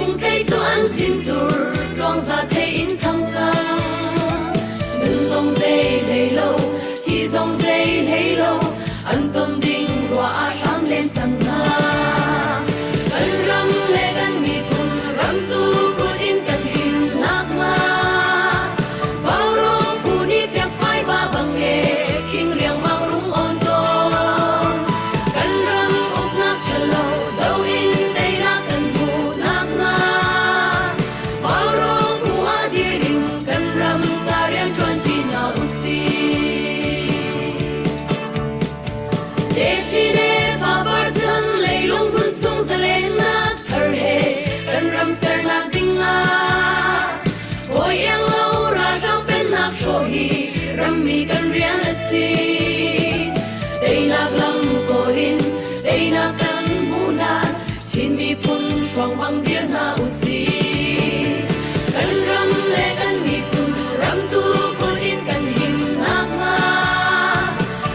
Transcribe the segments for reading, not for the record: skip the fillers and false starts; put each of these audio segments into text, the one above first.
lung cây cho ăn thìn tur rong ra thấy in thăm giang ngân dòng dây lấy lâu thì dòng dây lấy lâu ăn tôn đình roa sáng lên chẳng nga ăn răm lệ ăn mì bún răm tu cột in cần hình nát nga vào rong phù đi phèn phai và bằng nghề kinh riêng mang rung on tôn cần răm úp nát chờ lâu đâu in tây ra cần phù nát nga vào rong phù a đi đình cần răm ra riêng tuần đi nào usi để chi để và bar chân lấy lung hun sung sa lên nát thở hè cần răm ser nát đinh nga ôi yang lâu ra sang bên nát sổ hi ram mi cần riêng asi đây nát lăng cô din đây nát cần mu na xin mi phun xoang băng điên na usi cần ram lệ cần mi phun ram tu cô din cần hình nát nga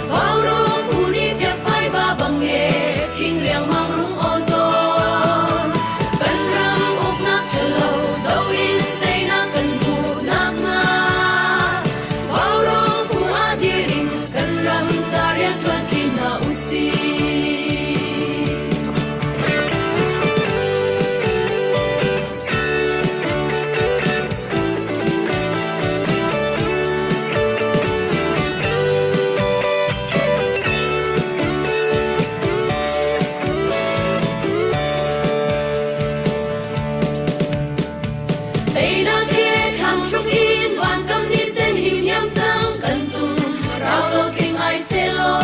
vào rong phù đi phèn phai và bằng nghề kinh riêng mang rung on tôn cần răm úp nát chờ lâu đâu in tây na cần phù nát nga vào rong phù a đi đình cần răm ra riêng tuần đi na usi tây na kia thang sung in van cầm đi sen hình nham trắng cần tung rao lo kinh ai xe lo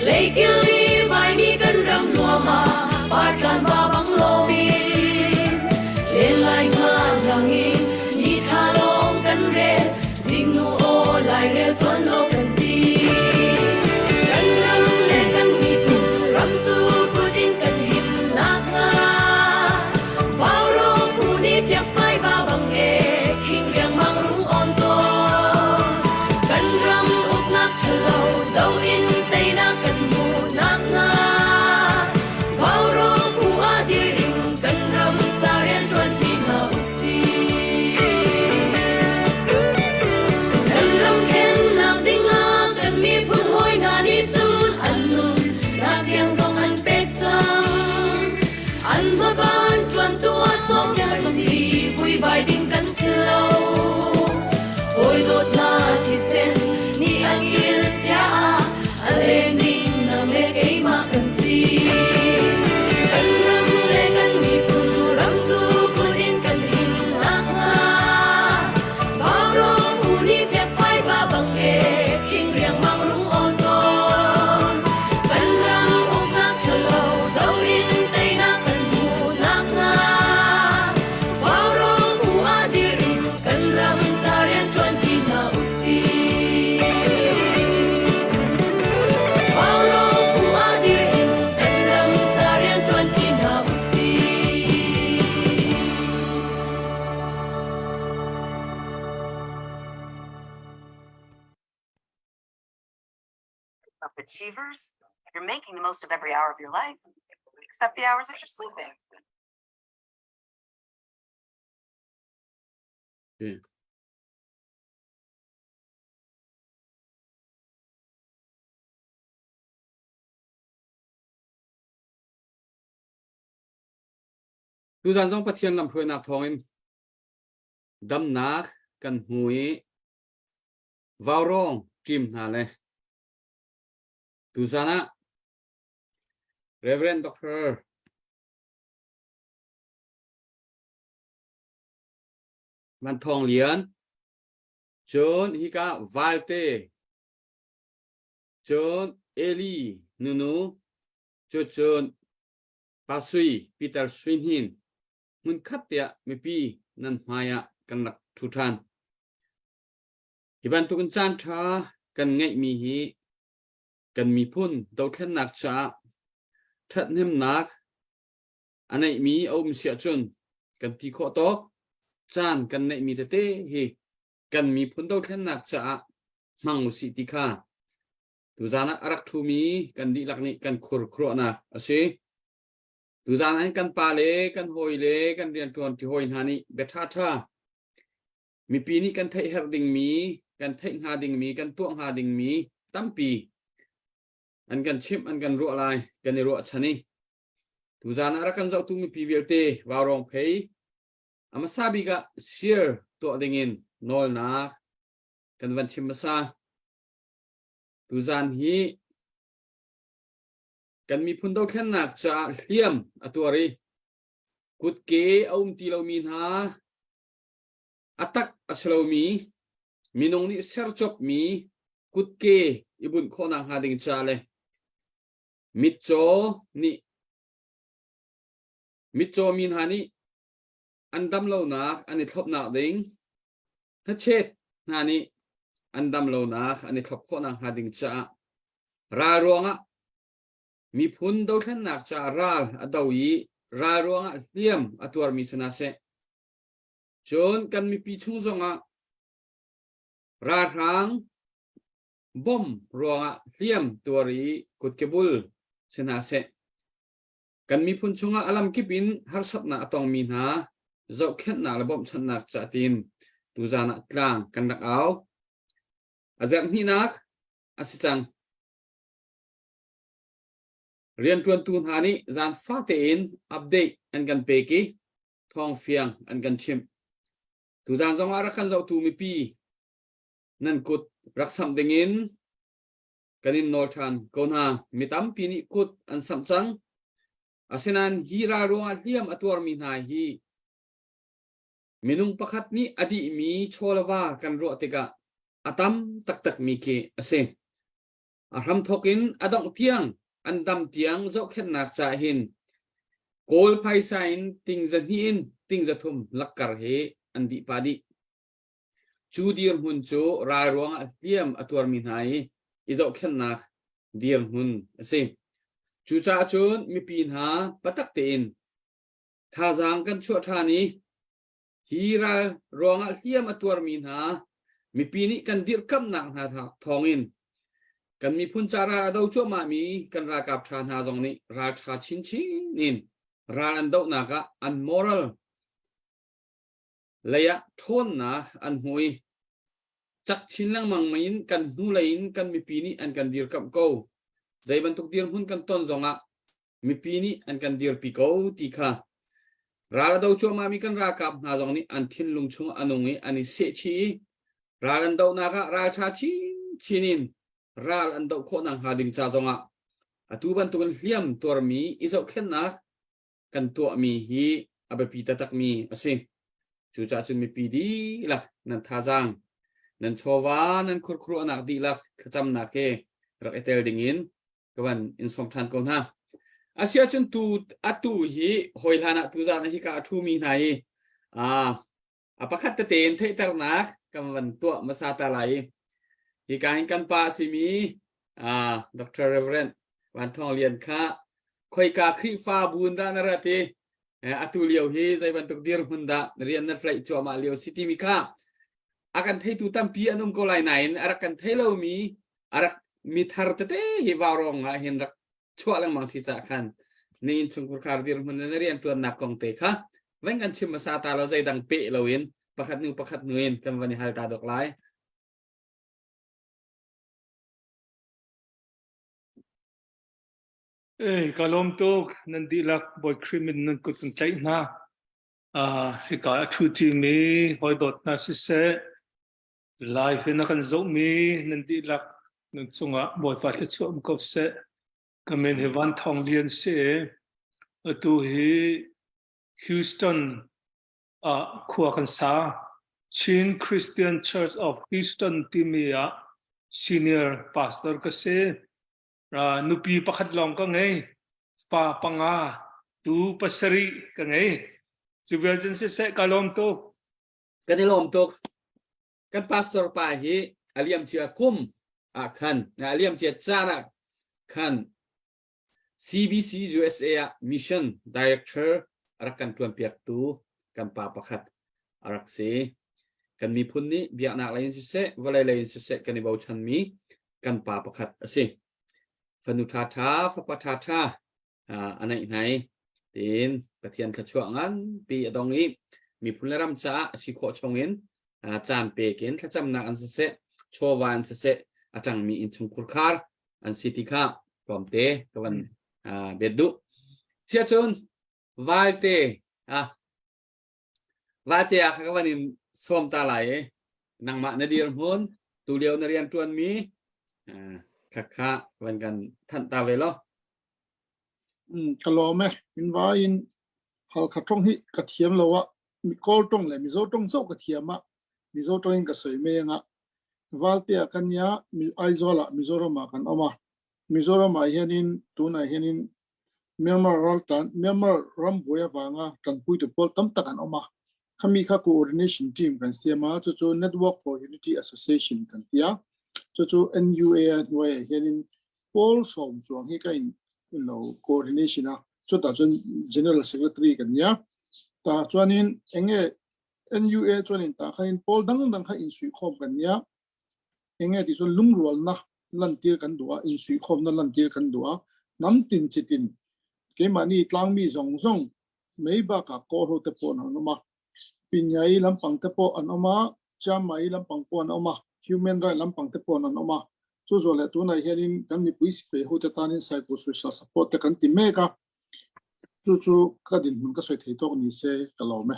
lấy kia li vai mi cần răm lúa mà bát lan và băng lô bin lên lại ngang ngang in ni tha long cần re ding nu o lại re tuần lo cần đi cần răm lên cần mi tung răm tu cô tin cần hình nát nga vào rong phù đi phèn phai và bằng nghề kinh riêng mang rung on tôn cần răm úp nát chờ lâu đâu in tây na cần mù nát nga vào rong phù a đi đình cần răm ra riêng tuần đi na usi cần răm khen nạc đinh nga cần mi phun hôi na đi chun ăn nung nạc tiếng song ăn pet chang ăn hoa ban tuần tua song nhà gì vui vai đình cần slow ôi đốt na thì sen ni ăn kia cha ale ning na me cái mà cần gì cần răm le cần mi phun răm tu cô tin cần hình nát nga vào rong phù đi phèn phai và bằng nghề kinh riêng mang rung on tôn cần răm úp nát chờ lâu đâu in tây na cần mù nát nga vào rong phù a đi đình cần răm ra riêng tuần đi na usi vào rong phù a đi đình cần răm ra riêng tuần đi na usi Of achievers, you're making the most of every hour of your life, except the hours that you're sleeping. Okay. Tu zan zong pathian lam phuai nak thong in dam nak kan hui vào rong kim na le tu zana Reverend Doctor Van Thong Lian John Hika Valte John Eli Nunu John Pasui Peter Swinhin mun khát ya mi pi nan maya kan rak thu than hiban tu kan chan tha kan ngai mi hi kan mi phun do khen nak cha that nem nak anai mi om sia chun kan ti kho to chan kan nei mi te hi kan mi phun do khen nak cha mang si ti kha tu zana arak thu mi kan di lak ni kan khur khro na ase tu zan an kan pa le kan hoi le kan rian tuan ti hoi hani betha tha mi pi ni kan thei her ding mi kan thei ha ding mi kan tuang ha ding mi tampi an kan chim an kan ro lai kan ro chani tu zan ara kan zau tu mi pi velte warong phei ama sabi ga share to dingin nol na kan van chim sa tu zan hi kan mi phun do khen nak cha hliam atuari kut ke aum ti lo min ha atak aslo mi minong ni ser chop mi kut ke ibun khonang ha ding cha le mitcho min ha ni andam lo nak ani thop na ding tha chet na ni andam lo nak ani thop khonang ha ding cha ra ronga mi phun do khen nak cha ral adawi ra ronga hliam atuar mi sana se chon kan mi pi chung zonga ra rang bom ronga hliam tuari kut kebul sana se kan mi phun chunga alam kipin har sat na atong min ha zo khen na la bom chan nak cha tin tu zana tlang kan rak aw azam hi nak asichang rian tuan tun hani zan fa te in update an kan pe ki thong fiang an kan chim tu zan zong ara kan zau tu mi pi nan kut raksam dingin kanin northan kona mitam pi ni kut an samchang asinan hira ronga hliam atuar mi na hi minung pakhat ni adi mi cholawa kan ro teka atam tak tak mi ke ase aram thokin adong tiang andam tiang zo khen nak cha hin kol phai sain ting za hin ting za thum lakkar he andi padi chu dir hun chu ra ronga hliam atuar mi nai izo khen nak dir hun ase chu cha chun mi pin ha patak te in tha jang kan chu tha ni hira ronga hliam atuar mi na mi pi ni kan dir kam nak ha thongin kan mi phun chara do chu ma mi kan ra kap than ha jong ni ra tha chin chin nin ra an do na ka an moral leya thon na an hui chak chin lang mang main kan nu lein kan mi pi ni an kan dir kam ko zai ban tuk dir hun kan ton zonga mi pi ni an kan dir pi ko ti kha ra do chu ma mi kan ra kap na jong ni an thin lung chung anungi ani se chi ra an do na ka ra tha chin chinin ral an do kho nang ha ding cha zonga atu ban tu kan hliam tor mi izo khen na kan to mi hi abapi ta tak mi ase chu cha chun mi pi di la nan tha jang nan chowa nan khur khru anak di la khacham na ke rak etel dingin kawan in som than ko na asia chun tu atu hi hoilhana tu jana hi ka thu mi nai apakhat te ten thei tar na kawan to masa ta lai hi kain kan pa simi Dr. Reverend Wan Thong Lian kha khoi ka khri fa bun da narati atu liu hi zai ban tuk dir hunda rian na flai cho ma liu city mi kha akan thei tu tam pi anum ko lai nain arak kan thei lo mi arak mi thar te te hi warong a hin rak chwa lang mang si cha khan nin chung kur khar dir hun na rian tuan nak kong te kha wen kan chim sa ta lo zai dang pe lo in pakhat nuin kan wani hal ta dok lai kalom tok nanti lak boy krimin nan kutun chay na hikaya chuti mi hoy dot na si se life na kan zo mi nanti lak nang chunga boy patle chuam ko se kamen he Wan Thong Lian se atu hi Houston khuwa kan sa Chin Christian Church of Houston timia senior pastor ka se nupi pakhat long ka ngay fa panga tu pasari ka ngay sibel chen se kalom to kanilom tok kan pastor pa hi aliam chia kum khan aliam chia chara khan CBC USA mission director arakan tuan piak tu kan pa pakhat arak se kan mi phun ni biak nak lain se walai lain se kan ibau chan mi kan pa pakhat ase Fanutata Fapatata anai nai ตีนประเทียนขช่วงนั้นปีตรงนี้มีพลรำจ้าสิโคชงเงินจานเปกินถ้าจำนักอันเสะโชวานเสะอาจารย์มีอินชุงคุรคาร์อันสิติกาพร้อมเตกวันเบ็ดดุเชียจนวาลเตวาลเตอะครับวันนี้ส้มตาไหลนางมาเนดีรมุนตูเลียวนเรียนจวนมีค่ะวันกันท่านตาเวลก็รอไหมมินว่าอินหากตรงที่กระเทียมเราว่ามีกอลตรงเลยมีโซตรงโซกระเทียมอ่ะมีโซตรงก็สวยเมงอ่ะวาลเตียกันยามีไอโซละมีโซรามากันเอามามีโซรามาเฮนินตัวไหนเฮนินเมียนมารัลตันเมียนมารัมบัวฟังอ่ะกันพูดถึงพอลตั้มตะกันเอามาเขามีข้า coordination team กันเสียมาจู่ๆ Network for Unity Association กันเตียจู่ๆ NUA ด้วยเฮนินพอลสมส่วนที่กันcoordination อ่ะจุดต่อจน general secretary กันเนี่ยแต่ส่วนนี้เองNUA ส่วนนี้แต่เขาเห็นพอลดังเขาอินสุยคอมกันเนี่ยเองที่ส่วนลุงรัวนะลันตีกันตัวอินสุยคอมนั่นลันตีกันตัวน้ำตินจิตินเกี่ยมันนี่กลางมีสองไม่บ้ากับโคโรเตปอนอันนั้นมาปีนใหญ่ลำปังเตปออันนั้นมาจาไม่ลำปังปอนอันนั้นมา human right ลำปังเตปอนอันนั้นมาส่วนตัวไหนเห็นกันมีปุ้ยสิไปหัวตานี่ psychosocial support แต่กันที่เมกะจู่ๆก็ดินมันก็สวยที่ตรงนี้เสียตลอดไหม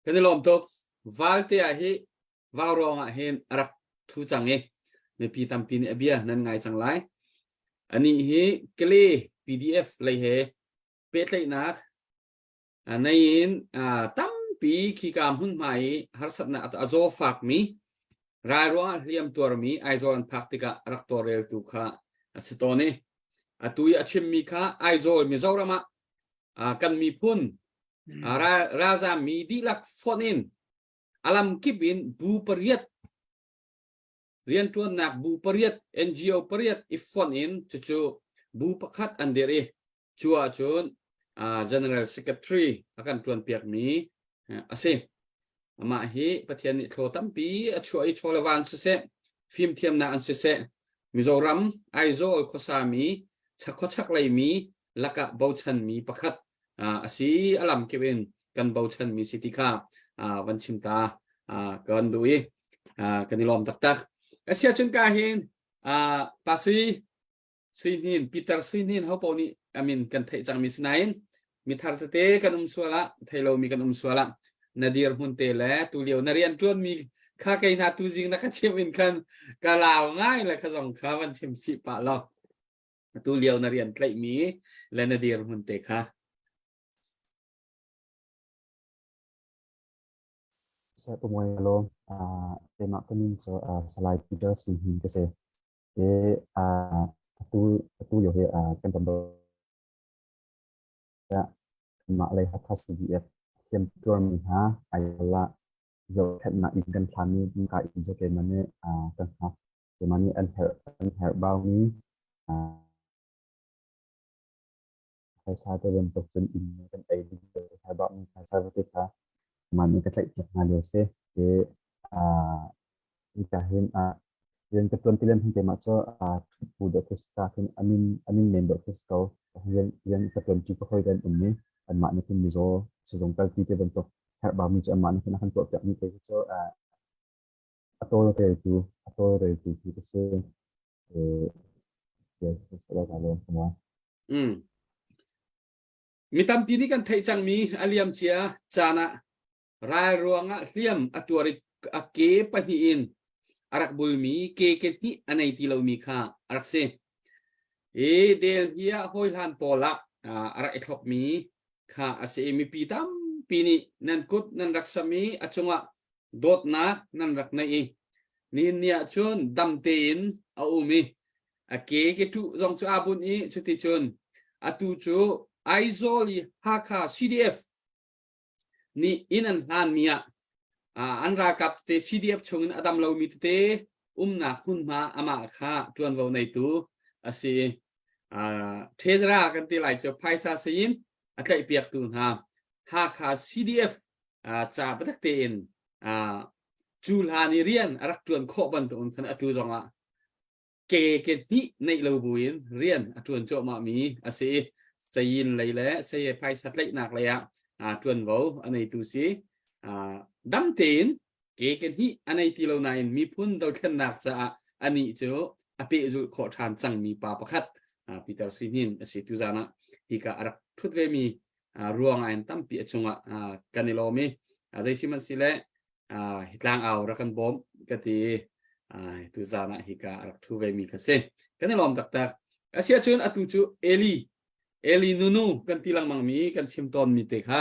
กันลมทุกวาลเตียฮีวาวรองเห็นรักทุจังไม่ปีตามปีนี้เบียนั่นไงจังไรอันนี้ฮีกลี PDF เลยเฮเป็ดเลยนักในอินตั้มปีขีกามหุ่นใหม่ฮาร์สัตนาอัโซฟักมีรายรัวเรียมตัวมีไอโซนพักติกะรักตัวเรลตุค่ะสตอนี่ตุยชิมมีค่ะไอโซมีโซรามากันมีพุ่นราซามีดีลักฟอนินอาลัมกิบินบูปริยตเรียนตัวนักบูปริยต NGO ปริยตอิฟอนินจู่บูปขัดอันเดรีชัวจนGeneral Secretary akan tuan pihak mi asih ama hi pathian ni thlo tampi achoi cholawan se film thiam na an se Mizoram Aizol khosami chak lai mi laka bauchan mi pakhat asi alam kewin kan bauchan mi sitika wanchimta kan dui kanilom tak asia chun ka hin pasui suinin Peter suinin ho poni amin kan thai chang misnain mi thar te kan swala thailo mi kan swala nadir hunte le tulio narian tuan mi kha kai na tu jing na kha chemin kan ka law ngai la kha jong kha wan chim si pa lo tulio narian klai mi le nadir hunte kha saya pemula tema pening so slide Peter suhin ke se tu yo he kan tambah ya mak leh khas CDF kem tur mi ha ayala zo khat na in kan thani ka in zo ke mane kan ha ke mane an her bao ni hai sa te ben tok chen in kan ai di hai bao ni hai sa te ka mane ka tlai na do se ke ita hin yang ketuan pilihan hingga macam budak kita kan amin member kita yang ketuan juga kau dan ini makna pun mizo sezong kali kita bentuk herbal mizo makna kita akan buat yang itu so atau dari itu kita sih ya sudah kalau semua mitam pini kan thai chang mi aliam chia chana rai ruanga liam atuari ake pahiin arak bulmi ke ni anai tilau mi kha arak se del hia hoilan pola arak eklop mi kha ase mi pitam pini nan kut nan raksami achunga dot na nan rak nai ni nia chun damtein aumi ake ke tu jong chu abun i chuti chun atu chu aizoli haka CDF ni inan han mia an rakap te CDF chungin adam lo mi te na hun ma ama kha tuan vo nei tu asi thezra kan ti lai cho phaisa sein akai piak tu ha kha CDF cha patak ten julhani rian arak tuan kho ban tu kan atu zonga ke ni nei lo buin rian atuan cho ma mi asi ยินเลยแหละเสียภัยสัตว์เล็กหนักเลยจวนเขาอันนี้ตัวสิดำเต็นเกกันที่อันนี้ที่เราในมีพุ่นเราขึ้นหนักจะอันนี้เจ้าอภิจุขอทานจังมีปาประคัดปีเตอร์สินินสิตุจานะที่กะรักทุดเวมีรวงอันตั้มปีจงกันในโลมีใจสิมันสิเละฮิตลางเอารักกันบอมกติตุจานะที่กะรักทุดเวมีกันเซกันในโลมตักอาเซียชนอตุจูเอลีนูกันที่ลังมังมีกันชิมตอนมีเตค่ะ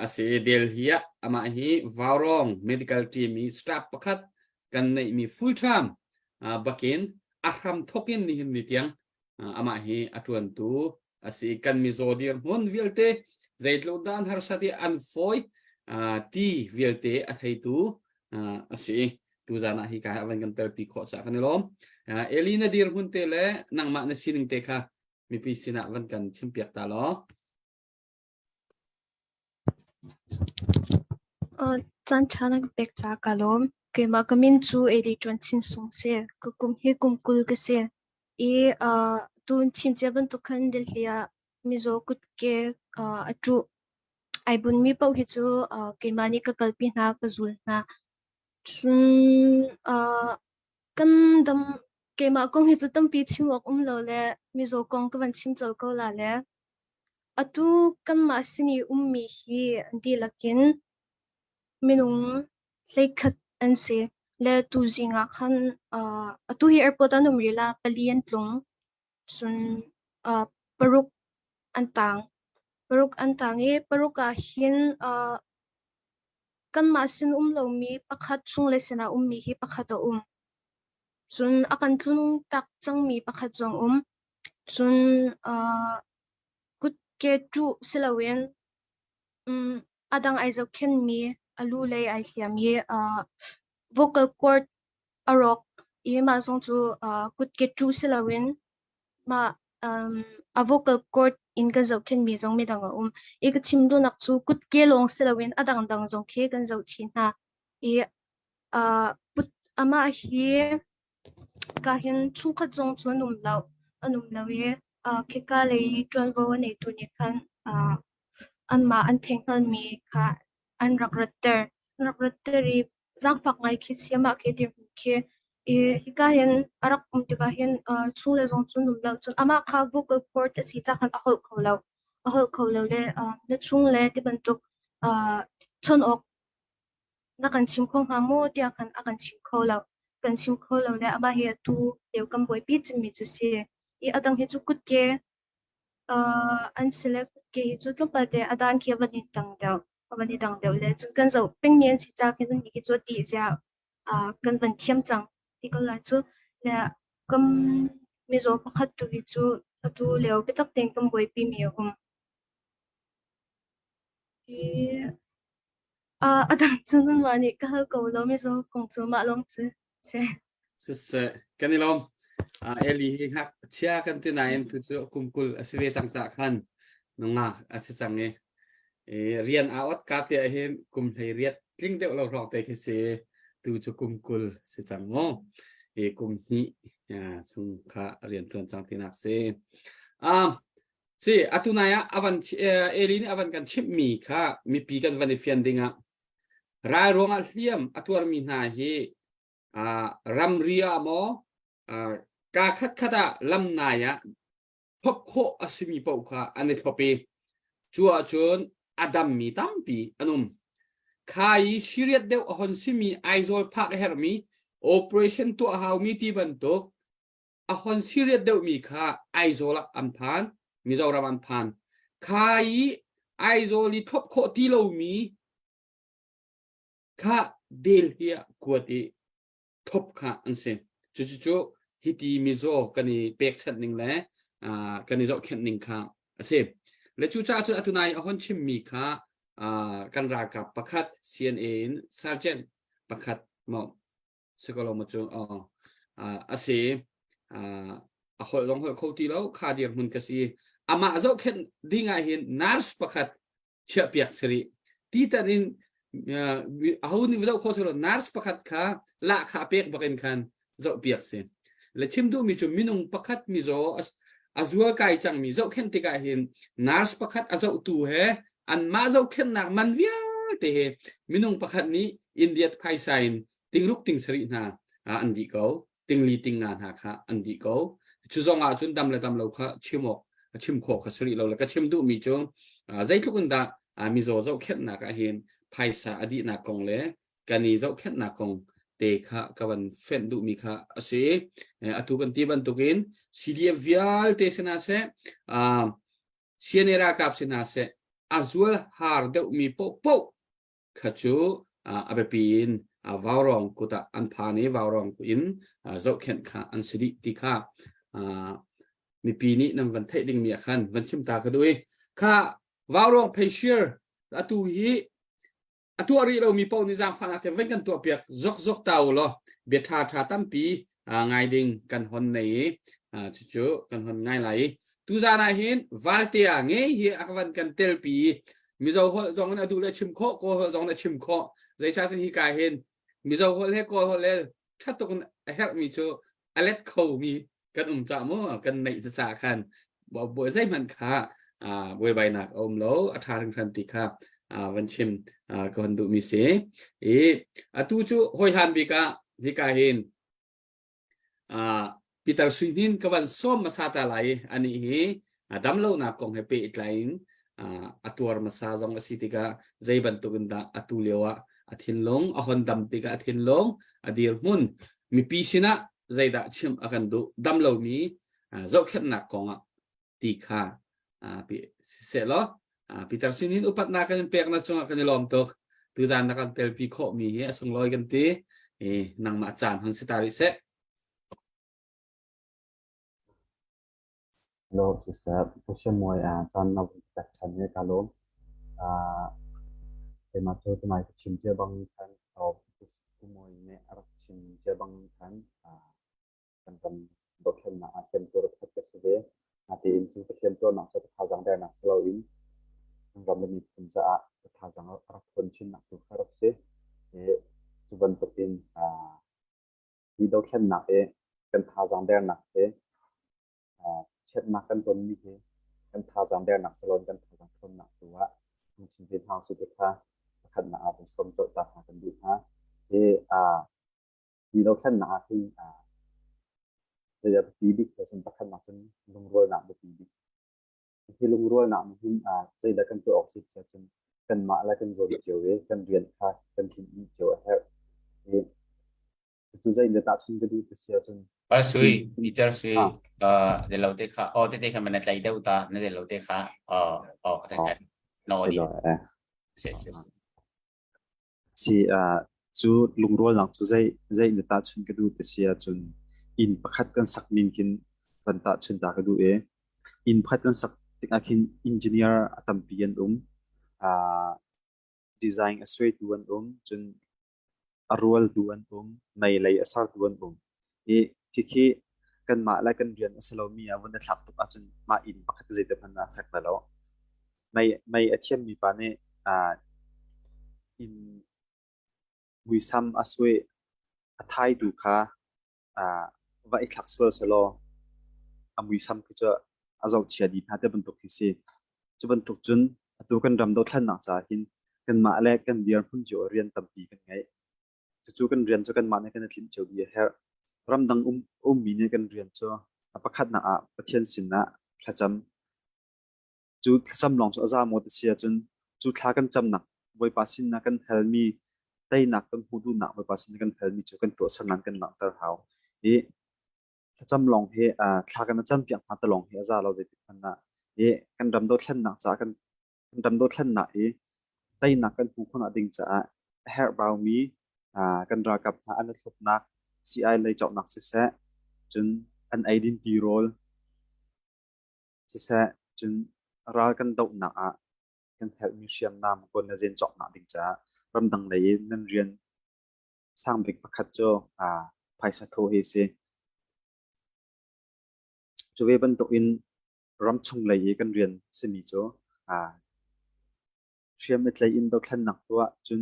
อาเซียเดลฮียอามาฮีวาวรอง medical team มีสตาฟประคัดกันในมี full time บักเกนอารัมทกินนี่หินนิตยังอามาฮีอัตวันตูอาเซียกันมีโซเดียร์ฮอนวิลเตใจโลดานฮาร์สัตย์อันฟอยที่วิลเตอัตให้ตูอาเซียตูจานะฮีกาวันกันเตอร์ปีขอจากกันในลมเอลีนาดีร์ฮุนเตเล่นังมาในสินิงเตค่ะมีปีสินะวันกันชิมเปียกตาล้อจันทานักเด็กจากกาลมเกี่ยมากมินจูเอริจวนชินสงเสียก็กุมฮีกุมกุลกเสียตูนชินเจ็บันตุคันเดลเฮียมิโซกุดเกจูไอบุญมีเป้าฮิจูเกี่ยมานี่ก็กลปีนากจูลนะชุนกันดำเกี่ยมากงฮิจูตั้มปีชิมวกโลเลมิโซกงก็วันชิมโจก็ลาเลตูกันมาสินีมีฮีดีลักินมินุงเล็กอันเสียและตูจิงอ่ะคันตูฮีแอร์พอร์ตอันนุ่มรีลาปลียนตรงส่วนปรุกอันต่างปรุกอ่ะหินกันมาสินเรามีปักขัดช่วงเลสนามีฮีปักขัดส่วนอาการทุนตักจังมีปักขัดจังส่วนกุดเกจูสิลาเวนอดังไอจะเข็นมีลูเลยไอเสียมีvocal cord arok ma song chu kut ke tu silawin ma vocal cord in kan zo khen mi jong mi dang e ka chim do nak chu kut ke long silawin adang dang jong khe kan zo chin ha e put ama hi ka hin chu kha jong chu anum law ye ke ka le tron bo ne tu ni khan an ma an theng kan mi kha an rakratter zang phak ngai khi siama ke dir ke hika hen arak tika hen chule zong chun dum law chun ama kha vocal cord si cha khan ahol kholaw le na chung le ti ban tuk chon ok na kan chim khong ha mo tia khan akan chim kholaw le ama he tu deu kam boi pi chim mi chu si I adang he chu kut ke an select ke chu tu pa de adan ke wani dang deu le chu kan zo peng mian si cha ke ni ki chu ti ja kan van thiam chang ti ko la chu le kam mi zo pakhat tu hi chu atu leo pe tak teng kam boi pi mi adang chu nan wani ka hal ko lo mi zo kong chu ma long chu se กันนี่ลมเอลีฮักเชียกันที่ไหนตุจุคุมกุลอสิเวสังสะขันน้องอสิสังเรียนอาวัดกาเตียเห็นกุมไทยเรียดลิงเดียวเราลองแต่คิดเสียตุจุคุมกุลสิสังโมกุมนี้สุงขาเรียนเพื่อนสังที่นักเสีอตุนายอวันเอลีนี่อวันกันชิมมีค่ะมีปีกันวันเฟียนดิงรายรวงอัลเลียมอตัวมีนาเฮรัมเรียโมกาคัดขดาลำนายพบโคอสิมีปะค่ะอันนี้ทบปีชัวชนอดัมมีตั้มปีอันนุ่มขายชีริตเดียวหอนสิมีไอโซลพักเฮร์มีโอเปอเรชั่นตัวหาวมีที่บรรทุกหอนชีริตเดียวมีค่ะไอโซลอันพันมีเจ้ารามันพันขายไอโซลีทบโคที่เรามีค่ะเดลเฮียกวดทบค่ะอันเซนจู่ฮิตีมิโซกันนี่เป็กชัดหนึ่งแล้วกันนี่โซแค่หนึ่งค่ะเซฟและจู่จ้าจุดอตุนายหอนชิมมีค่ะกันรากับประคัด CNA ซาร์เจนประคัดหมอสกอลมาจงเซหอยลองหอยเขาตีแล้วขาเดียร์มุนกษีอามาโซแค่ดิ้งไอเห็นนัสประคัดเชื่อเปียกสิริที่ตอนนี้เอาหนิวเจ้าโคสโลนัสประคัดค่ะละขาเปียกบักเอ็นคันเจ้าเปียกเสียและชิมดูมีจุดมินุงประคัดมิโซ azua kai chang mi zo khen te ka hin nars pakhat azo tu he an ma zo khen nak man via te he minung pakhat ni india phai sain tingruk ting sari na andi ko tingli ting na ha kha andi ko chu zonga chun dam lo kha chimok chim kho kha sari lo la ka chim du mi chong zai thukun da mi zo zo khen na ka hin phai sa adi na kong le kani zo khen na kong te kha kawan fen du mi kha ase atu kan ti ban tukin cdf vial te sena se sienera kap sena se azwal har de mi po khachu abepin vaurong kuta anphani vaurong in zo khen kha an sidi ti kha mi pi ni nam van thai ding mi khan van chim ta kadui kha vaurong facial atu hi atu ari lo mi pau ni jang fana te ven kan to piak zok tau lo be tha tam pi ngai ding kan hon nei chu kan hon ngai lai tu za na hin valtia nge hi akwan kan tel pi mi zo ho zong na du le chim kho ko ho zong na chim kho zai cha sin hi ka hin mi zo ho le ko ho le that to kan help mi chu alet kho mi kan cha mo kan nei cha khan bo zai man kha boi bai nak om lo atha ring than ti khaวันชิมก่อนดูมิเสตูจูหอยฮันบิกาที่กาเห็นปีเตอร์สุนินกับวันส้มมาซาตาไลอันนี้ดัมโลนักกองให้เปิดไลน์ตัวมาซาจงสิติกาใจบรรทุกันดาตูเลียวอธินลงอหอนดัมติกาอธินลงอดีร์มุนมีปีสินะใจดาชิมอากันดูดัมโลมีจกเข็นนักกองตีขาปีเสร็จแล้วPeter Sinin upat na kan pek na chunga kan lom tok tu zan na kan tel pi kho mi he song loi kan ti nang ma chan han sitari se lo si sa pushim moi chan na ta chan ne ka lo e ma cho ta mai chim je bang kan of pu moi ne arap chim je bang kan kan do khen na ken to ro ka se de ati in chu ka ken to na sa ta jang da na slow inเราไม่มีคุณจะทาจังรับคนชิ้นหนักตัวครับเสียจุบันตัวเป็นที่เราแค่หนักกันทาจังเดินหนักเช็ดมากันตัวนี้กันทาจังเดินหนักสลอนกันทาจังคนหนักตัวมันชิ้นเป็นทางสุดท้ายขันหนักเป็นสมโจทย์ตาหากันดูฮะที่เราแค่หนักที่จะปีดิแต่สัมผัสหนักจนลงรัวหนักปีดิที่ลุงรัวหนักมันใจละกันตัวออกซิเจนกันมาละกันโซลิเจลกันเรียนค่ะกันคิดเจลแฮร์ตัวใจเดือดตัดชิ้นก็ดูเสียจนsui Peter sui de lo te kha o te kha man tlai deu ta na de lo te kha ta kan no di se si chu lung rol nang chu zai ดือดตัดชิ้นก็ดูเสียจนอินประคัดกันสักมินกินกันตัดชิ้นตาก็ดูอินประคัดกันสักakin engineer atampian design straight duan chun arwal duan mai lai asar duan tiki kan ma la kan rian asalomi awon thlak tuk achun ma in pakhat zai te phan na fek lo mai athiam mi pa ne in muisam aswe athai du kha wa i thlak swal salo amuisam ku cha azau chia di na te bentuk kisi chu bentuk chun atu kan ram do thlan na cha hin kan ma le kan diar phun jo rian tampi kan ngai chu kan rian chu kan ma ne kan thlin cheu di her ram dang mi ne kan rian chu apakhat na pathian sin na thlacham chu thlacham long chu aza mo te sia chun chu thla kan cham na boi pasin na kan helmi tai na kan hudu na boi pasin kan helmi chu kan to sanan kan lang tar hauจำลองเฮทากันจำเปียกมาตลองเฮซาเราจะติดกันนะกันดำโดดเล่นหนักจ้ากันดำโดดเล่นหนักไต้หนักกันผู้คนดิ่งจ้าเฮร์บาวมีกันรากับอันนั้นทุกนักซีไอเลยจบนักเสียจนอันไอดินตีโรลเสียจนรากันโดดหนักกันเฮร์มิวเซียมนามคนเรียนจบนักดิ่งจ้ารำดังเลยนั่นเรียนสร้างเบกประคัตโจไพศาลโทเฮเซจูเวบันตุอินรำชงเลยกันเรียนสมิโจเชื่อมเลยอินดอกแค่หนักตัวจน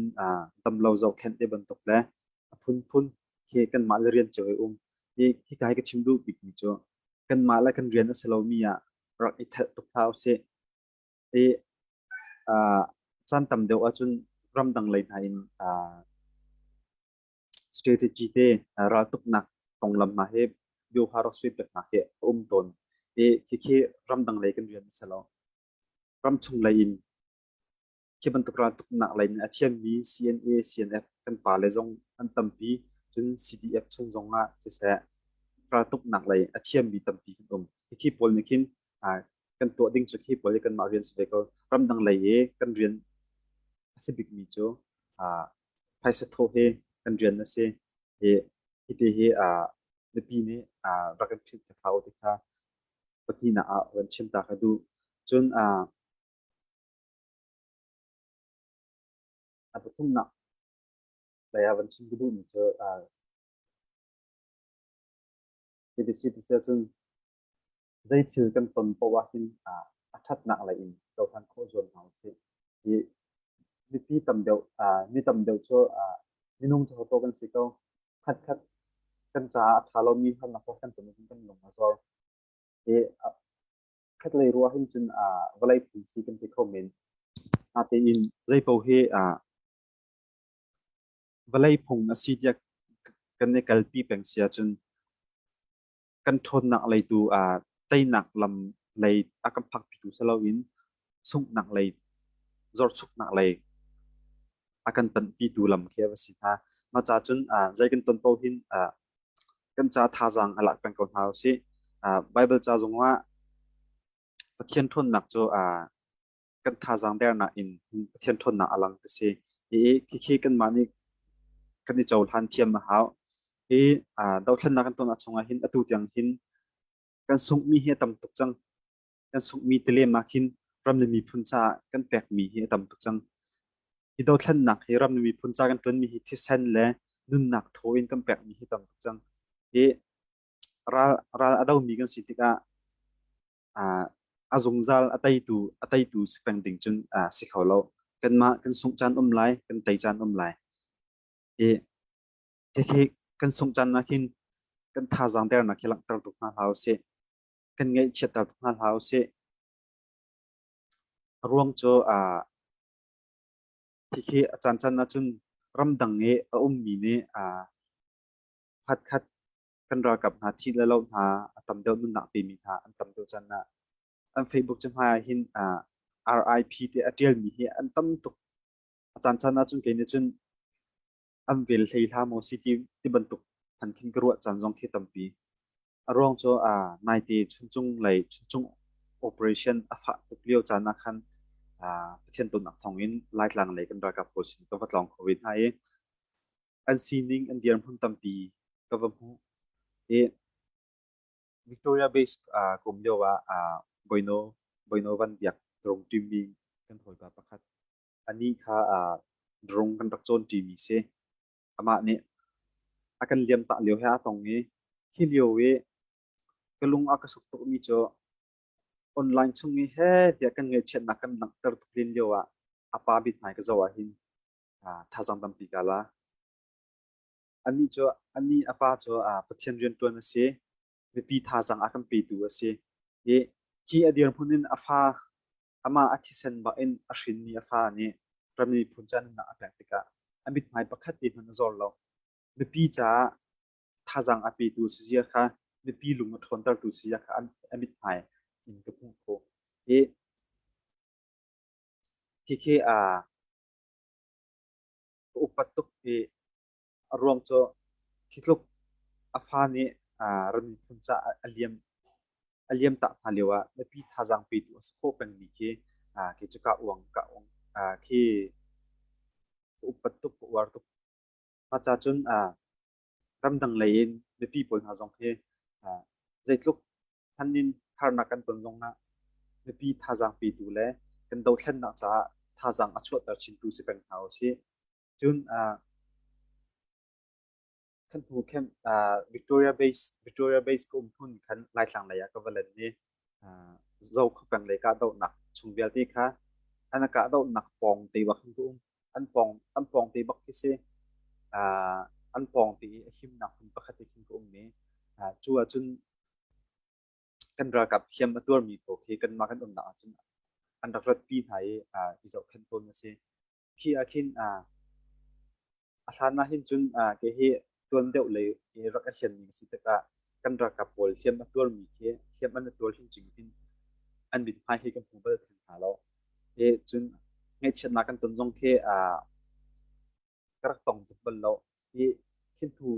ตำเราเราแค่ได้บันตุแล้วพุ่นเฮกันมาเรียนเจอที่กายก็ชิมดูบิกมิโจ กันมาและกันเรียนนั่นเรามีรักอิทธิตุกเท้าเสจันทำเดียวจุนรำดังเลยในstrategy เตเราตุกนักตรงลำมาเฮบิวฮาร์สวิตแบบนักเฮตนคิดรำดังเลยกันเรียนนั่นเรารำชงเลยคิดบรรทุกเราตุกนักเลยในเทียมมี CNA CNF กันป่าเลยจงอันตั้มปีจน CDF ชงจงจะเสียเราตุกนักเลยเทียมมีตั้มปีกันตรงคิดพอลนี่คิดกันตัวดิ้งจุดที่พอลกันมาเรียนสุดก็รำดังเลยกันเรียนสิบิกมีโจไพศโทเฮกันเรียนนั่นเสียที่เฮในปีนี้รักกันพิจารณาที่ค่ะปฏิณาวันเชื่อมตากันดูจนปฐุมนักเลยวันเชื่อมดูนี่เจอที่สิที่เสียจนใจถือกันตนเพราะว่าหินชัดหนักอะไรอินเราทันโคจรเอาสิที่พี่ตำเดียวนี่ตำเดียวชัวนี่นุ่งจะโตกันสิก็คัดกันจ้าถ้าเรามีคำนับกันตัวนี้จนกันลงมาซอคัดเลยรู้ว่าหินจนเวลาพูดสิกันที่คอมเมนต์แต่อินใจเป่าเฮเวลาพงสิเดียกันในกัลปีเป็นเสียจนกันทนหนักเลยดูไตหนักลำเลยอากันพักผิวสลาวินสุกหนักเลยจอดสุกหนักเลยอากันตันปีดูลำเขียวสิท่ามาจากจนใจกันต้นเป้าหินกันจะท่าจังหลักเป็นคนเฮาสิไบเบิลจะจงว่าประเทศทนหนักโจกันท่าจังเดียร์นักอินประเทศทนหนักอลังตัวสิคิดกันมานี่กันนี่เจ้าทันเทียมมาเฮาดาวทันนักกันตัวนักสงหินอตุยังหินกันสุกมีเฮตำตุกจังกันสุกมีเตเลมาหินรำนึมีพุนจากันแปลกมีเฮตำตุกจังที่ดาวทันนักเฮรำนึมีพุนจากันตัวมีเฮที่เซนและนุ่นนักโทอินกันแปลกมีเฮตำตุกจังราดาวมีกันสิติกาอาจงจัลอัตยตูสเปนดิ่งจนสิเขาเรากันมากันสุกจันไลกันไตจันไลเทกันส่งจันนักหินกันท่าจังเดียร์นักหิลังตระตุกนาเฮาเสกันไงเชิดตระตุกนาเฮาเสรวมโจที่อาจารย์จันนัจุนรำดังมีเนพัดกันรอกับนาทีแล้วเราตำเดียวนุ่นหนักปีมีอันตำเดียวจันนะอันเฟซบุ๊กจะมาหินRIP ที่อันเดียวมีอันตำตุกอาจารย์จันนัจุนเกณฑ์จุนอันเวลที่ทำโมซิที่บรรทุกพันทิ้งกระวดจันทร์จงคิดตั้มปีรองโจนายตีชุนจงเลยชุนจง operation ฟ้าตุกเลี้ยวจันนักขันเช่นตัวนักท่องอินไล่หลังเลยกันรายกับโคสินต้องทดลองโควิดให้อันซีนิงอันเดียร์พุ่งตั้มปีก็ว่าผู้Victoria Base กลุ่มเดียวว่าบอยโนวันเบียกตรงทีมบิงกันถอยแบบประคัดอันนี้ค่ะตรงกันรักโจนทีมีเซอามาเนี่ยอาการเลี้ยมตะเลี้ยวให้ตรงนี้ที่เลี้ยวก็ลุงอากาศสุกตุมีโจออนไลน์ช่วงนี้เฮ้เดี๋ยวกันเงินเช็ดนักกันนักตระตุกเลี้ยเลี้ยวอาปาบิดไหนก็จะว่าหินท่าจังตั้มปีกาละอันนี้อาปาโจประเทศเรียนตัวนั่นเสียไม่ปีท่าจังอากันปีตัวเสียที่อดีตพูนินอาฟ้าอามาอธิเซนบ่เอ็นอาชินมีอาฟ้าเนี่ยรำนี้พูนจันนักแปลกติกาอันบิดหมายประคัดตีมันจอลเราไม่ปีจ้าท่าจังอาปีตัวเสียค่ะไม่ปีลุงมาทนตระตัวเสียค่ะอันบิดหมายอินกับพุ่งโผที่อุปตุกรวมโจคิดลูกอาฟ้านี่รำนี้พูนจ้าอเลียมตะมาเลียวไม่ปีท่าจังปีตัวสโคเป็นมีที่จุกะวงที่อุปตุกวาร์ตุกมาจากจนรำดังเลยไม่ปีปนหาจงใจลุกท่านนินคาร์นักกันตนจงนะไม่ปีท่าจังปีตัวเลยกันดาวเช่นนักจ้าท่าจังอชวดแต่ชินตูสิเป็นเขาสิจนขันผู้เข้มVictoria Base ก็พุ่นขันไล่หลังเลยก็วันนี้เราเขาเป็นเลยก็ดาวหนักชุมเบียที่ค่ะอันนั้นก็ดาวหนักปองตีบักขึ้นพุ่งอันปองตีบักที่เสอันปองตีหิมหนักพุ่งประคัตที่ขึ้นพุ่งนี้จัวจน กันรากับเขียมตัวมีโอเคกันมากันอุ่นหนาจนอันดับรัดปีไทยอิจฉาขันต้นนะสิพี่อาคินอาทานมาหินจนเกเหตัวเดียวเลยรักเชียนมีสิทธิ์กันรากับโอลเขียมตัวมีเขียมอันตัวหินจริงหินอันบิดพายให้กันผู้เบิดถึงหาเราจนให้เช่นนักกันต้นจงกระต่องตุบลเราขึ้นทู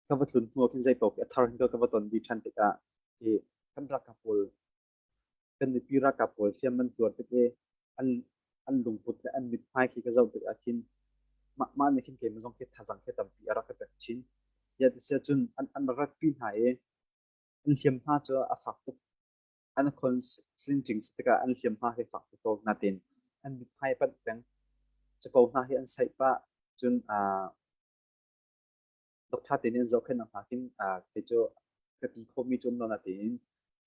ก็วัตถุนตัวขึ้นใจปกทาร์นก็วัตถุนดีชันติกากันรักกับโอลกันในปีรักกับโอลเขียมมันตัวติกอันลงพุทธอันบิดพายที่ก็จะติกาคินมาในขึ้นเกมมันจงคิดท่าสังเกตตั้งปีรักกับชินยาดิเสียจนอันรักปีหายอันเขียมพาจะอาฝักตุกอันคนสิ่งจริงสติกาอันเขียมพาให้ฝักตุกโตนาตินอันบิดพายปัดแบงจะโกนาให้อันใส่ปะจนดอกชาตินี้จะขึ้นมาคินไปโจกติโคมีจนนนาติน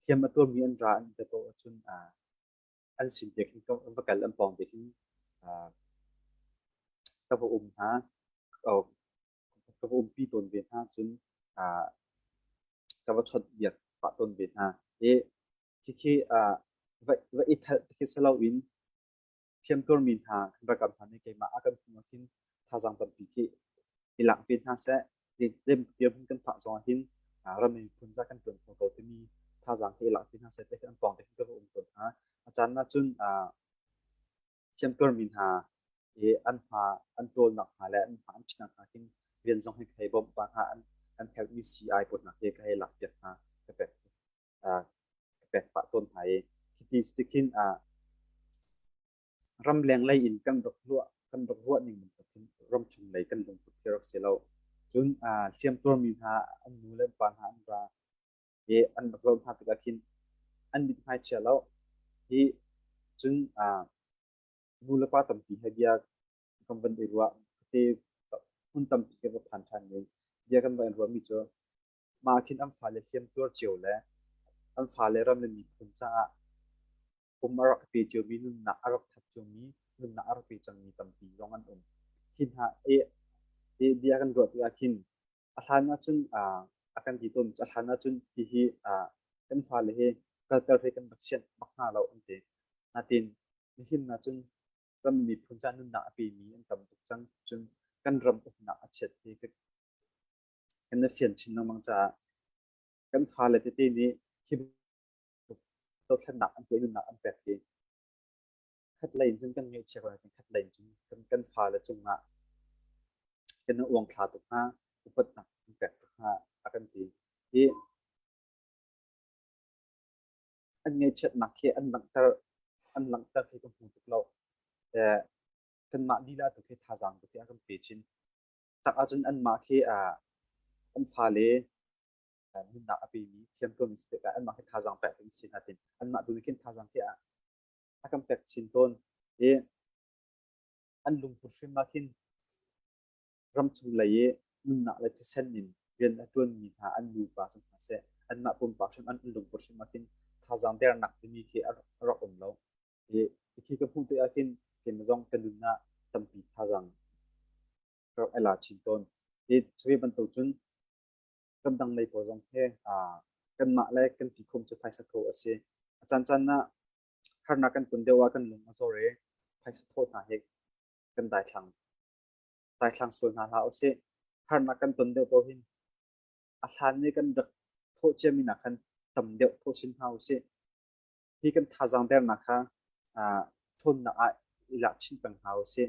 เขียมมาตัวมีอันร้านจะโตจนอันสิ่งเด็กก็อันประกันอันปองเด็กกับผมฮะกับผมปีต้นเบียดฮะจนกับชดเบียดปะต้นเบียดฮะที่คือว่าอีทัศน์ที่เราวินเชื่อมตัวมีทางประกับพันในเกมมาอาการคุณคินท่าสังตันปีที่อีหลังฟินฮะเสเต็มเดียวพุ่งกันผ่าสองหินเราไม่พ้นจากกันจนของเขาที่มีท่าสังที่หลังฟินฮะเสได้กันปองเด็กกับผมต้นฮะอาจารย์น่าจุนเชื่อมตัวมีทางอันโดนหนักหาและอันผ่านชนะกินเรียนส่งให้ใครบ่มปางหาอันแค่มีซีไอปวดหนักให้ใครหลักเจ็ดหากระเป็ดปะต้นไทยที่สติกินรำแรงไล่อินกันดอกลัวหนึ่งมันก็ถึงรำชุมไหลกันลงทุนที่รักเสียเราจนเชื่อมตัวมีทางอันนู้เล่นปางหาอันราอันบักเราหาติกากินอันบิดหายเชียแล้วที่จนมูลค่าต่ำปีให้เดียกำบันเอรัวที่หุ่นต่ำปีกับผ่านทางนี้เดียกำบันเอรัวมีเจอมาคินอันฟ้าเลเทียมตัวเจียวแล้วอันฟ้าเลรำเลยมีคนจ้าผมอารักปีเจียวมีนุ่นหนักอารักทับเจียวมีนุ่นหนักอารักปีจังมีต่ำปีร้องอันอุ่นคินหาเดียกันรัวที่อาคินอาทานาจุนอาการที่ต้นอาทานาจุนที่อันฟ้าเลยก็เติร์ดให้กันบักเชียนบักหน้าเราอันเดนาตินนี่หินนาจุนก็มีผลจากนุ่นหนาปีนี้อันต่ำตุกจังจนกันรำอุหนาเฉดที่กันเฟียนชินน้องมังจากันฟ้าเลยที่นี้ที่ตัวขนาดอันตัวนุ่นหนาอันแปลกที่คัดเลนจนกันเงี้ยเชื่อว่าเป็นคัดเลนจนกันฟ้าเลยจงมากันอ้วงขาตุกห้าอุปถัมภ์อันแปลกตุกห้าอาการที่อันเงี้ยเชื่อหนักแค่อันหลังที่ต้องพูดถึงเราแต่กันมาดีแล้วตัวที่ท่าจังตัวที่อาการเปชินแต่อาจจะอันมาแค่อันฟ้าเลยนุ่นหนาปีนี้เทียมตัวมีสเปกอันมาแค่ท่าจังแปลกเป็นสินาทีอันมาดูนี่แค่ท่าจังแค่อาการแปลกชินต้นอันลุงพูดฟิมาคินรำชุมเลยนุ่นหนาเลยที่เส้นนินเรียนตัวมีท่าอันดูป่าสังหารเสอันมาปุ่มปากชิมอันลุงพูดฟิมาคินท่าจังเดียร์หนักที่มีแค่รอกอมเราที่ก็พูดตัวอาคินเกมจงกันดูน่าตั้มปีท่าจังเราเอลาชินต้นช่วยบรรทุกจนกำลังในพอจงแค่กันมาและกันที่คมจะไปสักโคเสียอาจารย์จันน่ะขณะกันคนเดียวกันลงมาโซเร่ไปสักโทษหาเหตุกันได้ครั้งส่วนหาเราเสียขณะกันคนเดียวก็เห็นอาจารย์นี่กันดักโทษเชื่อมีนักกันตั้มเดียวโทษชินเฮาเสียที่กันท่าจังเดียร์นะคะทนน่ะอีหลักชินปังเฮาเสีย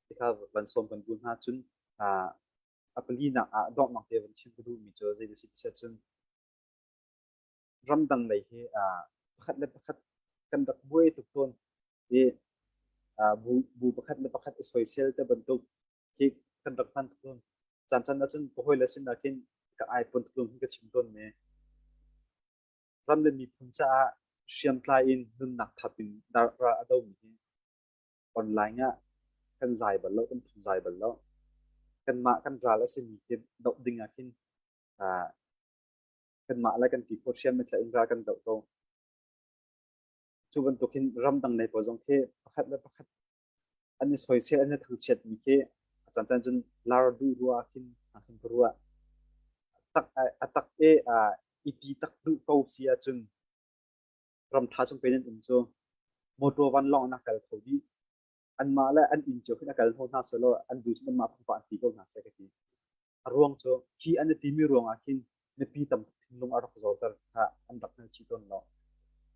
ที่เขาบรรสมกันบุญหาจุนอัปลีน่ะดอกนักเทวันชินดูมีเจอใจสิทธิ์จุนรำดังเลยที่ประคัดและประคัดกันดักบุยตุกต้นที่บูประคัดและประคัดอิสราเอลแต่บรรทุกที่กันดักพันตุกต้นจันนั่นจุนพอยเลสินนักเก็นกับไอปนตุกต้นที่กชิมต้นเนี่ยรำเลยมีพุ่งจ้าเชื่อมคลายอินนุ่นหนักทับเป็นดาราอดมที่ออนไลน์เนี่ยกันใจบัลล์กันทุ่มใจบัลล์กันมากันราและสิ่งที่ดอกดิ่งอาคินกันมาและกันที่โพสเชียมไม่ใช่อินรากันดอกโตจูบันตุกินรำดังในปจงเคประคัดและประคัดอันนี้สวยเสียอันนี้ทางเช็ดมีเคอาจารย์จนลาดูรัวอาคินรัวตัก iti tak du kau sia chun ram tha chung pen cho moto van long na kal khodi an ma la an in cho khina kal ho na solo an du chen ma pa ti ko na se ka ti ruang cho ki an ti mi ruang a kin ne pi tam lung ar zo tar ha an dak na chi ton lo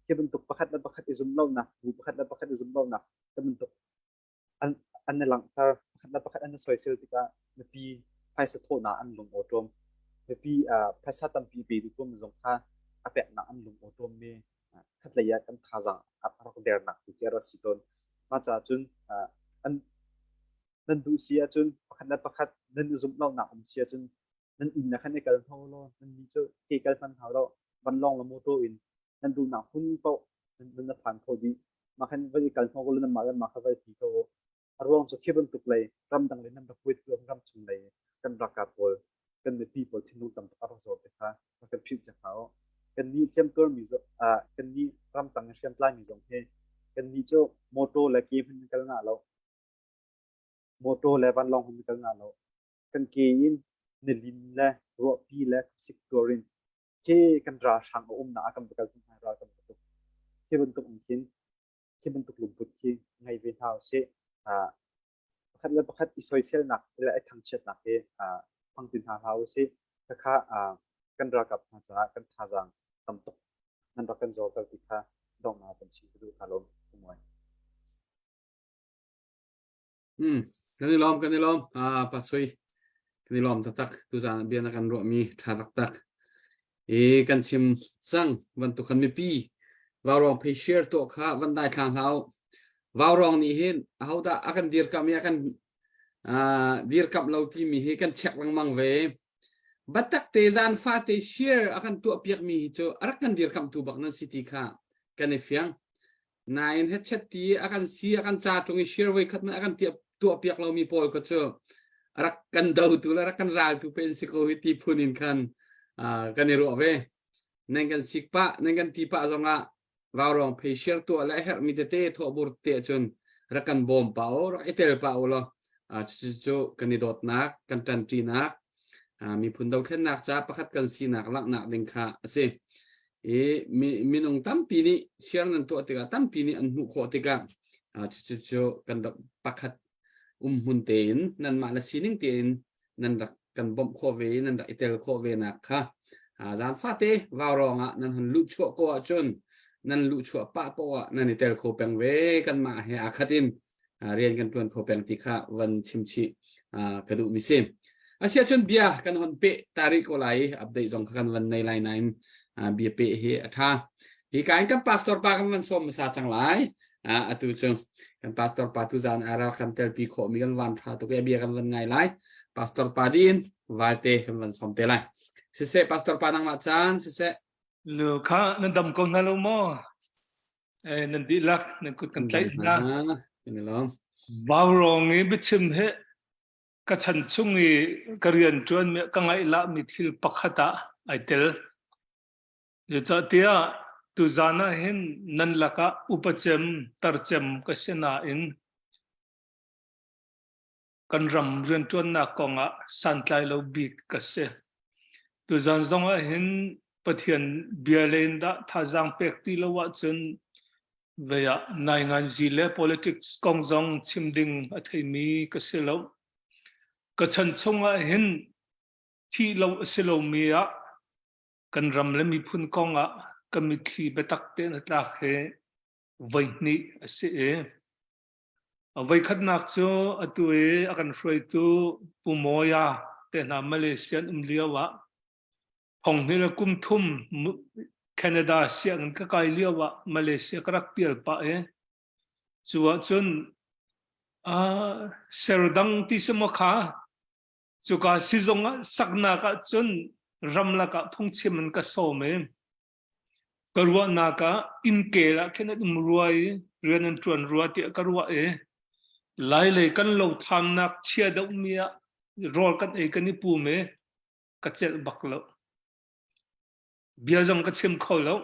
ke bentuk pakhat izum lo na bu pakhat izum lo na ke bentuk an lang tar pakhat an soi sel tika ne pi phai sa tho na an lung otom ne pi phai sa tam pi pi ko mong kha ape na an lung otom me khat la ya kan kha za ap ar der na ku ke ro si ton ma cha chun an nan du sia chun pakhat nan zum lo na sia chun nan in na khan ne kal tho lo nan ni cho ke kal fan tho lo van long la mo to in nan du na hun po nan na phan tho di ma khan vai kal tho ko nan ma ma kha vai ti ko arwong cho kheben tuk lei ram dang le nam da puit ko ram chung lei kan raka pol kan the people thinu tam ar so te kha kan phit cha khao kan ni chem tor mi zo kan ni ram tang shem tla mi zong he kan ni cho moto la ke hin kal na lo moto le van long hin kal na lo kan ke in ne lin la ro pi la sik torin ke kan ra sang na akam kal tin ra kam tu ke ben tuk kin ke ben tuk lu put ki ngai ve thao se pakhat isoi sel nak la ai thang chet nak he phang tin ha hau se kha kan ra kap ha cha kan tha jang tam tok nan ra kan zo kal ti kha dong na pan chi du khalom kumoi kan ni lom pasoi kan ni lom tak tu jan bian kan ro mi tharak tak kan chim sang van tu kan mi pi warong pe share to kha van dai thang hau warong ni hin hau da akan dir kam ya kan dir kap lo ti mi he kan check lang mang ve batak te jan fa te share akan tu piak mi cho arak kan dir kam tu bak nan city kha kan e fiang nain het chat ti akan si akan cha tung share ve khat ma akan ti tu piak lo mi pol ko cho arak kan dau tu la arak kan ra tu pen si ko ti phunin kan kan ro ve nen kan sikpa nen kan ti pa zonga warong pe share to la her mi te tho bur te chun rakan bom pa or etel pa lo chu kan ni dot nak kan tan tri nak mi phun dau khen nak cha pakhat kan si nak lak nak ding kha ase mi nong tam pi ni share nan to tika tam pi ni an hu kho tika chu kan pakhat hun ten nan ma la sining ten nan rak kan bom kho ve nan rak etel kho ve nak kha zan fa te warong nan hun lu chu ko chun nan lu chu pa po nan etel kho peng ve kan ma he akhatin rian kan tuan kho peng ti kha wan chimchi kadu mi sem asia chun bia kan hon pe tarik ko lai update jong kan wan nei lai nain bia pe he atha hi kain kan pastor pa kan wan som sa chang lai atu chung kan pastor pa tu jan ara kan tel pi kho mi kan wan tha to ke bia kan wan ngai lai pastor pa din valte kan wan som te lai se pastor pa nang ma chan se lu kha nan dam ko na lo mo nan di lak nan kut kan tlai na ni lom warong e bichim he ka chan chung ni karian chuan me ka ngai la mi thil pakhata aitel ye cha tia tu zana hin nan laka upachem tarchem ka sena in kan ram rian chuan na konga santlai lo bik ka se tu zan zonga hin pathian bialen da thajang pekti lo wa chun veya nai ngan zile politics kongjong chimding athaimi ka selo ka chan chunga hin thi lo selo mia kan ram le mi phun konga kamithi betak te na tla he vaini ase vai khatnak cho atue akan hroi tu pumoya te na malaysian umliawa hong hila kum thum Canada siang ka kai liawa Malaysia karak pial pa chuwa chun serdang ti semokha chuka sizonga sakna ka chun ramla ka phungchiman ka some karwa na ka inke la khenat umruai rianan tuan ruati karwa lai le kan lo tham nak chia da umia rol kan e kan ni pu me ka chel baklo bia jong ka chim kho lo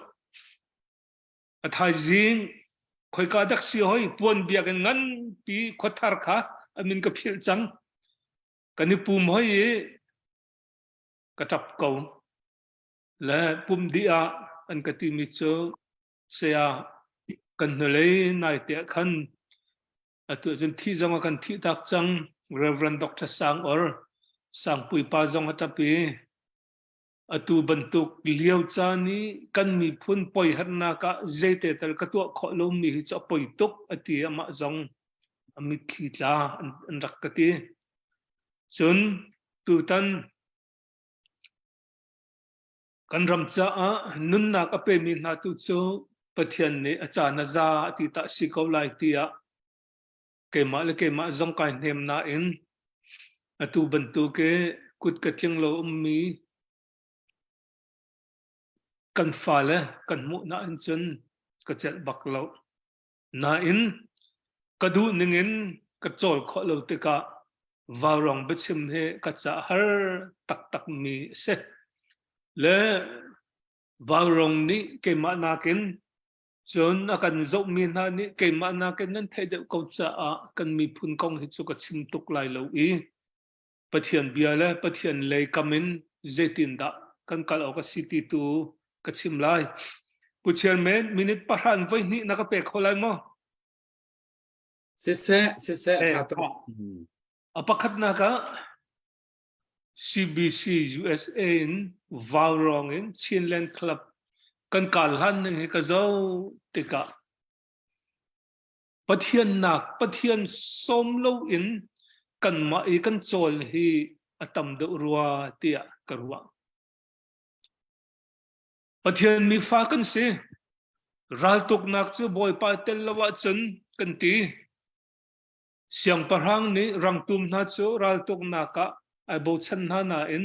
athai jing khoi ka dak si hoi pon bia kan ngan pi khothar kha amin ka phil chang kan ni pu moi ka tap ko และปุ่มดีอาอันกติมิโจเสียกันเลยนายเตะขันตัวจนที่จังกันที่ตักจัง Reverend Dr. Sang or Sang Pui Pa Jong Hatapi atu bentuk liau cani kan mi pun poi harna ka zete tel katua kholo mi cha poi tok ati ama jong ami khitla an rakati chun tu tan kan ramcha a nun na ka pe mi na tu chu pathian ne acha na za ati ta sikau lai tia ke ma jong kai nem na in atu bentuk ke kut ka ching lo mi kan fale kan mu na in chun ka chel bak lo na in ka du ning in ka chol kho lo te ka warong bechim he ka cha har tak tak mi se le warong ni ke ma na kin chun akan zo mi na ni ke ma na kin nan thai de ko cha a kan mi phun kong hi chu ka chim tuk lai lo i pathian bia le pathian le kamin zetin da kan kal o ka city tu ka chim lai puchian men minute paran voi ni na ka pe kholai mo se thato apakhat na ka CBC USA in Vaurong in Chinland Club kan kal han ni ka zo tika pathian som lo in kan ma i kan chol hi atam de ruwa tia karwa pathian mi fa kan se ral tuk nak chu boy pa tel lawa chun kan ti siang parhang ni rang tum na chu ral tuk naka ai bo chan na na in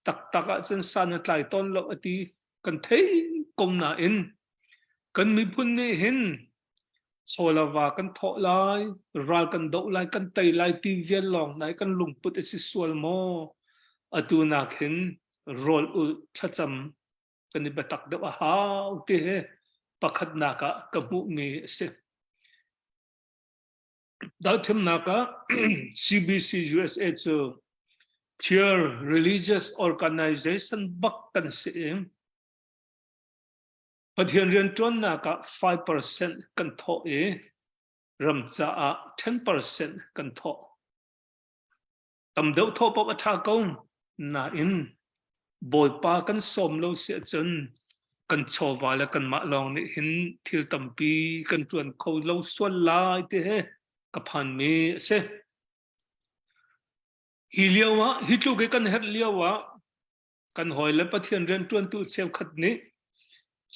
tak taka chun san tlai ton lo ati kan thei kom na in kan mi phun ni hin cholawa kan tho lai ral kan do lai kan tai lai ti vel long nai kan lung put si sual mo atu na khin rol u thacham kan ni batak de ha te he pakhat na ka kamu mi se dauthim na ka CBC USA chu pure religious organization bak kan se pathian rian ton na ka 5% kan tho e ramcha a 10% kan tho tam deuh tho pa tha kong na in boy pa kan som lo se chun kan chowa la kan ma long ni hin thil tampi kan chuan kho lo sual lai te he ka phan me se hi liawa hi tlu ke kan het liawa kan hoi le pathian rian tuan tu cheu khat ni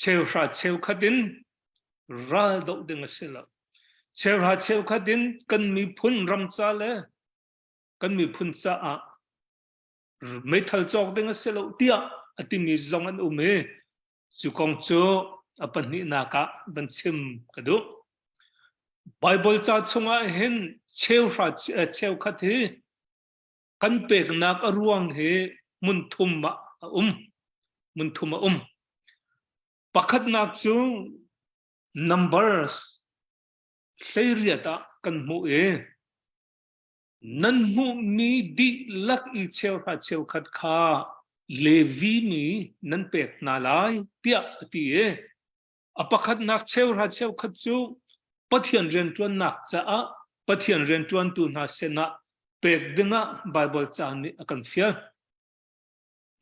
cheu ra cheu khatin ral do ding asela cheu ra cheu khatin kan mi phun ram cha le kan mi phun cha a mấy thal chok ding aselo tia ati mi zong an ume chu kong chu apan ni na ka ban chim kadu bible cha chunga hin cheu ra cheu khathi kan pek nak aruang he mun thum pakhat nak chu numbers hleriata kan mu e nan mu mi di lak i cheu khat kha levi mi nan pek na lai tia ati e apakhat nak cheu khat chu pathian ren tuan nak cha a pathian ren tuan tu na sena pek dinga bible cha ni akan fia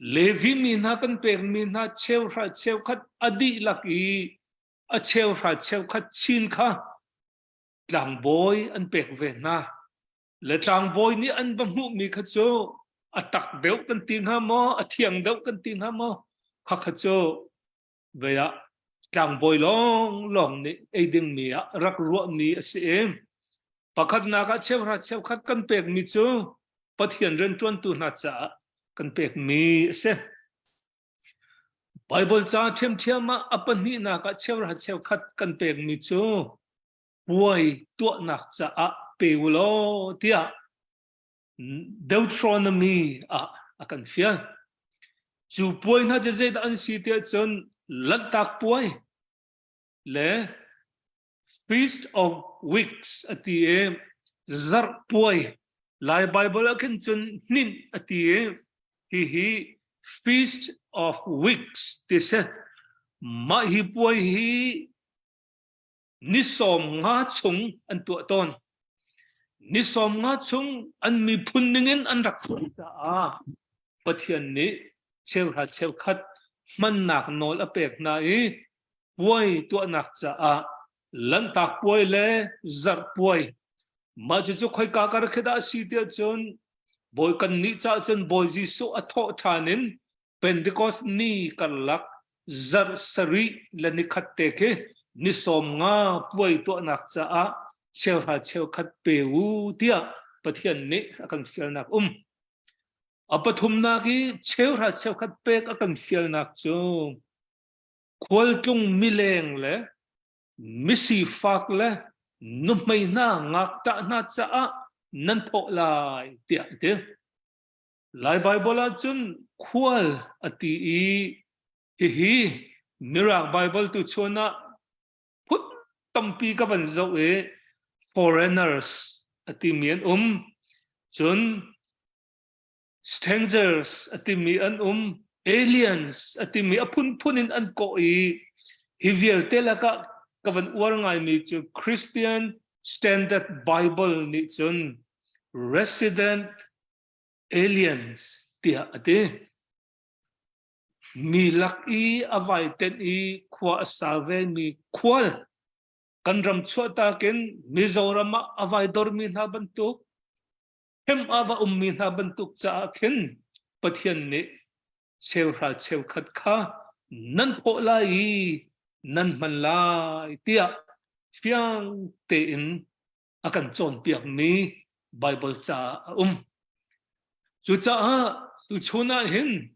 levi mi na kan pek mi na cheu khat adi lak i a cheu khat chin kha tlang boy an pek ve na le tlang boy ni an ba mu mi kha chu atak deuh kan ting ha mo athiang deuh kan ting ha mo kha chu ve ya tlang boy long ni ei ding mi a rak ro mi asem pakhat na ka cheu khat kan pek mi chu pathian ren tuan tu na cha kan pek mi se bible cha them ma apani na ka cheu khat kan pek mi chu puai tu nak cha a peulo tia Deuteronomy akan fia chu puai na je an si te chon lantak puai le Feast of Weeks ati e zar puai lai bible akan chun nin ati e hi Feast of weeks this ma hi poi hi ni som nga chung an tu ton ni som nga chung an mi phun ningin an rak ta a pathian ni cheu ha cheu khat man nak nol apek na i poi tu nak cha a lan tak poi le zar poi ma chu khoi ka kar kheda si tia chon boy kan ni cha chen boy jisu a tho thanin Pentecost ni kalak zar sari la ni khatte ke ni som nga poi to nak cha a cheu ha cheu khat pe u tia pathian ni akan fial nak apathum na ki cheu ha cheu khat pe akan fial nak chu khol chung mileng le misi fak le nu mai na ngak ta na cha a nan tho lai tia te lai bible chun khwal ati hi mirak bible tu chona put tampi ka ban zo e foreigners ati mian chun strangers ati mi an aliens ati mi apun punin an ko i hiviel telaka kavan uar mi chu Christian Standard Bible ni chun resident aliens tia ate mi lak i avai ten i khwa salve mi khwal kanram chota ken Mizoram avai dormi na bantuk hem ava ummi na bantuk cha ken pathian ni cheu ra cheu khat kha nan po lai nan man lai tia fiang te in akan chon piak ni Bible cha chu cha tu chuna hin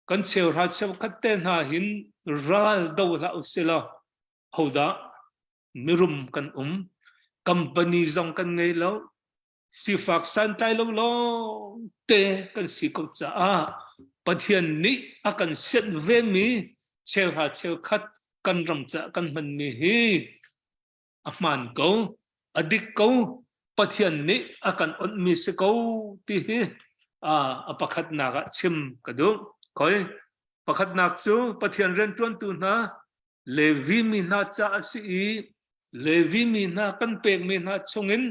kan cheu ra cheu khat te na hin ral do la usela hoda mirum kan company zong kan ngei lo si fak san tai lo lo te kan si ko cha pathian ni akan set ve mi cheu ha cheu khat kan ram cha kan man mi hi aman ko adik ko pathian ni akan on mi se ko ti hi apakhat na ga chim kadu koi pakhat nak chu pathian ren tuan tu na levi mi na cha si levi mi na kan pek mi na chungin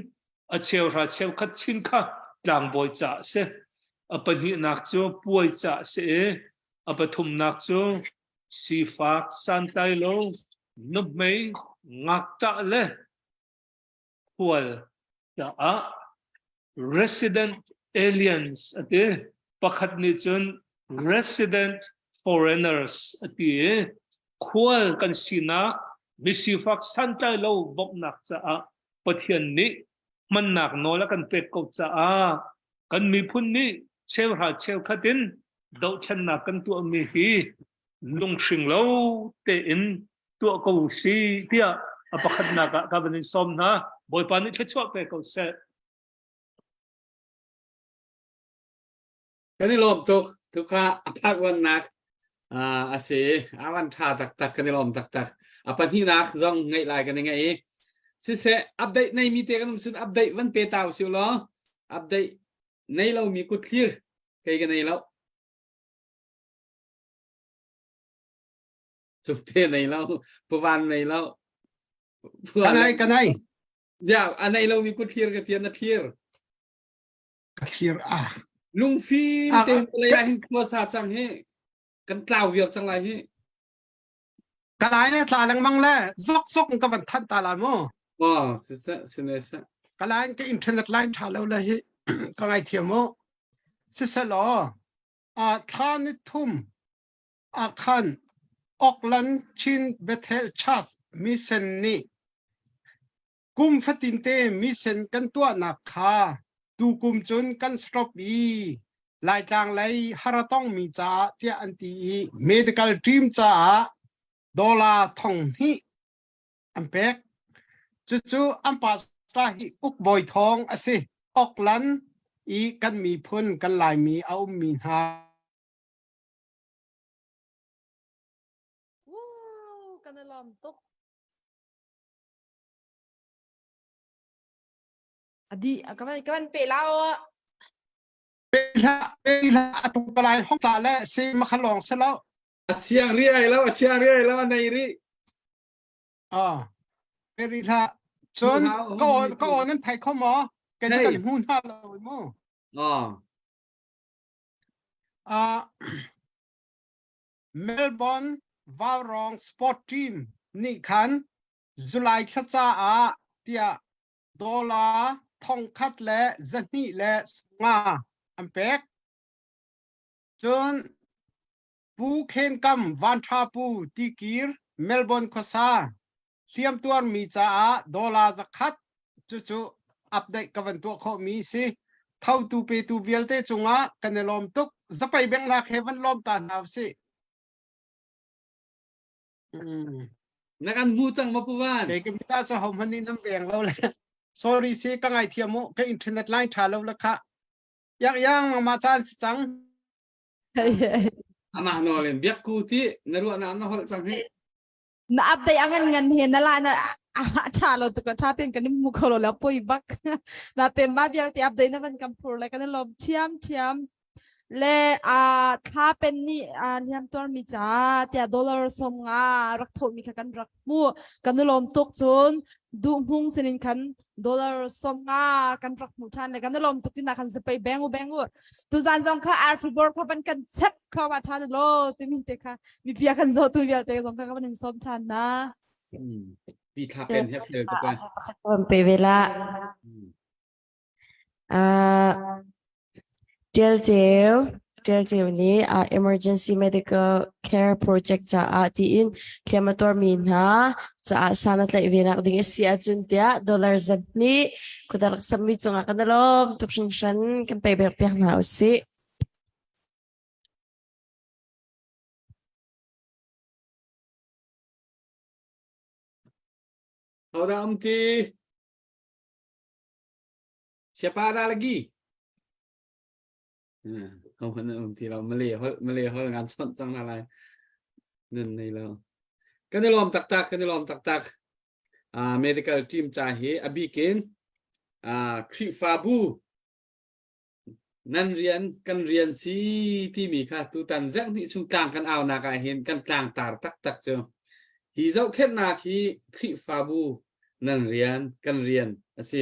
a cheu ra cheu khat chin kha tlang boy cha se apani nak chu puai cha se apathum nak chu si fak san tai lo nup mei ngak cha le pual cha resident aliens ate pakhat ni chun resident foreigners ati khwal kan sina misifak santai lo bok nak cha pathian ni man nak nola kan pek ko cha kan mi phun ni cheu ha cheu khatin do chan na kan tu mi hi lung sing lo te in tu ko si tia apakhat na ka ban som na boy pa ni thechwa pe ko se kan ni lom tu kha apat wan nak ase awan tha tak kan ni lom tak apan hi nak zong ngai lai kan ngai si se update nei mi te kan sun update wan pe taw siu lo update nei lo mi ku clear kai kan nei lo chụp thế này lâu bộ van này lâu cái này dạ anh này lâu mình có thiệt cái tiền là thiệt lung phim tên lấy hình của sát chẳng hết cần trào việc chẳng lại hết cái này là lần mang lẽ dốc cái vấn thân ta làm mò xin cái này cái internet line trả lâu là hết cái này thiệt mò xin lo than thum khan Auckland Chin Bethel Church Mission ni kum fatin te mission kan tua nak kha tu kum chun kan stop bi lai tang lai haratong mi cha tia anti medical team cha dola thong hi ampek chu ampa ta hi uk boy thong ase Auckland i kan mi phun kan lai mi au min ha làm tốt đi các bạn pe lao Bela atukalay hong tala si makalong selaw. เสียงเรียกแล้วเสียงเรียกแล้วในนี้ Bela son ko nan thai kho mo ke Hey. kan hun ha lo mo. อ๋อ Melbourne Varong Sport Team ni khan July khacha a tia dola thong khat le zani le nga ampek chon pu khen kam van tha pu tikir Melbourne khosa siam tuar mi cha a dola zakhat chu chu update kavan tu kho mi si thau tu pe tu vialte chunga kanelom tuk zapai beng na khevan lom ta naw si นักการมูจังมาพูดว่า Kay kita sa home hanin ng beng lo le. Sorry si kangay tiya mo kay internet line thalaw la ka. Yang mga chan si chang. อามาโนเลนเบียกกูที่นรัวนั้นน่าหดจังให้ na update angan ngan he na la na chalo to ka chatin kan mu kholo la poi bak na te ma bial ti update na ban kam pur la kan lom thiam le kha pen ni niam tor mi cha tia dollar som nga rak tho mi kha kan rak mu kan lom tok chun du hung senin kan dollar som nga kan rak mu chan le kan lom tok tin na kan se pai bengu tu zan zong kha ar football kha ban kan chep kha wa chan lo ti min te kha mi pia kan zo tu bial te zong kha ka ban som chan na ปีทาเป็นเฮฟเลยทุกคน Pe vela del ni emergency medical care project cha ti in klemator min ha cha sanat la ivena ding sia chun tia dollar zat ni kudak sammi chunga kanalom tukshin shan kan pe ber pek na usi เอาดามทีsiapa ada lagi không phải thìเรามาเลยเขางานส่วนจังอะไรนั่นในเรากันได้ลมตักmedical team จ่าเหอบีเกนคริฟาบูนั่นเรียนกันเรียนซีที่มีค่ะตูตันแจ้งที่ชุมกลางกันเอานาคาเห็นกันกลางตาตักเจ้าฮีเจ้าแค่นาคีคริฟาบูนั่นเรียนกันเรียนสิ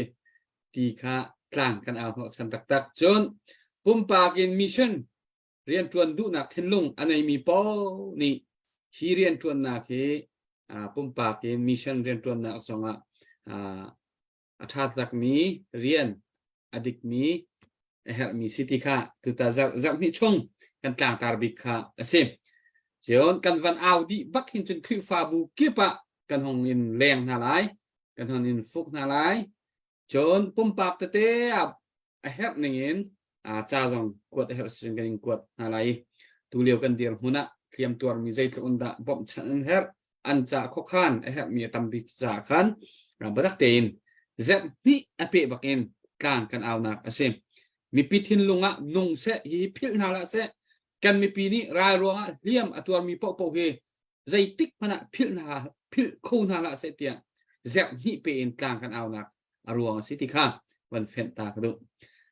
ตีค่ะกลางกันเอาสันตักจนปุ่มปากินมิชชั่นเรียนทวนดูนักเทนลงอันไหนมีป้อนี่ฮีเรียนทวนนักที่ปุ่มปากินมิชชั่นเรียนทวนนักสองอัฐตักมีเรียนอดิกมีมีสิทธิค่ะตัวตาจับมีช่องกันกลางตาบิกค่ะสิเจ้ากันวันเอาดีบักหินจนคริฟาบูเก็บกันห้องอินแรงนาไลกันห้องอินฟุกนาไลจนปุ่มปากเตะเฮ็ดหนึ่งอินจ้าจงกวดเฮ็ดสิ่งกันกวดอะไรตัวเลี้ยวกันเดียวหุ่นเตรียมตัวมีใจตรุนดาบ่มฉันเฮ็ดอันจะข้อขันเฮ็ดมีตำบิจาขันบัดเต็นเจ็บพี่อภิบักอินกลางกันเอานักสิมีพิธินลุงนุ่งเสฮีพิลนาละเสกันมีปีนี้รายรวงเลี่ยมตัวมีปอกเฮใจติ๊กมันพิลคูนาละเสเตียเจ็บฮีเป็นกลางกันเอานักรวงสิติค่ะวันเฟนตากระดู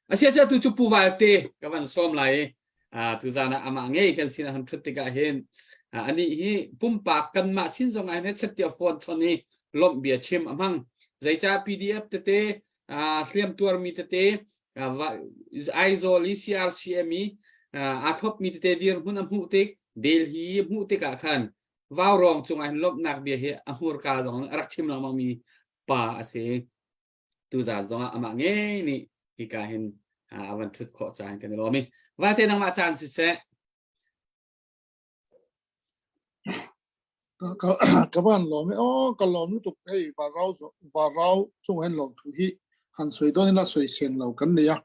อาเซียจะตุจุปูวาเตกับวันซ้อมไหลตุจานะอามาเงยกันสินะฮันทุติกาเห็นอันนี้ฮีปุ่มปากกันมาสินสงไอเนสเตียฟอนชนี้ลมเบียเชมอมังใจจ้า PDF เตเตเตรียมตัวมีเตเตiZol CRCME athop mi te dir hun mu te delhi mu te ka khan waw rong chung an lop nak bia he ahur ka jong rakchim la ma mi pa ase tu za jong ama nge ni ki ka hin awan thut kho chan kan lo mi wa te nang ma chan si se các bạn lòm ấy cái lòm nó tục hay và rau chung hen lòm thu hi han soi đó là soi sen lâu cái này à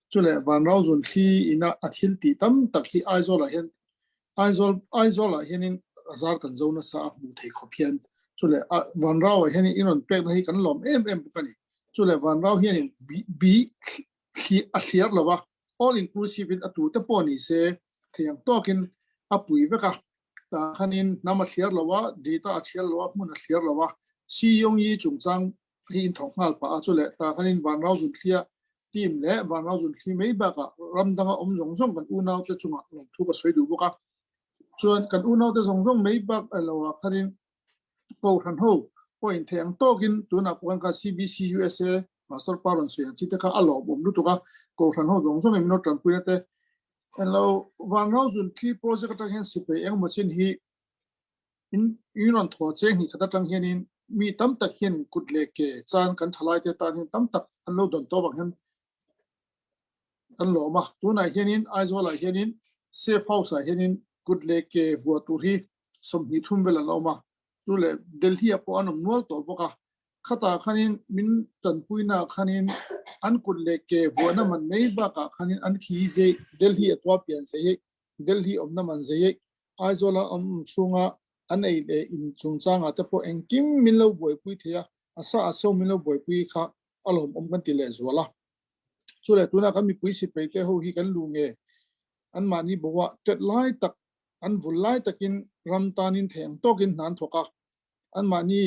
cho nên và rau dùng khi ina athil ti tam tak khi aizo là hen azar kan zo na sa mu thei khopian cho nên và rau hen inon pek na hi kan lòm em cái này cho nên và rau hen bi khi athiar là ba all inclusive in atu te poni se thiang tokin apui veka ta khanin nama thiar lawa data athiar lawa mun athiar lawa si yong yi chung chang hi in thong ngal pa chu le ta khanin van rau zum khia ทีมและวันเราจุนที่ไม่บักรำดังอมส่งกันอุณาวจะจุงลงทุกสวยดูบุกส่วนกันอุณาวจะส่งไม่บักเราคันนี้โกทันโฮพอยเทียงโตกินตัวนักวันกับ CBC USA มาสอดปารันสุยจิตก็อารมณ์ผมรู้ตัวก็โกทันโฮส่งไม่นอตรัมปุยนั่นแต่เราวันเราจุนที่โปรเจกต์ตั้งเห็นสิบปีเองมาเช่นที่ยูนอนถั่วเจงที่เขาตั้งเห็นมีตั้มตะเขียนกุดเล็กจานกันทลายเตตานี่ตั้มตักอันเราโดนตัวบางเห็นอันหล่อมาตัวไหนเห็นไอโซล่าเห็นเซฟเฮาส์เห็นกุดเล็กบัวตุรีสมหิทุ่มเวลาเรามาตัวเล็กเดลที่พออันนั้นนัวตัวพวกข้าตาขันินมินจันปุยนาขันินอันกุดเล็กบัวน้ำมันไม่บ้าขันินอันขี้เจเดลที่ตัวเปลี่ยนเสียเดลที่น้ำมันเสียไอโซล่าช่วงอันไอเล่อินช่วงจ้างแต่พอเองกิมมิลล์บวยปุยเทียอาซาอาโซมิลล์บวยปุยข้าอารมณ์กันติเลสวละส่วนเล็กตัวนั้นก็มีปุยสิไปแค่หูฮิกันลุงอันมานี่บอกว่าเจ็ดไล่ตักอันบุไล่ตักินรำตานินแทงโตกินนานทว่าอันมานี่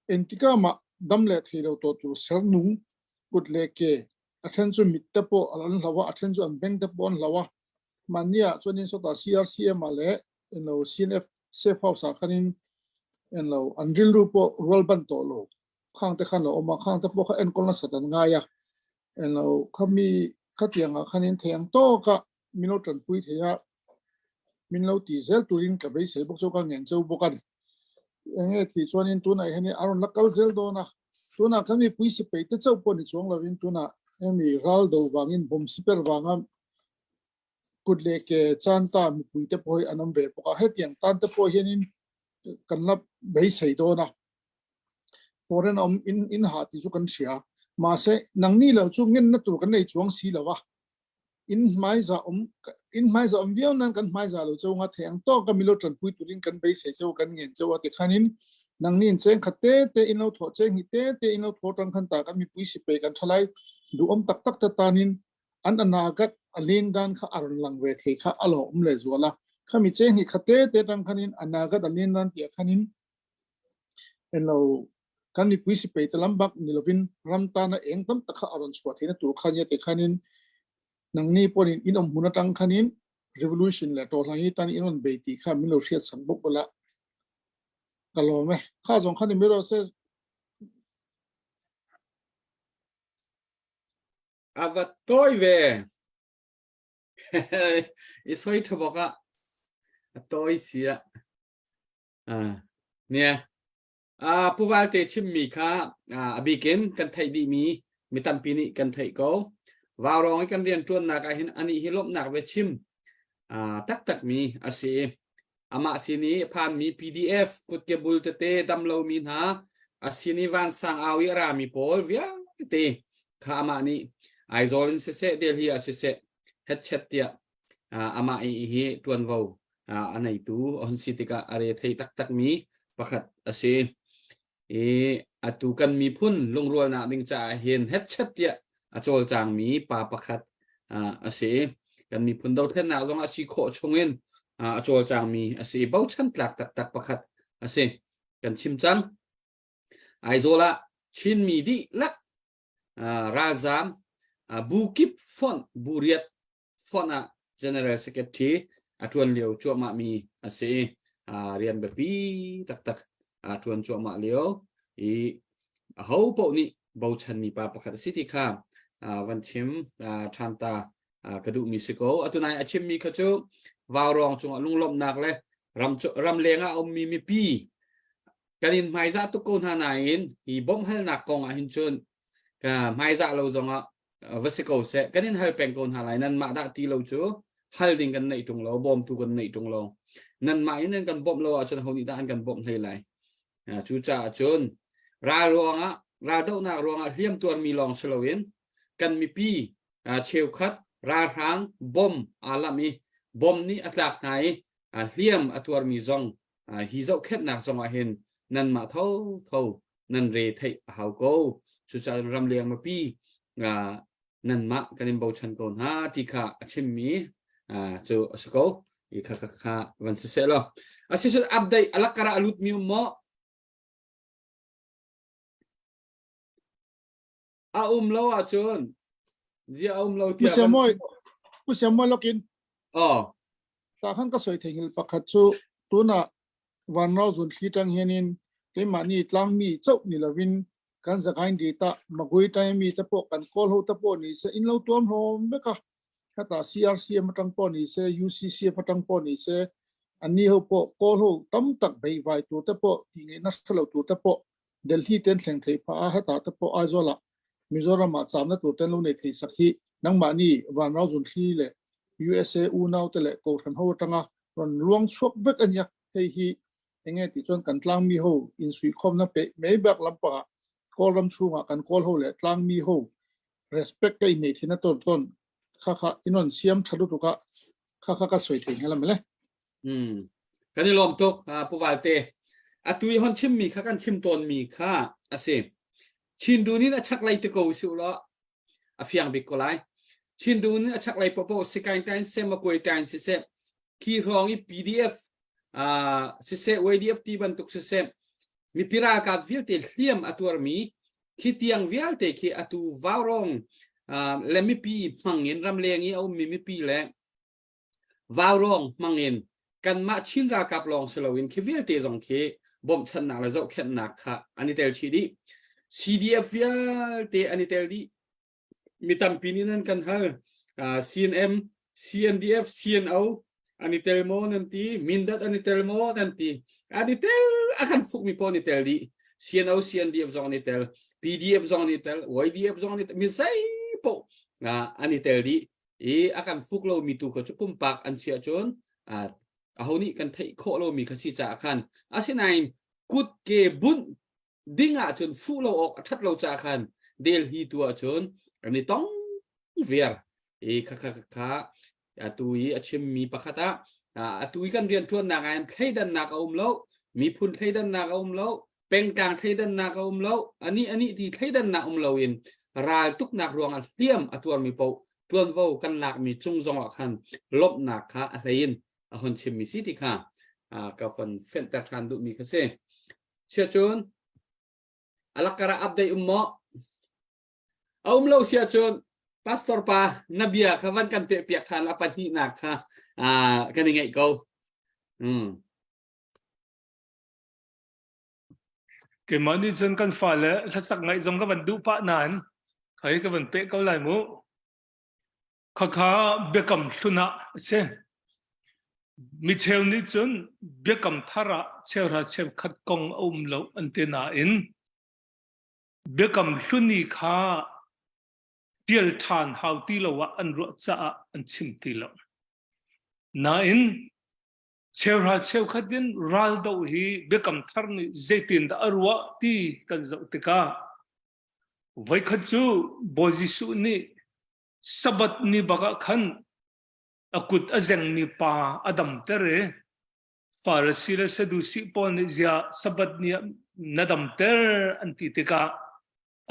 เอ็นติก้ามาดำเล็ดให้เราตัวเสร์นุงกุดเล็กอัศจุมิตเตปอันละว่าอัศจุอันเบงเตปอันละว่ามันเนี่ยส่วนนี้สุดท้าย CRCM มาเลยเรา CNF เซฟเฮาส์ขันินเราอันริลรูปโรลบันโตโลข้างแต่ขันเราออกมาข้างแต่พวกเอ็นคนละสัตว์ง่ายเราเขามีขัดยังขันินแทงโตก็มิโนตันปุยเทียมินเราตีเซลตุรินกับไปเสพกโจกันเงินเจ้าบุกันอย่างเงี้ยที่ส่วนนี้ตัวไหนเห็นอารมณ์ลักเกลเซลโดนะตัวนั้นเขามีปุยสิไปแต่เจ้าปนิช่วงเราวินตัวนั้นมีรัลโดวางินบอมสิเปอร์วางกุดเล็กจันตามีปุยแต่พอยอันนั้นเว็บก็เฮ็ดอย่างตันแต่พอยเห็นกันลับไปใส่โดนะฟอร์เรนอินหาที่จุกันเสียมาเสนังนี่เราช่วงเงินนัดตัวกันในช่วงสีแล้ววะอินไม้จะเวียนนั้นกันไม้จะเราจะว่าแทงโตก็มีรถจันปุยตุรินกันไปเสียเจ้ากันเงินเจ้าว่าแต่ขันินนังนี่เจงขัดเตอินเราถอดเจงหิเตอินเราถอดจังขันตากันมีปุยสิไปกันทลายดูตักตานินอันนากัดอลินดันข้าอารมณ์ลังเวทีข้าอารมณ์เลยจัวละข้ามีเจงหิขัดเตจังขันินอันนากัดอลินดันเตียขันินเรากันมีปุยสิไปแต่ลำบากนี่เราเป็นรำตานะเองตั้มตะข้าอารมณ์สวัสดิ์นะตัวขันยาแต่ขันินนังนี่พอดีอินอมหุนตังขันิน revolution แหละตัวหลังนี้ตอนนี้อินวันเบตีข้ามิโลเชียสังบกละกะลอไหมข้าสองขันนี่มิโลเซอาวัตโต้ยเวอิสอยทบอกอ่ะโต้ยเสียเนี่ยผู้ว่าเตชิมมีค่ะบีเกนกันไทยดีมีตัมปีนี้กันไทยก็วาวรองให้กันเรียนตัวนักอันนี้ฮิลบนักเวชิมตักมีอาศัยอามาสินี้ผ่านมี PDF กุดเก็บบุลเตดำเรามีนะอาศัยนี้วันสังอาวิรามีโพลเวียเตข้าอามานี้ไอโซลินเสเดลีอาเสเฮ็ดเช็ดเดียอามาอีตัวน์วาวอันไหนตัวอันสิติกาอะไรไทยตักมีประคัดอาศัยอัตุกันมีพุ่นลงรัวนาดิงจ่าเห็นเฮ็ดเช็ดเดียโจลจางมีปาประคัดอาศัยกันมีพุ่นดาวเทนนาจงอาศัยโคชงเงินโจลจางมีอาศัยเบาชันตักประคัดอาศัยกันชิมจังไอโซละชินมีดีลักราซามบูกิปฟอนบูเรียดฟอนgeneral secretary ทวนเลียวจัวมามีอาศัยเรียนแบบนี้ตักทวนจัวมาเลียวเขาพวกนี้เบาชันมีปาประคัดสิทธิข้าวันชิมทานตากระดูกมิสิโกตัวนายชิมมีเขาจูวาวรองจงลุงลมหนักเลยรำเลงเอามีปีกันอินไม่จะตุกคนหาไหนบ่มให้หนักกองหินชนไม่จะเราจงวิสิโกเสกันอินให้เป็นคนหาไหนนั่นมาได้ตีเราจูให้ดิ่งกันในตรงเราบ่มทุกันในตรงเรานั่นหมายนั่นกันบ่มเราจนเขาหนีได้กันบ่มให้ไรจูจ่าจนราดวงราดนักรวงเลี้ยมตัวมีลองสโลวินกันมีปีเชลคัดราทางบ่มอาลามีบ่มนี้อัตลักษณ์ไหนเลี้ยมตัวมีซองฮิโซเคนักซองเห็นนั่นมาเท่านั่นเรทให้เขาโก้สุดท้ายรำเลียงมาปีนั่นมากันเป็นเบาชันก่อนที่ข้าชิมมีจูสโก้อีกข้าวันเสร็จแล้วอาศัยอัปเดตอลักการลุดมีหมอเราจน dia loผู้ tia เสียมวยผู้เสียมวยล็อกอิน oh ตาขันก็สวยถึงประคัตจูตัวน่ะวันเราจุนที่จังเฮนินเกมันนี่ตลังมีเจ้านี่ละวินกันสักการดีตามาคุยใจมีตะโปกันคอลหูตะโปนี่เสอินเราตัวมองไม่ก็ถ้าตา CRC มาตั้งปอนี่เส UCC มาตั้งปอนี่เสอันนี้เขาโปคอลหูตั้มตักใบไว้ตัวตะโปที่ไงนักเราตัวตะโปเดลฮีเต็นเสียงเทพาให้ตาตะโปอาโซละมิโซรามาสามนัดตัวเต็นลูกในที่สักทีนังมานี่วันเราจุนที่เลย USA อูนาวแต่ละกูทันหัวตั้งอ่ะวันล่วงชกเวกอันยักเฮียังไงที่จนกันตลังมีหูอินสุยคอมนับเปไม่แบบลำปะกอลำชูงกันกอลหูเลยตลังมีหู respect กันในที่นั่นต้นข้าอินนนเสียมทะลุตุกะข้าก็สวยถึงแล้วมั้ยเลยกันนี่ลมตกผู้ว่าเตอะตุยฮอนชิมมีข้ากันชิมตนมีข้าอาเซชินดูนี่นะชักไลตะโกสิวละอาเฟียงบิกโกไลชินดูนี่นะชักไลปะปะสิการแตนเซมากวยแตนสิเซคีรองอี PDF สิเซ WDF ที่บรรทุกสิเซมีพิรากาวิลเตเลียมอตัวมีคิดยังวิลเตคีอตัววาวรองเลมิปีมังเงินรำเลียงอีเอามีปีแล้ววาวรองมังเงินกันมาชินรากาบลองสโลวินคิวิลเตจงคีบ่มชนะแล้วจะแค่หนักค่ะอันนี้เตลชีดี CDF วิลเตอันนี้เตลดีมีตั้มปีนี้นั่นกันฮะCNM CNDF CNO อันนี้เตลโมนั่นทีมินดัดอันนี้เตลโมนั่นทีอันนี้เตลอาการฟุกมีพอนี่เตลดี CNO CNDF จงนี่เตล PDF จงนี่เตล YDF จงนี่เตลมีใส่ปะอันนี้เตลดีอาการฟุกเรามีตัวก็ชุบปุ่มปากอันเสียจนเอานี่กันไทยโคเรามีขสิจากกันอาเซนายกุดเกบุนดิ้งจนฟุกเราออกทัดเราจากกันเดลฮีตัวจนอันนี้ต้องเวียร์ค่ะตุยชิมมีปะคตาตุยกันเรียนทวนนางานไทยดันนักอุ้มเล่ามีพุนไทยดันนักอุ้มเล่าเป็นกลางไทยดันนักอุ้มเล่าอันนี้ที่ไทยดันนักอุ้มเล่าเองรายทุกนักรวงเลี่ยมตัวมีเปาตัวว่ากันนักมีจงจงขันลบนักค่ะอะไรยินคนชิมมีสิทธิ์ค่ะกับฟันเฟนตัดทันดูมีกระเซ็นเชื่อจนอลักการอัปเดตเล่าเชื่อจนPastor pa Nabia kawan kan piak than apan hi nak ha kan ngai ko cái món đi dân căn phải là thật sắc ngay giống các bạn đủ bạn nàn thấy các bạn bé câu lại mũ khá khá biết cầm suna xem mi treo ní chun biết cầm thara treo ra treo khát công lâu antenna in biết cầm suni khá deal than how ti lo wa an ro cha an chim ti lo na in cheu ra cheu khatin ral do hi bekam thar ni zetin da arwa ti kan zo te ka vai khachu boji su ni sabat ni baka khan akut azeng ni pa adam tere farasira sedusi pon zia sabat ni nadam ter anti te ka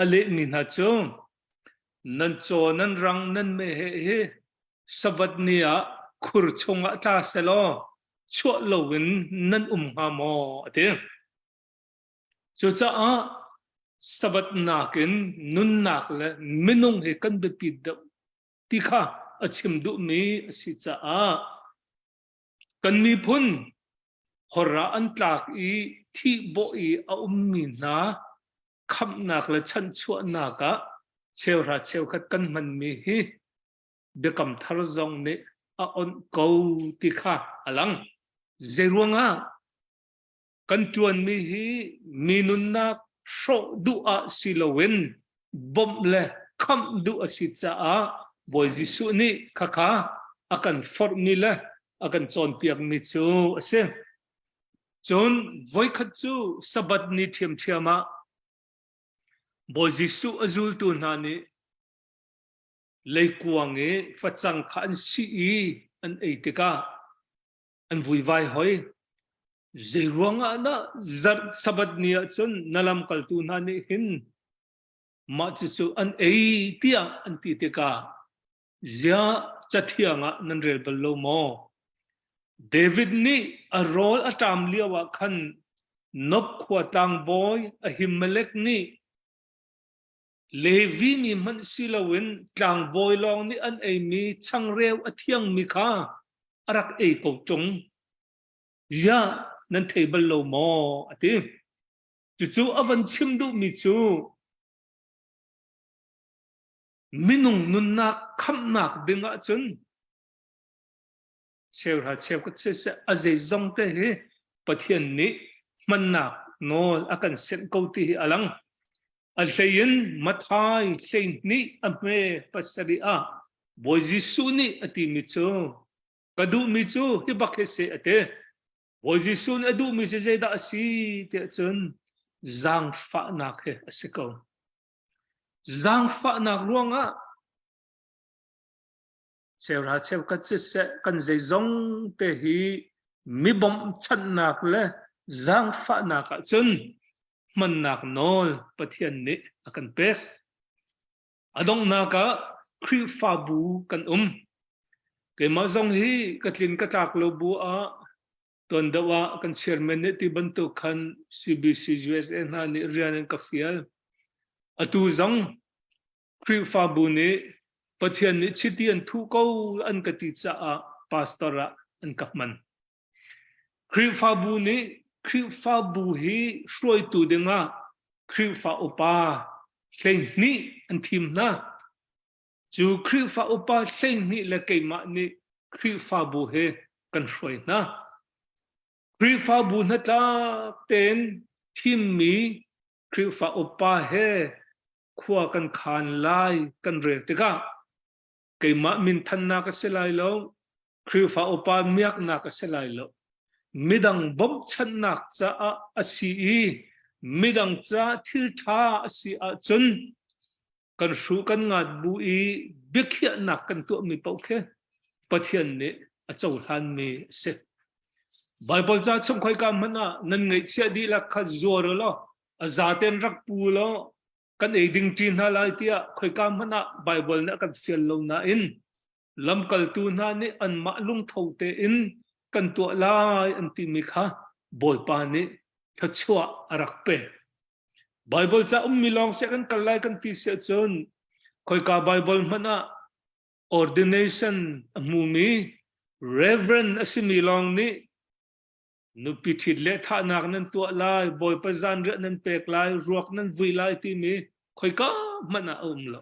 ale min ha chu nan cho nan rang nan me he sabat nia khur chunga ta selo chua lowin nan ha mo ate chu cha a sabat nakin nun nak le minung he kan be pi do ti kha achim du mi si cha a kan mi phun hora an tlak i thi bo i a mi na kham nak le chan chua naka cheu ra cheu khat kan man mi hi bekam thar zong ne a on ko ti kha alang zeruanga kan tuan mi hi minun na sho du a silowen bom le kham du a si cha a boy jisu ni kha akan for ni le akan chon piak mi chu ase chon voi khat chu sabat ni thiam thiama boy jisu azul tu nani leikuange fachang khan si an eitika an vui vai hoi zeruanga na zar sabat nia chun nalam kal tu nani hin ma chu an eitia an titika zia chathianga nan rel balo mo David ni a role atam liawa khan nop khwa tang boy a himmelek ni Levi mi man silawin tlang boy long ni an ei mi chang reu athiang mi kha arak ei ko chung ya nan table lo mo ati chu avan chim du mi chu minung nun na kham nak dinga chun cheu ha cheu ka che se azei zong te he pathian ni man nak no akan sen ko ti alang al sayin mathai sein ni ame pasari a boji suni ati mi chu kadu mi chu hi bakhe se ate boji sun adu mi se da si te chun zang fa nak he asiko zang fa nak ruanga cheu ra cheu ka che se kan zai zong te hi mi bom chan nak le zang fa nak chun man nak nol pathian ni akan pe adong naka khri fa bu kan ke ma zong hi katlin ka tak lo bu a ton dawa kan chairman ni ti bantu khan CBC USA na ni rian ka fial atu zong khri fa bu ni pathian ni chiti an thu ko an ka ti cha a pastora an kapman khri fa bu ni khri fa bu hi shroi tu denga khri fa upa hlein ni an thim na chu khri fa upa hlein ni la keima ni khri fa bu he kan shroi na khri fa bu na ta ten thim mi khri fa upa he khwa kan khan lai kan re te ka keima min than na ka selai lo khri fa upa miak na ka selai lo midang bom chan nak cha asi midang cha thil tha asi a chun kan shu kan ngat bu i bikhia nak kan tu mi pau khe pathian ni a chau hlan mi se bible cha chung khoi ka mana nan ngai chia di la kha zor lo a za ten rak pu lo kan e ding tin ha lai tia khoi ka mana bible na kan fial lo na in lam kal tu na ni an ma lung thau te in kan tu lai an ti mi kha bol pa ni thachua arak pe bible cha mi long se kan kalai kan ti se chon khoi ka bible mana ordination mumi reverend asimi long ni nu pithit le tha nak nan tu lai boy pa zan re nan pek lai ruak nan vui lai ti mi khoi ka mana lo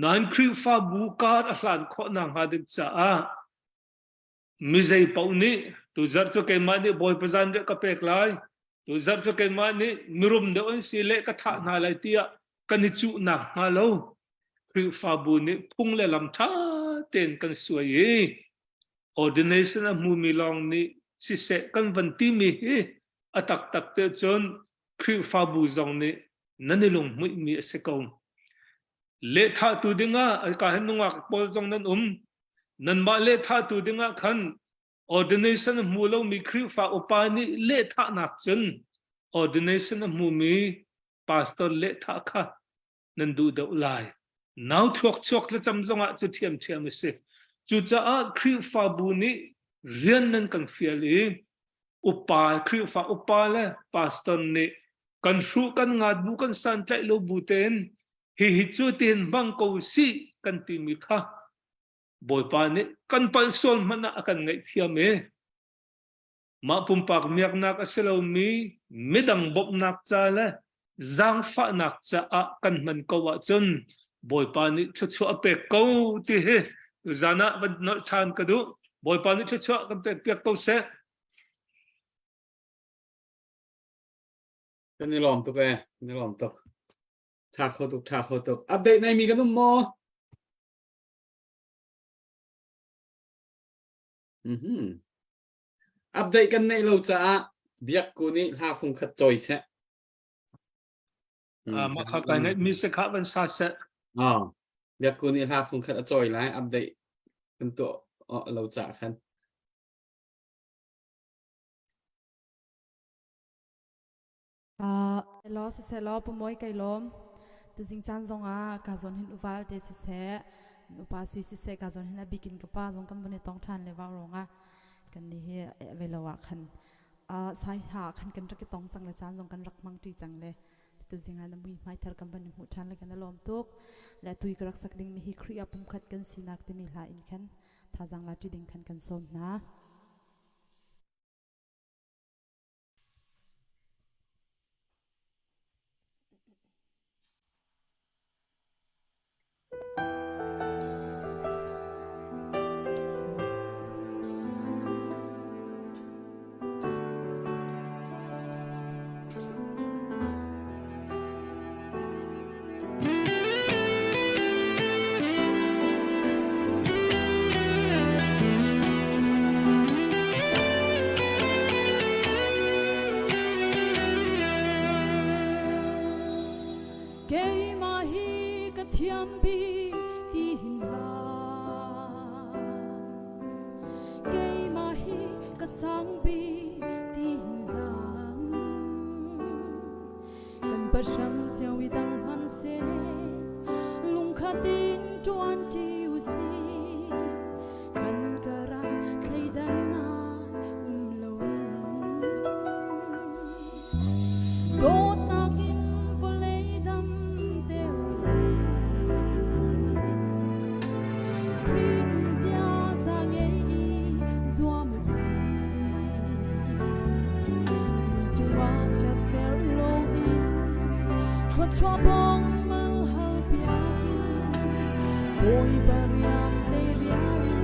nan khri fa bu ka ahlan kho nang ha dik cha a mi zai pau ni tu zar cho ke ma ni boy pa zan re ka pek lai tu zar cho ke ma ni mirum de on si le ka tha na lai tia kan ni chu na ma lo khri fa bu ni phung le lam tha ten kan suai ordination a mu mi long ni si se kan van ti mi hi atak tak te chon khri fa bu zong ni nanilung mu mi se ko le tha tu dinga ka hen nunga pol zong nan nan ma le tha tu dinga khan ordination mu lo mi khri fa upa ni le tha nak chun ordination mu mi pastor le tha kha nan du de ulai now thok chok le cham zonga chu thiam thiam se chu cha a khri fa bu ni rian nan kan fiali upa khri fa upa le pastor ni kan shu kan ngat bu kan san chai lo bu ten hi chu tin bang ko si kan ti mi kha boy pa ni kan pal sol mana akan ngai thiam ma pumpak miak nak aselo mi midang bop nak cha le zang fa nak cha a kan man ko wa chun boy pa ni chu a pe ko ti he zana ban no chan ka du boy pa ni chu kan pe pe ko se kan ni lom tuk ni lom tuk tha kho tuk update này mi kan mo update kan nei lo cha biak ku ni ha phung khat choi se ma kha ka ngai mi se kha ban sa se biak ku ni ha phung khat choi lai update kan to lo cha khan lo se lo po moi kai lom tu sing chan zong a ka zon hin uwal te se upa sui se ka zon hin a bikin ka pa zong kam bune tong than le wa ronga kan ni he velawa khan sai ha khan kan rak tong chang le chan zong kan rak mang ti chang le ตุสิงานมุยไม่ทัลกันบันหูชันเลยกันลอมตุกและตุยกรักสักดิ่งมีฮิครีอปุ่มขัดกันสีนักเตมีลาอินขันท่าจังลาจิดิ่งขันกันสมนะ Kay mahi kathiambi ti hinla Kay mahi kasangbi ti hinla Kan pasang chiao idang han se lung khatin chuan ti usi kan kara thleidan na umloi Dot nakin voleidam teusi Krimzia zangei zuamasi Chua cha ser loin Khot chua bong mal halpiakin Boy bariak te riawin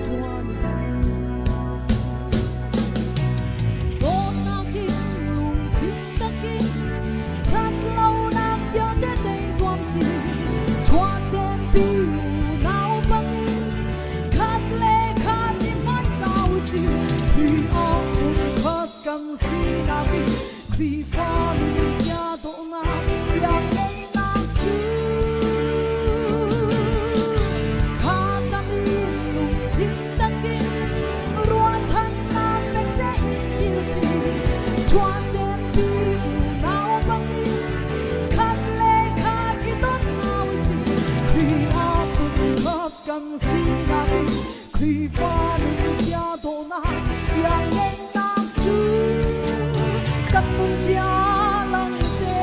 tuanusi Dot nakin lung pintakin Chat lâu nam yêu đến đây duam si Chua sen piu nao băng Khát lê khát đi mắt sao si Khi áo cũng khát cầm si na vi Khi pha lưu xa độ nga Yang ngay nam chú Khát sang yêu lung pintakin Rua chân nam bên đây yêu si Chua sen piu nao băng Khát lê khát đi tốt nào si Khi áo cũng khát cầm si na vi Khi pha lưu xa độ nga Yang ngay nam chú Cầm môn xa lăng xe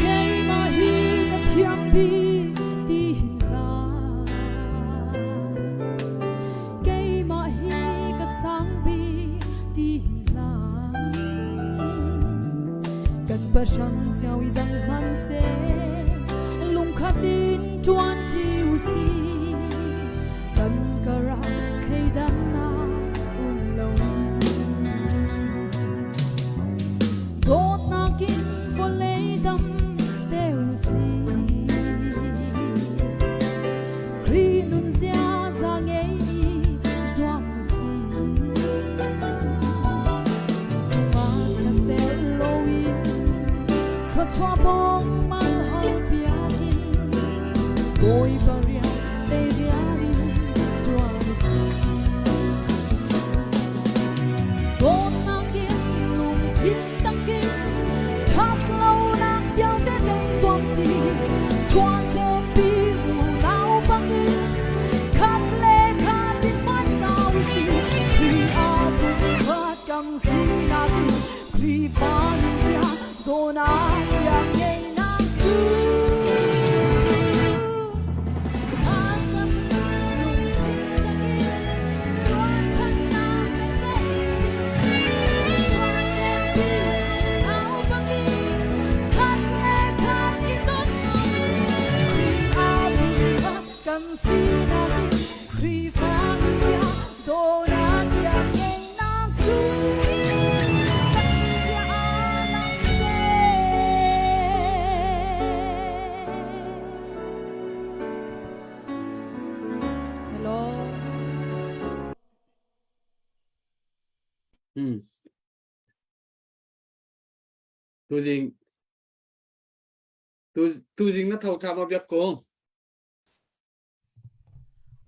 Kay mahi kathiambi ti hinla Kay mahi kasangbi ti hinla Kat pasang chiao idang man se lung khatin chuan ti usi Kan kara kheidan na umlawin Dot nakin voleidam teusi Kri nun zia zangei zuam si Chua cha ser loin Khot chua bong mal halpiakin Boy bariak te riawin tuanusi Dot nakin lung pintakin Chat lâu nam yêu đến đây duam si Chua sen piu nao băng Khát lê khát đi mắt sao si Khi áo cũng khát cầm si na vi Khi pha lưu xa đô na yang ngay nam chú Khát sắp lung pintakin Chua chân nam bên đây Chua sen piu nao băng Khát lê khát đi tốt nào Khi áo cũng khát cầm si na vi Khi pha lưu xa đô na yang ngay nam chú Cầm xa lăng xe Hello tu ding tu jing na thau tha ma biak ko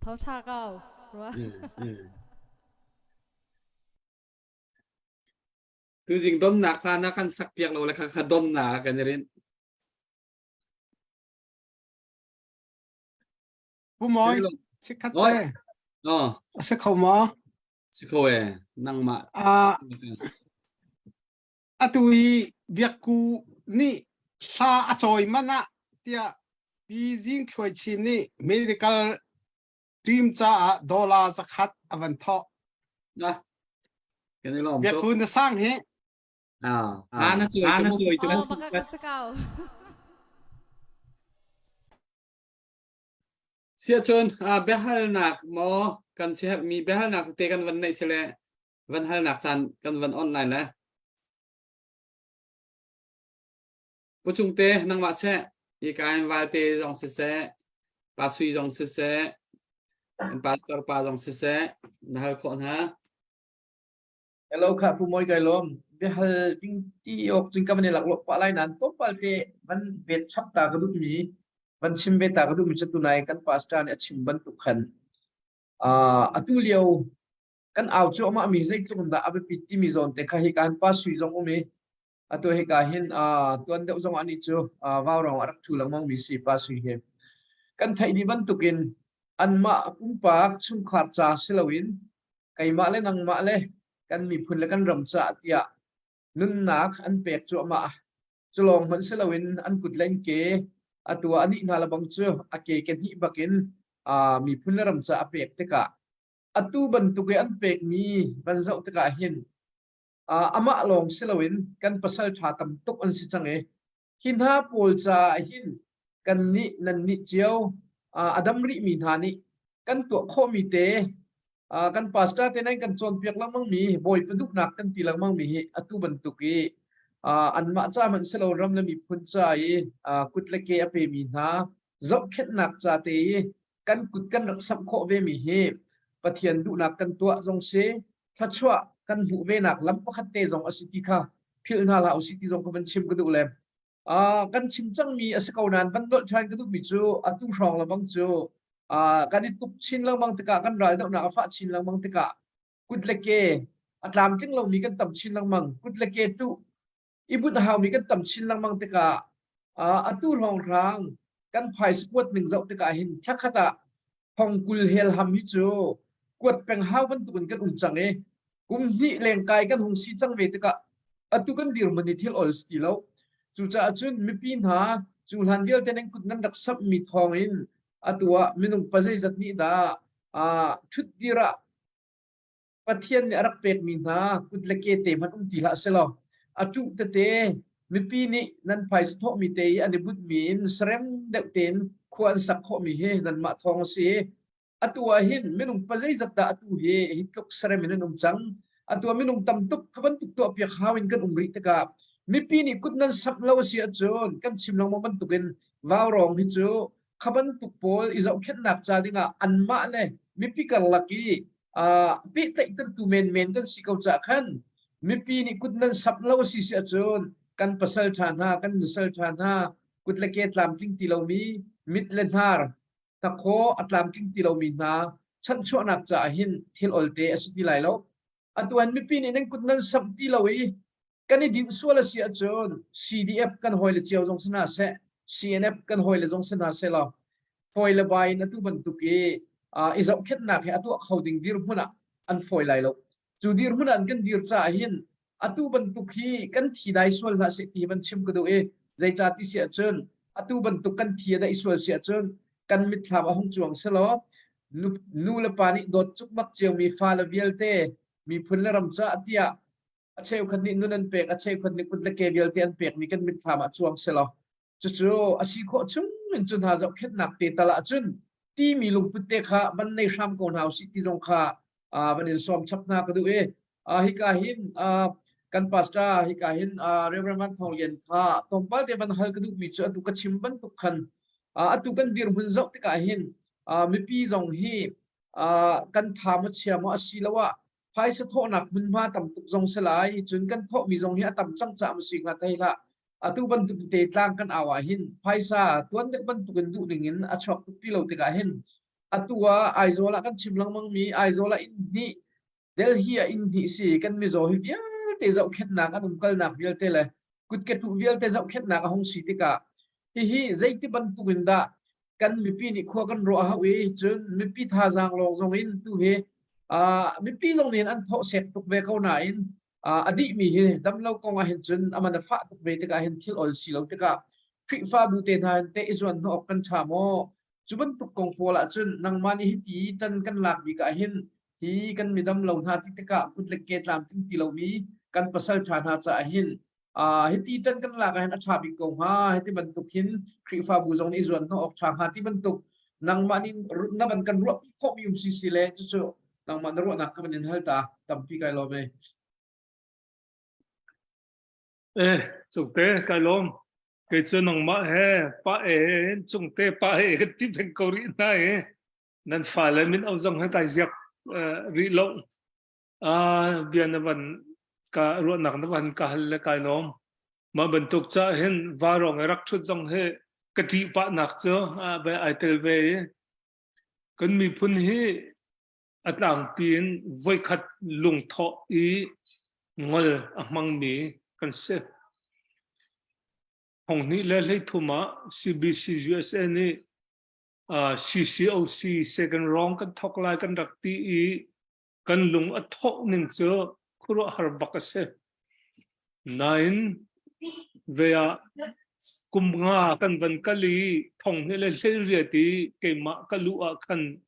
เท่าท่าเก้ารัว tu jing dom na kha na kan sak piak lo la kha dom na kan rin ผู้มอยชิคัตเต้ oh สักเขาหมอ si ko nang ma ตุยเบียกูนี่ซาอจอยมันนะเตียปีจิงถวยชินนี่ medical dream จ้าดอลลาร์สักฮัดอวันทอ na kan lo เบียกูน่ะสร้างเฮ na chui อ๋อ chui บักกัสเก้า sia chon behal nak mo kan se mi behal nak te kan van nei sele van hal nak chan kan van online la puchung te nang ma se i kai va te jong se pa sui jong se en pastor pa jong se na hal khon ha hello ค่ะผู้มวยไกลมเบหลจริงที่ออกจริงก็มันหลักลบปะไรนั้นตัวปะเปมันเบ็ดชับตากระดุมนี้มันชิมเบตากระดุมจะตุนายกันปาสตาเนี่ยชิมบันตุขันอตุเลียวกันเอาจ้ามามีใจจุนดาอเบปิติมิซอนแต่ข้าให้การปัสสุยจงอเมตัวให้การเห็นตัวเดียวจงอันนี้จ้าวาวรองรักชูหลังมังมีสีปัสสุยเฮกันไทยนี่บันตุกินอันมาคุ้มปากชุ่มขาดจ่าเซลวินไก่มาเลยนังมาเลยกันมีพุ่นและกันรำจ่าเตียนึกนักอันเปียกจ้ามาจะลองมันเซลวินอันกุดเล่นเกตัวอันนี้น่าละบังเจออาเกกันที่บักินมีพุ่นและรำจ่าเปียกเตกะตัวบรรทุกอันเปียกมีบรรเจ้าเตกะเห็นอามาลองเซลวินกันภาษาชาตำตกอันสิจังหินหาปูลจ่าหินกันนี่นันนี่เจียวอดัมริมีธานิกันตัวโคมีเตกันปัสตาเตนัยกันโซนเปียกลังมังมีบ่อยประดุกหนักกันตีลังมังมีตัวบรรทุกอันมาจ้ามันเสลารำและมีพุ่นใจกุดเล็กอเปมีนาจบเข็ดหนักจ่าเตกันกุดกันรักสัมโคเวมีเฮปะเทียนดูหนักกันตัวจงเสทัชวะกันหูเวหนักลำปะคัตเตจงอสิติค่ะพิลนาลาอสิติจงก็มันชิมกระดูเลยกันชิมจังมีอสกาวนานบันโดชายกระดูมีจูตุรองละบังจูกันดิตุกชินละบังตะกะกันรายดอกหนักฟ้าชินละบังตะกะกุดเล็กอัตลามจึงเรามีกันต่ำชินละบังกุดเล็กตุอีบุตรหามีกันต่ำชินลังมังตะกะตู้รองรางกันภายสกวดหนึ่งเจ้าตะกะเห็นทักขะตะพองกุลเฮลฮัมฮิโจกวดแปงห้าวันตุกันกันจังกุมนี่แรงกายกันหงสีจังเวตะกะตู้กันดีรมันที่ออลสตีแล้วจู่จะจุนมีปีนหาจู่หันเดียวแต่นั่งกุดนั้นดักซับมีทองอินตัวมินุงปัจจัยจัดนี้ดาชุดดีระปะเทียนเนี่ยรักเป็ดมีนากุดเล็กเตมันตีละเสลอจุตเตมีปีนี้นั่นภายสทมีเตยอันนี้บุตรมีนเสรมเด็กเต็นควรสักข้อมีเฮนั่นมาทองเสียตัวเห็นไม่นุ่มปัจจัยจัดตาตัวเฮฮิตกเสรมไม่นุ่มจังตัวไม่นุ่มตำตุกขบันตุกตัวเปียกหาวินกันริตกามีปีนี้กุดนั้นสับเลวเสียจนกันชิมลงมาบันตุกินวาวรองฮิจูขบันตุกโพลอิจเอาเข็นหนักจาดิงอันมาเลยมีปีกันลักกี้ปีเตยตั้งตัวเมนกันสิเขาจะขันมีปีนี้กุดนั้นสับเลวสิเสียจนกันภาษาชานากันภาษาชานากุดเล็กตามจริงที่เรามีมิดเลนฮาร์ตะโคอัตลามจริงที่เรามีนาฉันชวนนักจะหินเทลอลเตอสุดที่ไรแล้วตัวมีปีนี้นั่งกุดนั้นสับที่เราอีกันนี่ดิ้นส่วนละเสียจน CDF กันหอยละเจียวจงสนาเส CNF กันหอยละจงสนาเสละหอยละใบนั่นตัวบรรทุกอิจเอาเข็ดหนักให้ตัวเขาดิ่งดีรุพุนะอันหอยไรแล้วจูดีรุพุนะอันกันดีรจ่าหินตัวบรรทุกกันที่ได้ส่วนละเสียที่มันชิมกันดูใจจ่าที่เสียจนตัวบรรทุกกันที่ได้ส่วนเสียจนกันมิตรภาพห้องจวงเสละนูละปานิโดดจุกมักเจียวมีฟ้าละเวียลเตมีพุ่นละรำจ่าเตียอาเชลคนนี้นู่นนั่นเปกอาเชลคนนี้กุดละเกเบียลเตียนเปกมีกันมิตรภาพจวงเสละจู่ๆอาชีพจุนมันจุนหาจะเข็ดหนักเตตละจุนที่มีลุงพุทธค่ะบันในชามกองหาวสิที่จงค่ะบันในซ้อมชับนากันดูฮิกาหินกันปัสตาฮิกาหินเรื่องมันทองเย็นค่ะตรงป้าเดบันฮัลกันดูมีจุดตุกชิมบันตุกันตุกันดีร์มุนจอกติกาหินมีปีจงฮีกันทามัชเชียมาสิละว่าภายสะท้อนหนักมุนมาต่ำตุกจงสลายจนกันเพาะมีจงฮีต่ำจังจามสิงห์ไทยละ atu ban tu te tlang kan awa hin phaisa tuan de ban tu kan du dingin a chok pi lo te ka hin atua aizola kan chimlang mang mi aizola in ni Delhi a in di si kan mi zo hi vial te zau khet na kan kal nak vial te le kut ke tu vial te zau khet na ka hong si te ka hi zaiti ban tu gin da kan mi pi ni kho kan ro ha we chun mi pi tha jang long zong in tu he mi pi zong nen an tho sek tuk ve ko na in adi mi hi dam lo kong a hin chun amana fa tuk ve te ka hin thil ol si lo te ka phri fa bu te na te izwan no kan cha mo chuban tuk kong pola chun nang mani hi ti tan kan lak bi ka hin hi kan midam lo na ti te ka kut le ke tlam tin ti lo mi kan pasal tha na cha hin hi ti tan kan lak a hin a tha bi ko ha hi ti ban tuk hin phri fa bu zong ni izwan no ok tha ha ti ban tuk nang mani na ban kan ro kho mi um si si le chu nang man ro na ka ban hal ta tam pi kai lo me chung te kai lom cái chỗ nông mã hè pa chung te pa cái tiếp thành cầu ri này nên phải là mình ông dòng hay cái giặc ri lộng biên là vẫn cả ruộng nặng nó vẫn cả là cái lom mà bên tục cha hen và rong rắc chút dòng he cái trị pa nặng cho về ai tel về cần mi phun he at ang pin voi khát lung thọ ý ngol mang mi cần se hong ni le le thuma CBC USA ni CCOC second round kan thok lai kan rak ti i kan lung a thok ning cho khuro har bakase 9 vea kumnga kan van kali thong ni le le ria ti ke ma kalu a kan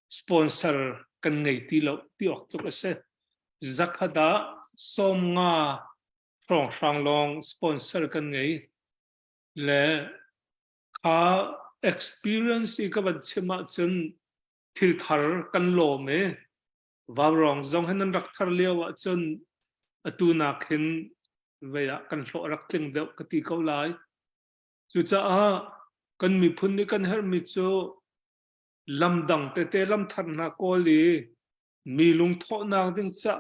sponsor kan ngai ti lo ti ok to ase zakhada somnga from long sponsor kan ngai le kha experience ka ban chema chun thil thar kan lo me wa rong zong hanan rak thar lewa chun atuna khin veya kan hlo rak tling deuh ka ti ko lai chu cha kan mi phun ni kan her mi chu lamdang te lam thar na ko li mi lung tho na ding cha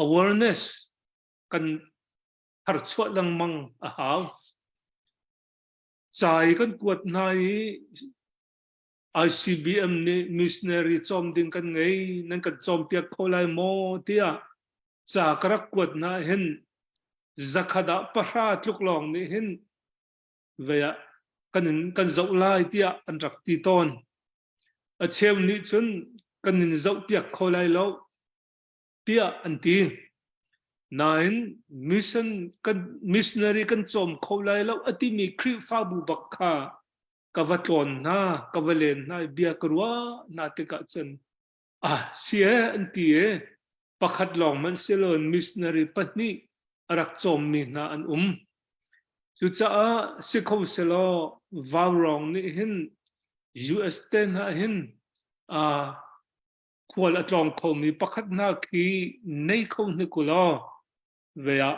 awareness kan har chhuat lang mang a haw chai kan kuat nai ICBM ni missionary chom ding kan ngei nan kan chom pia kholai mo tia cha karak kuat na hen zakhada pahra tluk long ni hen veya kan zau lai tia an rak ti ton a chem ni chun kan nin zau pia kholai lo tia an ti 9 mission kan missionary kan chom kholai lo ati mi khri fa bu bakha kavatlon na kavalen na bia karwa na te ka chen sia anti pakhat long man selon missionary patni arak chom mi na an chu cha sikho selo wawrong ni hin US ten ha hin khwal atlong kho mi pakhat na khi nei kho ni kulo veya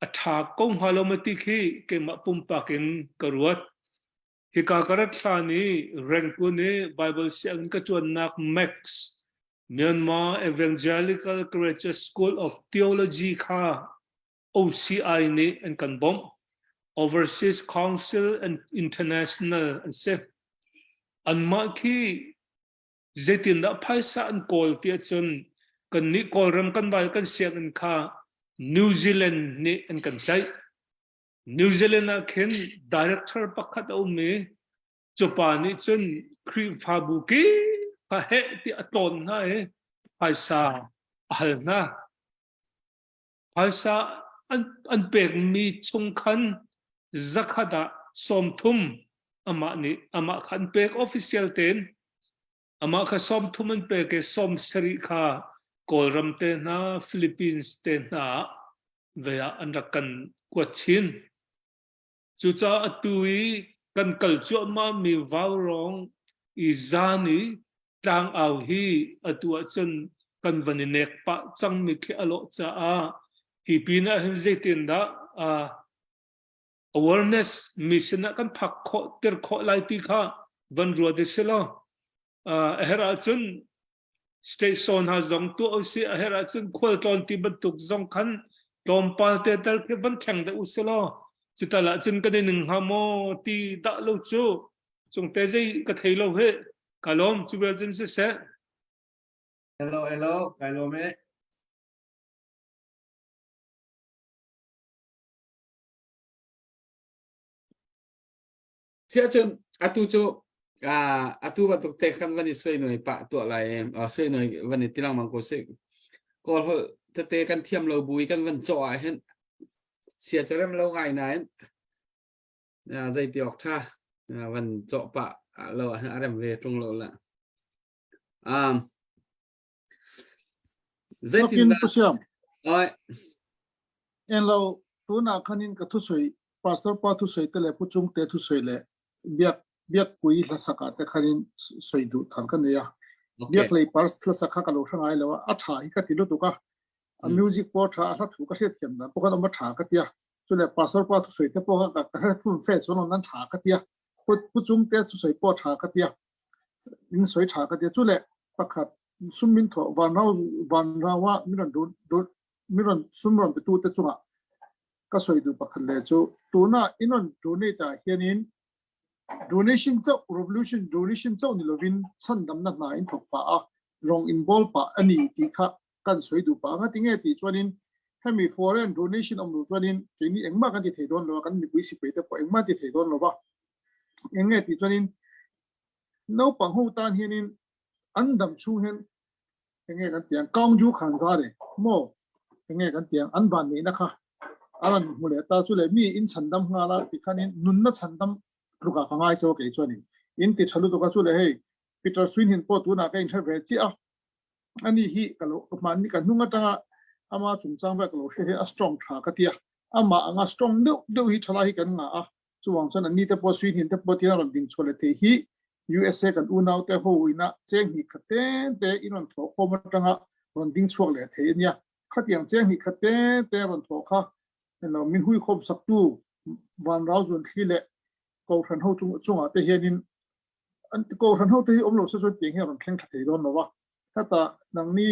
atha kong halomati khi ke ma pum pakin karuat hika karat thani ranku ni Bible siang ka chuan nak Max Myanmar Evangelical Courageous School of Theology kha OCI ni and kanbom Overseas Council and International and se anma khi zetin da phaisa an kol ti chun kan ni kol ram kan bai kan siang an kha New Zealand ni an kan sai New Zealand a khen director pakhat au me chopani chun khri phabu ki ka he ti aton na phaisa hal na phaisa an pek mi chung khan zakhada somthum ama khan pek official ten ama kha somthum an pek ke som sri kha kolram te na Philippines te na veya an rakan kwachin chu cha atui kan kalchu ma mi wawrong izani tang au hi atua chen kan vaninek pa chang mi khe alo cha hi pina hin zetin da awareness mission kan phak kho ter kho lai ti kha van ro de selo hera chun station ha zong tu osi hera chun khol ton ti ban tuk zong khan tom pa te tal ke ban thang de uselo chita la chun ka de ning hamo ti da lo chu chung te jai ka thei lo he kalom chu bel chen se hello cái lô mẹ sia chun atu chu atu ba tuk te khan vani soi noi pa to lai soi noi vani tilang mang ko se ko ho te kan thiam lo bui kan van cho a hen sia charem lo ngai nai dây tiok tha van cho pa lo adam về trung lo la dây tin Sakin pusiam oi en lo tu na khanin ka thu soi pastor pa thu soi te le puchung te thu soi le biak kui la saka te khanin soi du thang kan ya biak le pars la saka ka lo thangai lo a tha hi ka ti lo tu ka a music po tha a thu ka se thiam na po ka ma tha ka tia chu le pastor pa thu soi te po ka ka thu fe so no nan tha ka tia puchung te thu soi po tha ka tia in soi tha ka tia chu le pakhat sumin tho van rawa miran do miran sumran te tu te chunga ka soi du pakhat le chu tuna inon donate ta hianin donation cho revolution donation cho ni lovin chan dam na na in thok pa a rong involve pa ani ti kha kan soi du pa nga tinge ti chuanin hemi foreign donation om lu chuanin kini engma kan ti thei don lo kan mi pui si pe te po engma ti thei don lo ba enge ti chuanin no pa hu tan hianin andam chu hen enge kan tiang kaung ju khan za re mo enge kan tiang an ban ni na kha alan mule ta chu le mi in chandam nga la ti khanin nun na chandam luka kangai cho ke chuanin in ti chalu to ka chu le hei Peter Swin hin po tu na ka interview chi a ani hi kalo man ni ka nunga ta ama chung chang ba kalo he a strong tha ka tia ama anga strong do hi thala hi kan nga a chuwang chan ani te po Swin hin te po ti ron ding chole te hi USA kan unau te ho ina cheng hi khate te iron tho ko ma tanga ron ding chuak le the nia khatiang cheng hi khate te ron tho kha no min hui khop sak tu van rao zun khi le ko than ho chung a te hianin an ko than ho te hi om lo so so ting hi ron thleng thei don lo wa ta nang ni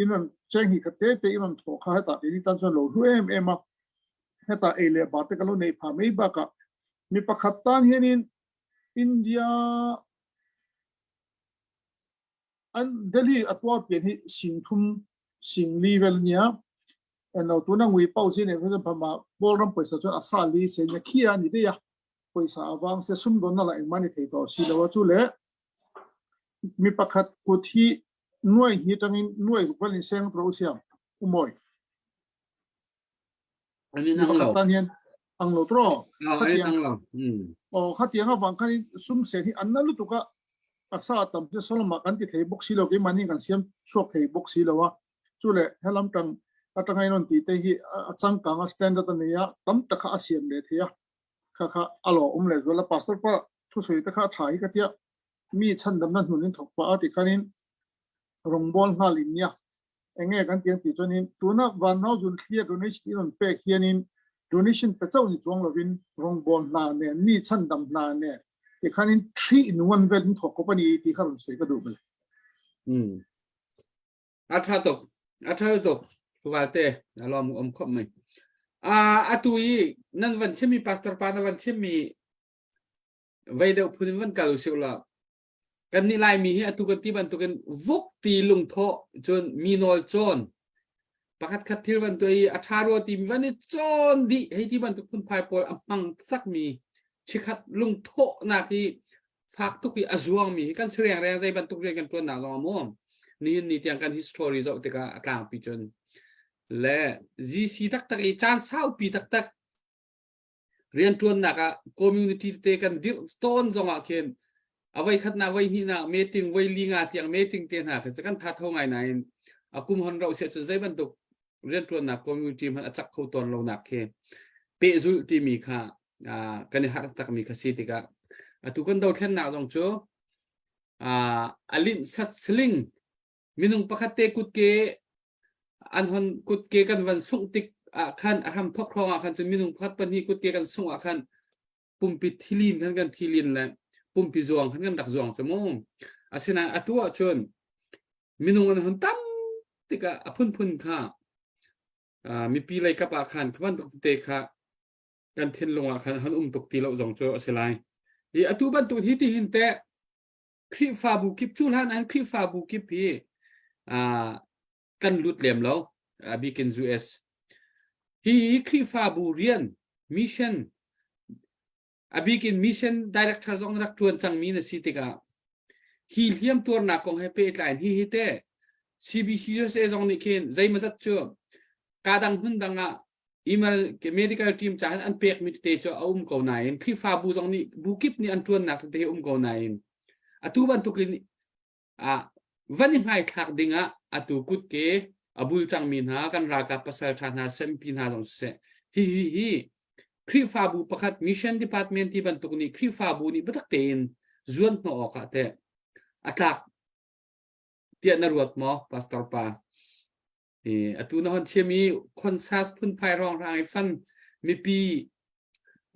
iron cheng hi khate te iron tho kha ta ti tan so lo hu em a ta ele ba te kalo nei pha mei ba ka mi pakhat tan hianin India an Delhi atwa pe hi singthum sing level nia en lo tu na ngui pau chi ne phe phama bolram paisa chu asa li se nya khia ni de ya paisa awang se sum don na la mani thei to si lo chu le mi pakhat ku thi nuai hi tangin nuai ko ni seng tro siam umoi ani nang lo tan hian ang lo tro ai nang lo o khatiang awang kan sum se hi an na lu tu ka asa tam se soloma kan ti thei boxi lo ke mani kan siam chok thei boxi lo wa chu le helam tang atangai non ti te hi achang ka nga standard ne ya tam ta kha asiam le thia kha alo le zola pastor pa thu soi ta kha thai ka tia mi chan dam na hnunin thok pa ati kanin rongbol nga linya enge kan tiang ti chonin tuna van no jun clear donation on pe hianin donation pe chau ni chuang lovin rongbol na ne mi chan dam na ne ti khanin 3 in 1 vel thok ko pani ti khan soi ka du bel atha to valte alom khop mai atui nan van chemi pastor pa na van chemi vai de phun van kalu sula kan ni lai mi hi atu kan ti ban to kan vok ti lung tho chon minol chon pakhat khat thil van to i atharo ti van ni chon di hei ti ban to phun phai pol amang sak mi chikhat lung tho na ki phak tu ki azuang mi kan sreng reng zai ban tu re kan ton na zo mo ni tiang kan history zo te ka ka pi chon le gc tak i chan sau pi tak rian tuan na ka community te kan dir stone zonga ken awai khat na wai ni na meeting wai linga tiang meeting te na ka kan tha tho ngai nai akum hon ro se chu zai ban tu rian tuan na community man achak kho ton lo na ke pe zul ti mi kha kan har tak mi kha si ti ka atu kan do thlen na dong chu alin sat sling minung pakhate kut ke an hon kut ke kan van sung tik khan aham thok khong khan chu minung phat pan hi kut ke kan sung khan pumpi thilin kan thilin la pumpi zuang kan dak zuang chmo asina atua chon minung an hon tam tika phun kha mi pi lai ka pa khan khwan tok te kha กันเทียนลงอ่ะคันตกตีเราส่งโจเสลายอีอตุบันตุฮิติหินเตะคริฟาบุกิบจูลฮันอันคริฟาบุกิบพี่กันลุดเหลี่ยมแล้วบิกินซูเอสฮีคริฟาบุเรียนมิชชั่นบิกินมิชชั่นดีเรกเตอร์จงรักทวนจังมีนสิติกาฮีเลียมตัวนักของให้เปิดไลน์ฮีเตะ CBC จะจงนิคินใจมาจัดชัวการดังหุ่นดังอ่ะอีมาmedical team จะอันเปียกมิตรเตจเอาเขาไหนคริฟาบุจงนี่บุกิบนี่อันทวนนักเตะเขาไหนอตุบันตุกลินวันนี้ให้ทักดิ่งอตุกุดเกบุลจังมินหากันรากาภาษาชาตินาเซมพินาจงเสฮีคริฟาบุประคัดมิชชั่นดีพาร์ตเมนต์ที่บันตุกนี่คริฟาบุนี่บัตรเตนจวนนออกเตะอัตลักเตียนรวดหมอพาสตอร์ปาอตุนหอนเชมีคอนซัสพุ่นไพรองรางไอฟันมีปี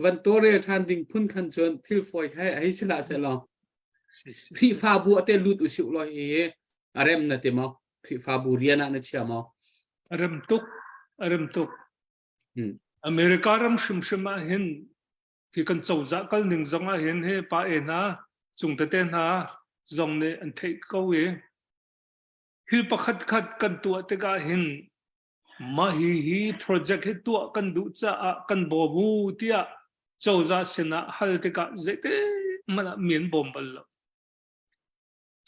วันโตเรทันดิ่งพุ่นคันจวนทิลฟอยให้สิลาเสลองคริฟาบุเตลุดอุสิอุลอยอารมณ์นั่นเต็มคริฟาบุเรียนนั่นเชียมอารมณ์ตุกอเมริการำชุมเห็นที่กันเจ้าจักรหนึ่งจงเห็นให้ป้าเอ็นะจงเต้นหาจงเนี่ยอันเทกเขาฮิลประคัดกันตัวเตกาเห็นมาฮีโปรเจกต์ให้ตัวกันดูจะกันบอบูเตียเจ้าจะเสนาฮัลเตกาเจเตมันเหมือนบอมบ์ละ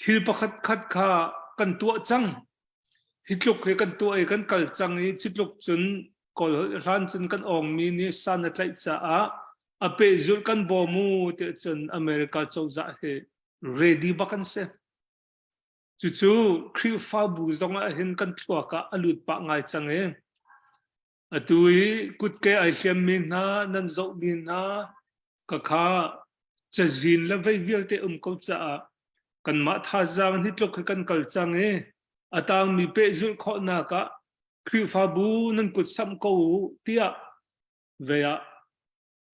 ฮิลประคัดข้ากันตัวจังฮิตลุกให้กันตัวกันกัลจังนี่ฮิตลุกจนก่อนร้านจนกันออกมีนี่สันอะไรจะอเปจุลกันบอมูเตจนอเมริกาเจ้าจะให้ ready บักันเสจู่ๆคริฟาบูจงเห็นกันตัวกะอลุดปะง่ายจังตุยกุดเกไอเชียมินนะนันโจมินนะกะข้าจะจินและไว้เวียลเตก็จะกันมาท่าจางฮิตลุกให้กันกัลจังตางมีเปจุลข้อนักคริฟาบูนั่นกุดซ้ำกูเตียเวีย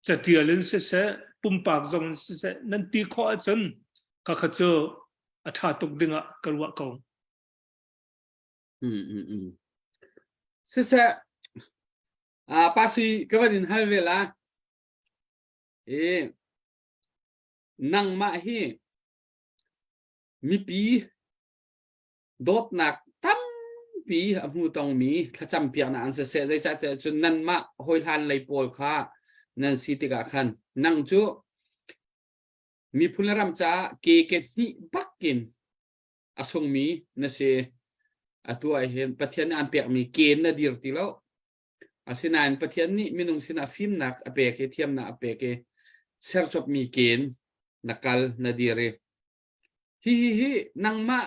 จะเตียลินเสปุ่มปากจงเสนั่นตีข้อจนก็ขจรถ้าตกดึงกระวะเขาเสภาษีก็วันนี้ให้เวลานั่งมาฮีมีปีดดหนักตั้มปีอมูตองมีถ้าจำเปียกนะอันเสใจจะจนนั่นมาหอยหันเลยปอลค่ะนั่นสิติกาขันนั่งจูมีพลรำจ้าเกเกที่บักกินอสงมีนั่นสิตัวเห็นประเทศอันเปียกมีเกณฑ์นาดีร์ติแล้วสินานประเทศนี้มีนุ่งสินาฟิล์มนักอเปกเทียมนักอเปกเซอร์จบมีเกณฑ์นักลนาดีร์ฮีนั่งมา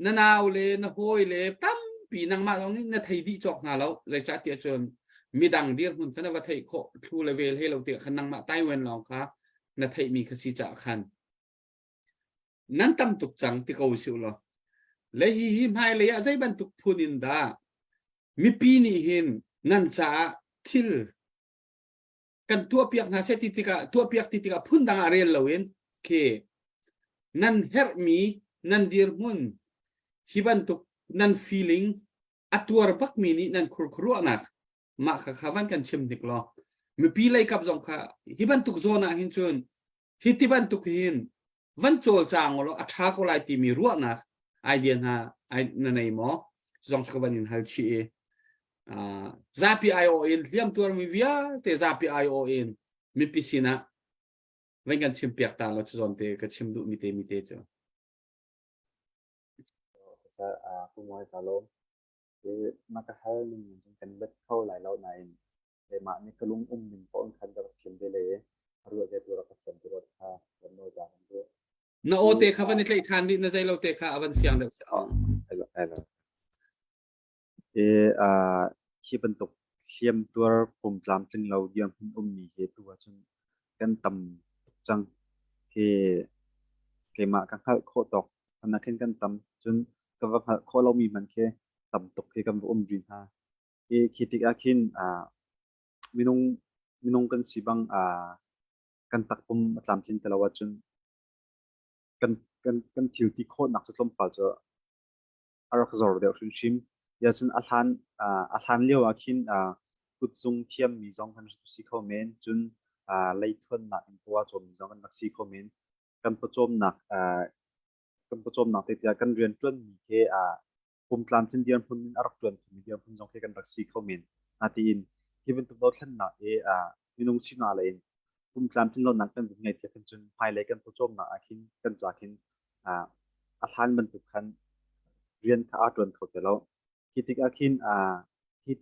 นาหนาวเลยนาโหยเลยตั้มปีนั่งมาตรงนี้นาไทยดีจอกหาแล้วเลยจัดเตียจนมีดังดีร์หุ่นขณะว่าไทยโคทูเลเวลให้เราเตียขนั่งมาใต้เวนลองครับนาไทยมีคสิจ่าขันนั้นตั้มตุกจังที่เขาสิวหรอและฮีไม่เลยอะใจบันตุกพูนินดามีปีนี้เห็นนั่นจะทิลกันตัวเปียกนาเซติติกาตัวเปียกติติกาพุ่นดังอะไรเราเองเคนั่นเฮร์มีนั่นดีร์มุนฮิบันตุกนั่น feeling อัตัวรบักมีนี่นั่นครัวนักมาข้าวันกันชิมดิกล้อมีปีเลยกับจงข้าฮิบันตุกโซนาหินชนฮิติบันตุกหินวันโจลจางวะล้ออัฐาก็ไล่ตีมีรัวนักไอเดียนฮะไอนั่นไอหมอจงสกุบันินฮัลชีZAPION เรียมตัวมีวิอาแต่ ZAPION มีพิสินะวันกันชิมเปียกตาเราจะจนเตะก็ชิมดูมีเตจ้ะผู้มวยตาลมที่มากระทั่งหนึ่งกันเบ็ดเข้าหลายเราในเดมานี่ก็ลุงหนึ่งป้อนคันกับชิมไปเลยรู้ว่าจะตัวเราก็ชิมตัวเราวันโนจามันด้วยน่าโอเตะค่ะวันนี้เลยทานดิน่าใจเราเตะค่ะวันเสียงเด็กที่เป็นตกเชื่อมตัวผมจำจึงเราเยี่ยมพุ่มมีเหตุว่าจึงกันต่ำจังเคมากันโคตกพนักงานกันต่ำจนกับว่าโคเรามีมันแค่ต่ำตกเคกันดินฮะคิดอีกอาคินมินงกันสิบังกันตักผมจำจึงแต่ละว่าจนกันทิวที่โคตรหนักสุดลมป่าจะอารักษาเดียวชิมยาจนอาหารเลี้ยวอาคิน กุดซุงเทียมมีจงกันสีคอมเมนจุนไล่ทวนหนักอินตัวจมมีจงกันนักสีคอมเมนกันประจมหนักกันประจมหนักแต่กันเรียนจนมีแค่ปุ่มกลางเช่นเดียนพุ่นอรักจวนมีเดียนพุ่นจงแค่กันนักสีคอมเมนนาทีนที่เป็นตัวเช่นหนักมีนุ่งชินาเลยปุ่มกลางเช่นเราหนักกันเป็นไงที่เป็นจุนภายเลยกันประจมหนักขินกันจากขินอาหารมันตุกขันเรียนข้าจวนเขาแต่แล้วคิดถึงขินคิด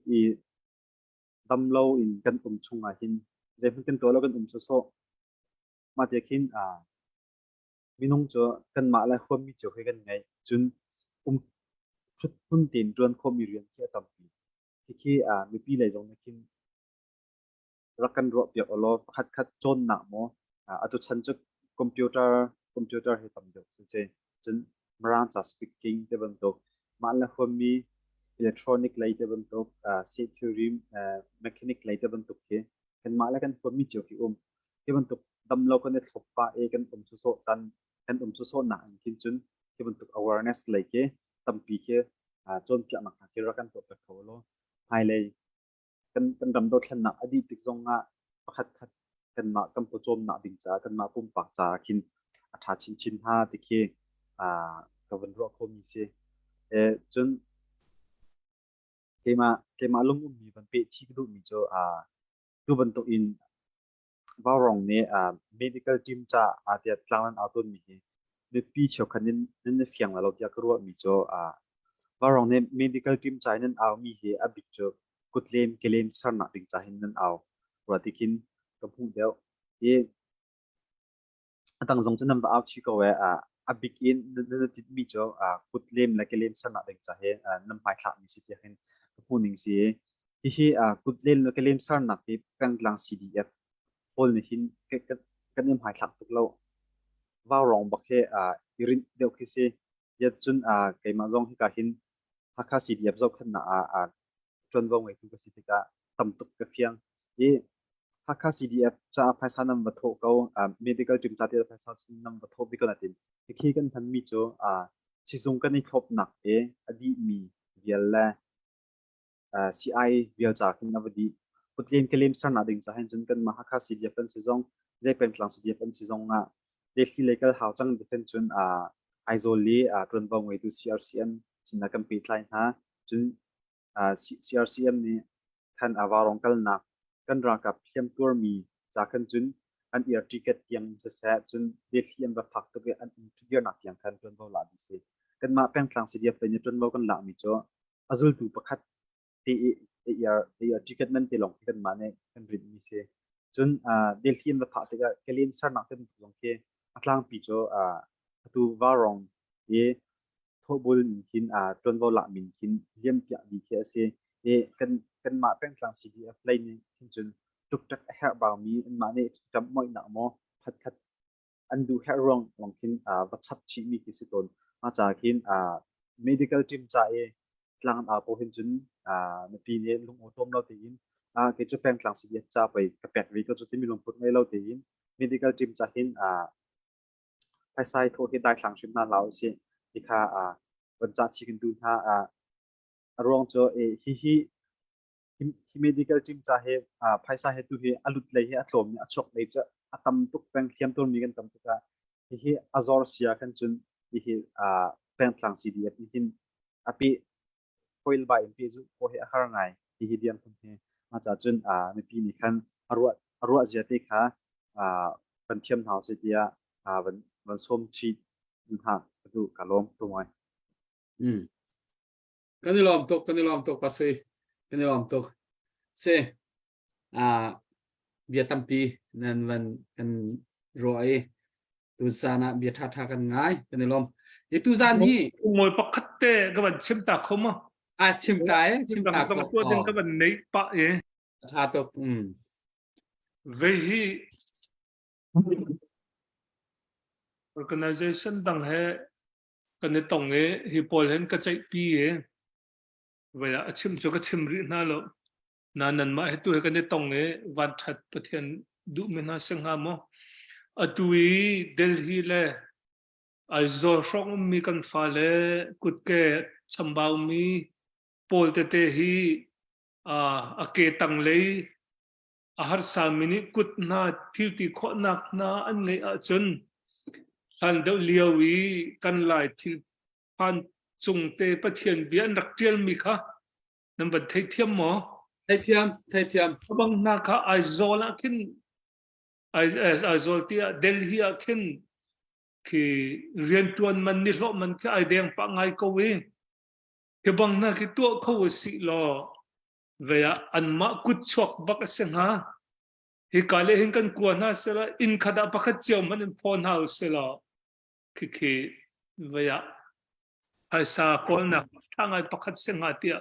ดำเราอินกันชงหินเดี๋ยวกันตัวเรากันโซมาเจอขินมีน้องจะกันมาแล้วคนมีเจอให้กันไงจนชุดพุ่นตีนจวนคนมีเรียนแค่ตั้มปีที่มีปีเลยจงนะขินรักกันรวบเดียวเราคัดจนหนักมั้งตุฉันจะคอมพิวเตอร์ให้ตั้มเดียวจนมาร้านจะ speaking เดี๋ยวบนโต๊ะมาแล้วคนมีอิเล็กทรอนิกส์เลยเดี๋ยวบนโต๊ะset theory mechanic เลยเดี๋ยวบนโต๊ะกันมาแล้วกันคนมีเจอที่เดี๋ยวบนโต๊ะดำเราก็เนี่ยทบปะกันโซกันโซหนักขินจนเดี๋ยวบนโต๊ะ awareness เลยตั้มปีจนเกี่ยนักที่รักกันตัวเป็นเขาโลไฮเลยกันดำโดดขนาดอดีตติดตรงคัดกันมากันประจมหนักดิ่งจ้ากันมาปุ่มปากจ้าขินอัฐาชินห้าติกับวันรักคนมีเสจนเคมาลงมีบันเปชิกดูมีโจดูบันโตอินว่ารองเนี่ยmedical team จ้าเดียดกลางนั้นเอาต้นมีในปีเชียวคันนั้นเฟียงเราเดียกรัวมีโจว่ารองเนี่ย medical team จ้านั้นเอามีอบิโจกุดเกลมสนับดิ่งจ้าหินนั้นเอาว่าที่กินกับพูดเดียวตั้งทรงจะนำเอาชิโกเวบิกอินนั่นติดมีโจกุดเลมและเกลมสนับดิ่งจ้าหินนำไปขลังมีสิทธิ์เห็นกับพูดหนึ่งสิที่กุดเลมและเกลมสนับที่กลางกลาง CDF พอลนี่หินกันนำไปขลังตุกเราว่ารองบักเฮอิรินเดียวคือสิยัดจนไก่มาจงที่การหินฮักค่า CDF จบขนาดจนวงไว้ทุกสิทธิ์ก็ต่ำตุกกับเฟียงฮักค่า CDF จะภาษานำวัตถุเขาmedical team จะภาษานำวัตถุบิกนัดดินที่กันทันมีโจชิซุงกันในครบหนักอดีมีเวียลและ CI เวียลจากหินอวดีพุทธเลียนเคลมสนับดิ่งจะให้จนกันมาฮักค่า CDF เป็นซิซงได้เป็นกลาง CDF เป็นซิซงเด็กที่เล็กก็หาจังเป็นจนไอโซลีจนวงไว้ดู CRCM จนนักกันปีไลน์จนCRCM นี่ท่านวารองกันนักกันรักกับเพียมตัวมีจากกันจนอันเอียร์ทิเก็ตยังจะแสบจนเด็กที่ยังแบบพักตัวอันที่เดียวนักยังกันจนเราหลับดีสิกันมาเป็นกลาง CDF เป็นจนเรากันหลับมีโจอาจุลดูประคัดที่เอียร์ทิเก็ตนั้นที่ลงกันมาเนี่ยกันริดมีสิจนเด็กที่ยังแบบพักตัวก็เลี้ยงสนับกันลงแค่กลางปีโจตัววารองทบุลหินจนเราหลับมีหินเลี้ยงเปียดีแค่สิกันมาเป็นกลาง CDF เลยนี่จนทุกจักแห่บางมีอันมาเนี่ยจำไม่หนักมั้งคัดอันดูแห่รองลองหินวัชชีมีกิจตนมาจากหินmedical team จ่ายกลางพอเห็นจนในปีนี้ลุงโอต้มเราตีนเกิดจะเป็นกลาง CDF จ่าไปกับแปดวิก็จะที่มีลงพุทธไม่เราตีน medical team จ่าหินภายใต้โทษที่ได้กลางชุดนั้นเราเสียที่ค่าวันจันทร์ที่กันดูท่ารองโจฮิmedical team จะให้ภายใต้เหตุที่อลุดเลยให้อัตลมเนี่ยช็อกเลยจะตั้มตุกเป็นเขียมตัวมีกันตั้มตุกที่อัซอร์เซียกันจนที่เป็นกลาง CDF ที่ปีโคอิลบายปีจุโคเฮอาคาร์ไงที่เดียนคนที่มาจากจนในปีนี้คันรัวเจียติค่ะเป็นเทียมเท้าเสียวันส้มชีดูกะลมตัวมั้ยกันนี่ล้อมตกปัสสิกันนี่ล้อมตกเสเบียตัมปีนั่นวันกันรอยตุซานะเบียท่ากันง่ายกันนี่ล้อมตุซานี่มวยปักคัตเต้ก็มันชิมตาคมชิมตาก็มันตัวนึงก็มันในปะท่าตกเวฮี organization ดังเฮกันในตรงฮีพอลเห็นก็ใจปีเวลาชิมจะก็ชิมรีน่าแล้วนั่นมาให้ตัวกันในตรงวันถัดประเทศดูไม่น่าเสียงหามตัวเดลฮีเล่ไอโซช่องมีกันฟ้าเล่กุดแก่ชัมบาวมีโพลเตฮี เกตังเลยอาหารสามินิกุดนาทิวติโคนักนาอันไงจนทันเดเลียวีกันหลายทิลพันจงเตปะเทียนเบียนรักเจียลมีค่ะนั่นเป็นไทยเทียมหมอ ไทยเทียม บางนาค่ะไอโซลาคินไอโซลที่เดลฮีคินคือเรียนจวนมันนิโลมันแค่ไอเดียงปังไงก็เองคือบางนาคือตัวเขาสิลอเวียอันมากุดชกบักเสียงฮะที่กาเลหินกันกวนฮะเสละอินขดาปักเจียวมันพอนฮาเสละคือเวียไอซาคนนักทางไอปักเสียงฮะที่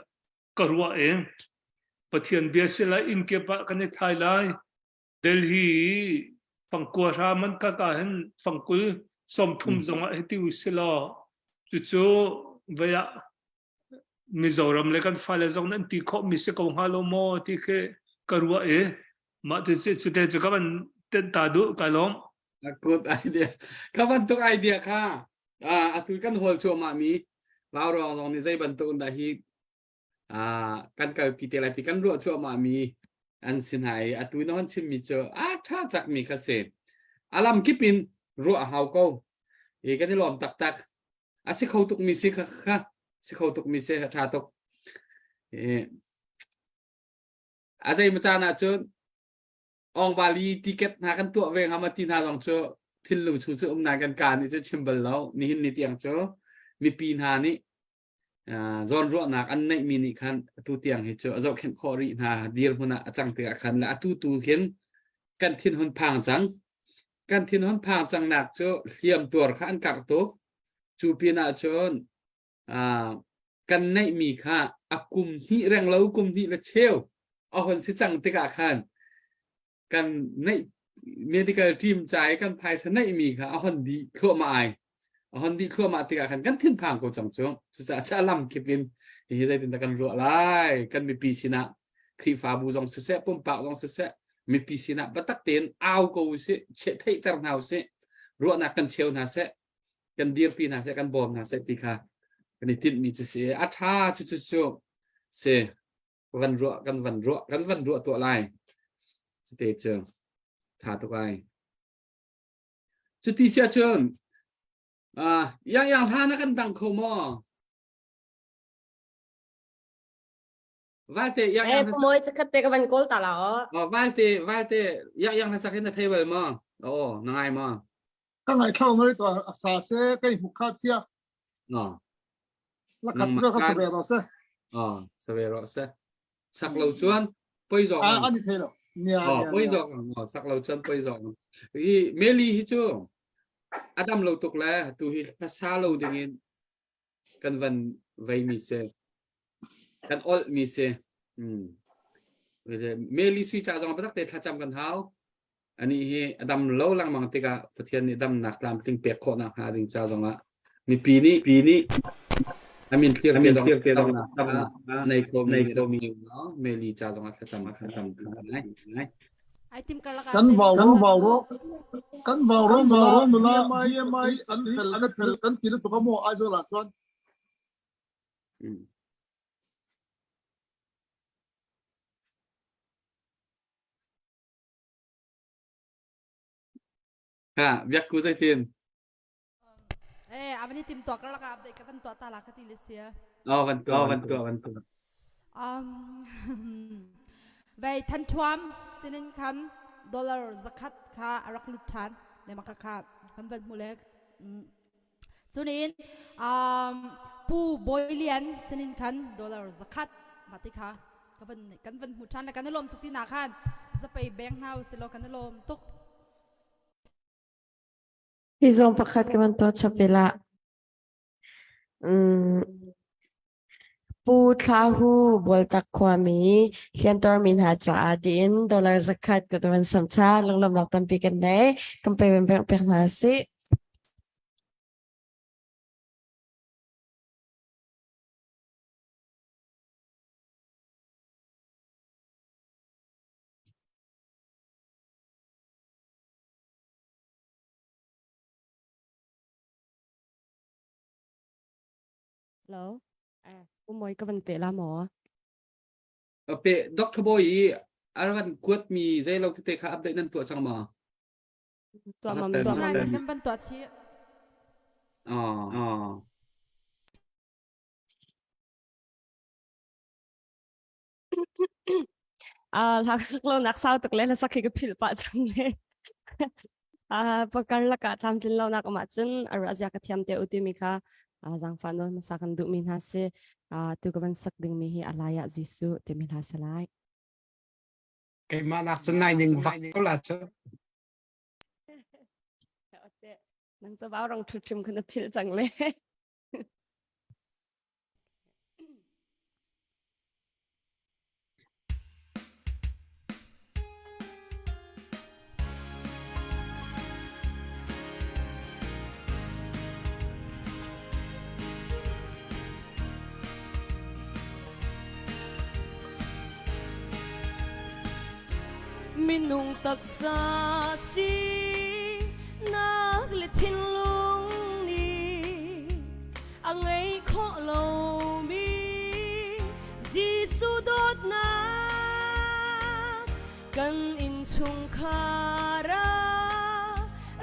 กรัวเองปะเทียนเบียเสละอินเก็บกันในไทยไลเดลฮีฝั่งกัวรามันก็การเห็นฝั่งกุลสมทุมจงไอที่วิสลาจู่ๆเวียมิโซรัมเลยกันฟ้าเลยจงนั้นที่เขามิสกงฮาโลโมที่เคกรัวมาที่สุดท้ายจะกันเต็นตาดูกันล้อม good idea kawan tuk idea ka atu kan hol chu ma mi law ro zong ni zai ban tu da hi kan ka pi te la ti kan ro chu ma mi an sin hai atu no han chim mi chu tha tak mi ka se alam kipin ro hau ko kan ni lom tak si khau tuk mi si kha si khau tuk mi se tha tuk azai ma cha na chuองบาลีติเก็ตหากันตัวเวงหามาตีนาลองโจทินลุงชูชูนากันการนี่จะชิมเบลแล้วนี่หินนี่เตียงโจมีปีนหานี่จอนรัวนักอันไหนมีนี่คันตูเตียงให้โจเจ้าเข็นคอรีนาเดียร์หุนะจังเตียคันและตูเห็นกันทินหนพางจังกันทินหนพางจังหนักโจเทียมตัวขันกักตุกจูปีนาโจกันไหนมีค่ะอากุมหิแรงเล้ากุมหิละเชลเอาคนสิจังเตียคันกันใน medical team ใจกันภายในมีค่ะเอาคนดีเข้ามาเอาคนดีเข้ามาติกันกันทิ้งพังก็จังจ้องสุดจะลำคิดเป็นเฮ้ยใจติดกันรัวไล่กันมีปีศินะครีฟ้าบูจงเสะปุ่มปากจงเสะมีปีศินะบัตรเต็นเอาก็เสะเชะไทยตร์นาวเสะรัวนักกันเชียวนาเสะกันเดียร์ปีนาเสะกันบอมนาเสะติค่ะกันติดมีจะเสียอัฐาจุดเสะวันรัวตัวไล่สเตจถาตัวไปจุดที่เสียเชิญอย่างท่านักกันดังโคมอวัลเตอย่างขโมยจะคัดเตกันโกลตาลาวัลเตอย่างท่าสักเห็นเทเบิลมอโอ้นายมอข้างในเข้าในตัวสาเสก็หุกขาเสียแล้วขัดเรื่องเขาสเปรย์เราเสียสเปรย์เสียสักเราชวนไปจองอันนี้เท่าไปจองสักเราชวนไปจองเมลีฮิจูอาดัมเราตกแล้วตัวฮิภาษาเราดึงกันวันไว้มีเสกันออลมีเสเมลีสุยจ่าจงไปตักเตะทัจำกันเท้าอันนี้ฮิอาดัมเราลังมังติกาประเทศนี้ดัมนักลามติงเปียกโคนักหาดิงจ่าจงละมีปีนี้I mean clear ในโครมีเนาะเมลีจ่าจงละทัจำกันไหนไอติมกันละกันวาวนุลาไม่อันเพลกันกินตัวก็โมอาโจลาชวนค่ะวิกกูใจทินอันนี้ติมตัวกันละกันเด็กกันตัวตาลักติลิเซียวันตัวไว้ทันทวมสินินคันดอลลาร์สักคัดค่ารักลุดทันในมักค่าคันเป็นมูลเลกส่วนนี้ผู้บอยเลียนสินินคันดอลลาร์สักคัดมาติค่ะกันเป็นหูชันและกันนลมทุกที่นาคันจะไปแบงค์เฮาส์สิโลกันนลมตุกพี่ทรงประกาศกันตัวชอบเวลาปูทาหูบอลตักความมีเขียนตัวมินหาจ่าดินดอลลาร์สักคัดก็ตัวมันสำคัญลงลำดับตั้งปีกันได้กันไปเป็นหาสิแล้วผู้มวยก็เป็นเตะละหมอ เปด็อกเตอร์บอยอารันกวดมีใจเราที่เตะขาอัปเดตนั่นตัวจังมา ตัวมัน แต่ ตัว สัก nai แต่ nam ban tua chi อ๋ออ๋อ ลักษณะนักสาวตกเลยแล้วสักกี่พิลปะจังเลยปากการละกะทำจนเรานักมาจนราชกะเทียมเตอุติมิค่ะจังฟันว่ามาสักกันดูมินฮาเซตุกบันสักดึงมีฮีอะไรอะจิสุเตมินฮาสลาย cái mà nạc sân này nhưng vắt có là chứ นั่งจะบ้ารองทุจิมคนพิลจังเลย Minung taksa si naglitin lung ni ang ay ko lo mi Jisudot na kan in chung khara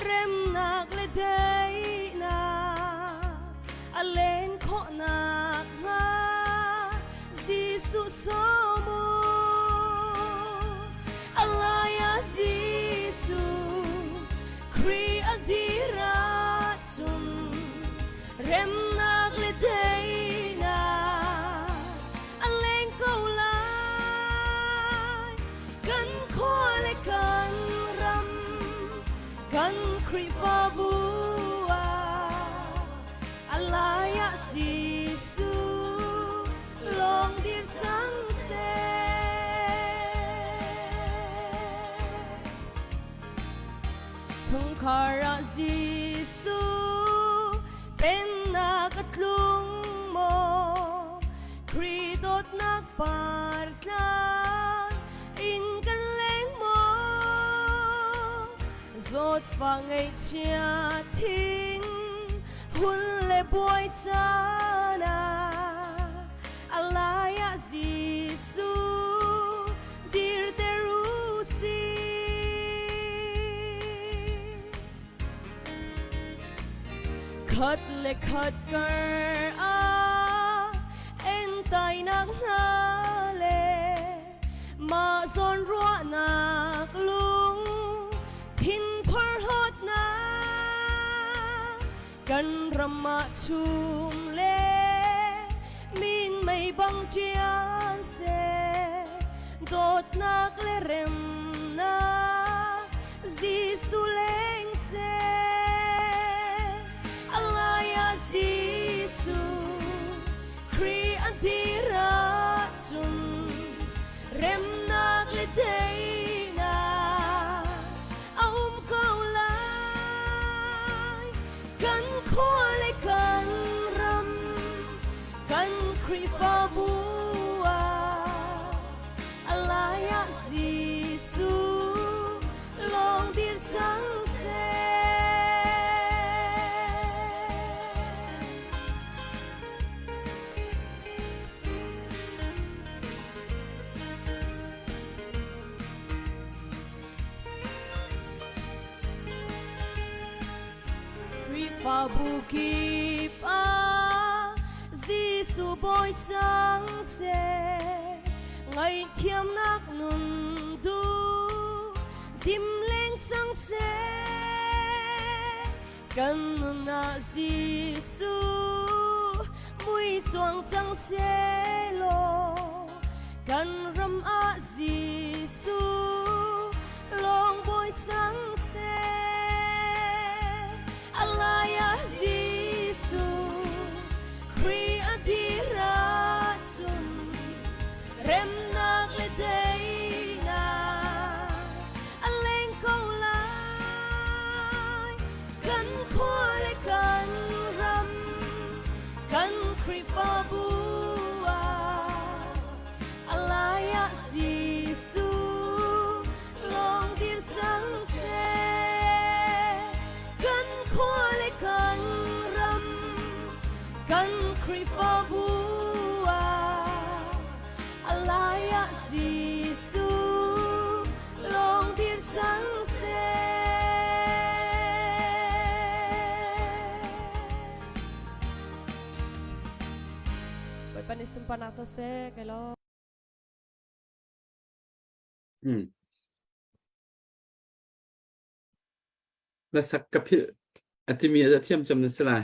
rem nagliday na alen ko nak nga Jisu somo Alaya Jisu Kri adiratsun Rem naglidayna Aleng kaulay Kan kwale kan ram Kan kri fabua Alaya Jisu Long dir sang Tung kara Jisu pen nakatlung mo Kridot nagpartlan in kanleng mo Zot fangay tiyatin hun le boy tana Alaya Jisu dir derusi Khất lệ khất cờ en tay nắng na lệ mà giòn rua nạc lung thin phar hot na kan rama chum lệ min mây băng chiang se dot nạc lệ rem na Jisu leng se Alaya Jisu Kri adiratsun Rem naglidayna Aum kaulay Kan kwale kan ram Kan kri fabua Alaya Jisu Long dir sang se Fabuki pa Jisu boy chang se Ngay thiam nak nun du Dim leng chang se Kan nun na Jisu Mui chuang chang se lo Kan ram a Jisu Long boy chang se Alaya Jisu Kri adiratsun Rem naglidayna Aleng kaulay Kan kwale kan ram Kan kri fabua Alaya Jisu Long dir sang se Kwale kan ram kan kri fabua Malaya Sisu Long Tir Chang Se Vậy bạn xin pan cho xe cái loและสักกะพิอธิมีจะเทียมจำนวนสลาย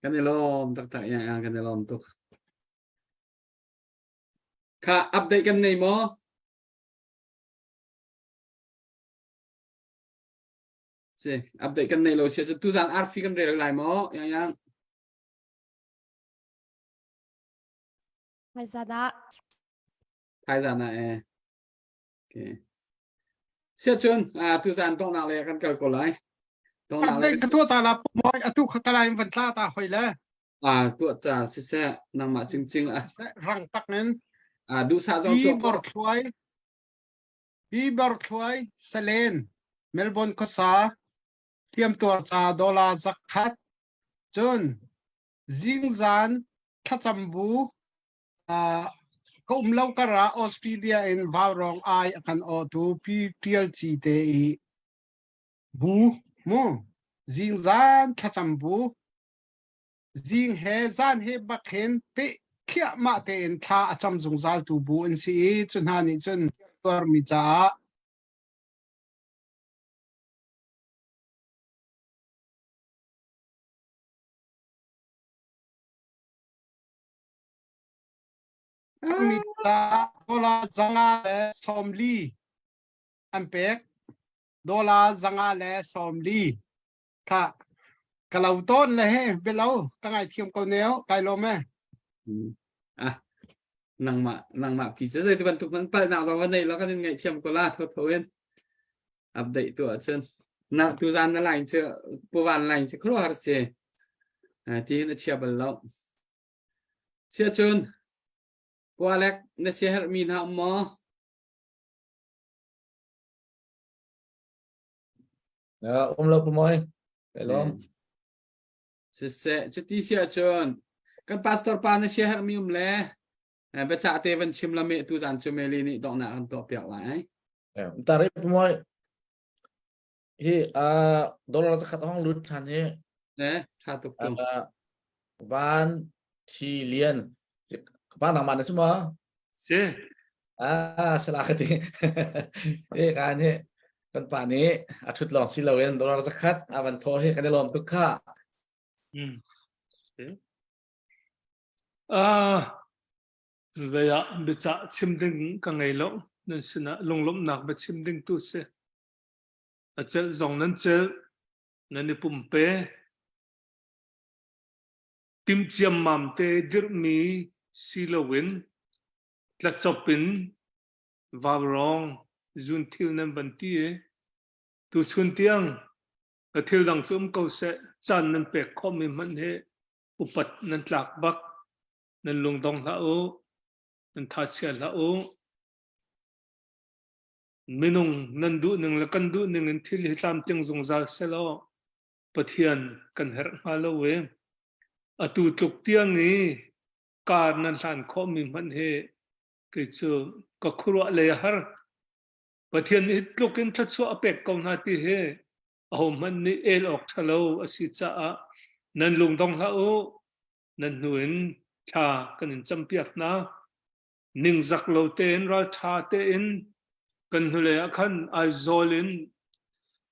กันในลมตักๆอย่างกันในลมตุกค่ะอัปเดตกันในหมอสิอัปเดตกันในโลเชียจะทุจานอาร์ฟิกันเรื่องอะไรหมออย่าง hay ra đã ไทยจานนะโอเคเสียชนทุจานต้องนาเลยกันกันก่อนเลยต้อง อั นา ป เล เด ย ตกันทั่วตาลับมอยอตุขตาลายวันตาตาหอยแล้ว ตัวจ่าสิเสนำมาจริงๆรังตักนั้น ดูซาจง บี ตัว บอร์ทวยเซเลนเมลเบิร์นก็ซาเตรียมตัวจ่าดอลลาร์จักคัดจนจิงจานทัจำบูก็เล่ากระออสเตรเลียอินวาวรองไอกันออดูพีทีเอลจีเตอีบูมูจิงจานทัจำบูจิงเฮจานเฮบักเฮนเปเขียมาเตนท่าจำจงจาลตูบูอินซีจนหานิจนตัวมิจ้ามิจ้าดอลลาร์จังอาเลสอมลีอันเป็กดอลลาร์จังอาเลสอมลีค่ะกะลาวต้นเลยเบลเอาตั้งไอเทียมเกาเนียวไกลลมไหมนังมาพี่จะใส่ตัวบรรทุกนั้นไปหนักตอนวันนี้แล้วก็ยังไงเทียมก็ล่าทเวนอัปเดตตัวเช่นนักทุจานอะไรเชื่อผู้วันอะไรเชื่อครัวหาเสียที่นั่นเชียบแล้วเชื่อชนผู้อะไรนั่นเชียร์มีน้ำมอเราปมอยไปล้อม เสียจุดที่เชียร์ชนกันพาสตอร์ปานนั่นเชียร์มีเลยเบจ่าเทวันชิมละเมตุจานชมเมลีนี่ต้องนักตัวเปียกไว้tarik pemoy hi dolar zakat hong lut chan hi ชาตุกตุง ban trillion ban nang mana semua se selakati kan hi kan pani atut long silawen dolar zakat aban tho hi kan lom tukha về bị chạ chim đinh cả ngày lâu nên xin lồng lộng nạc bị chim đinh tu se ở chơi dòng nên đi pum pe tim chiam mam te dir mi silowin tlat chopin vavrong jun thil nem ban ti tu chun tiang ở thil dang chum câu se chan nên pe khom mi man he upat nên tlak bak nên lung dong la o nên thà chia la o minung nên du nên là căn du nên thil hi tam tiếng dùng ra se lo pathian kan her ma lo we atu tuk tiang ni kar nan than kho mi man he ke chu ka khurwa le har pathian ni tlukin that chu apek ko na ti he ahom man ni el ok thalo asi cha a nan lung dong la o nan nuin cha kan champiak na ning zak lo te in ra cha te in kan hule khan ai zolin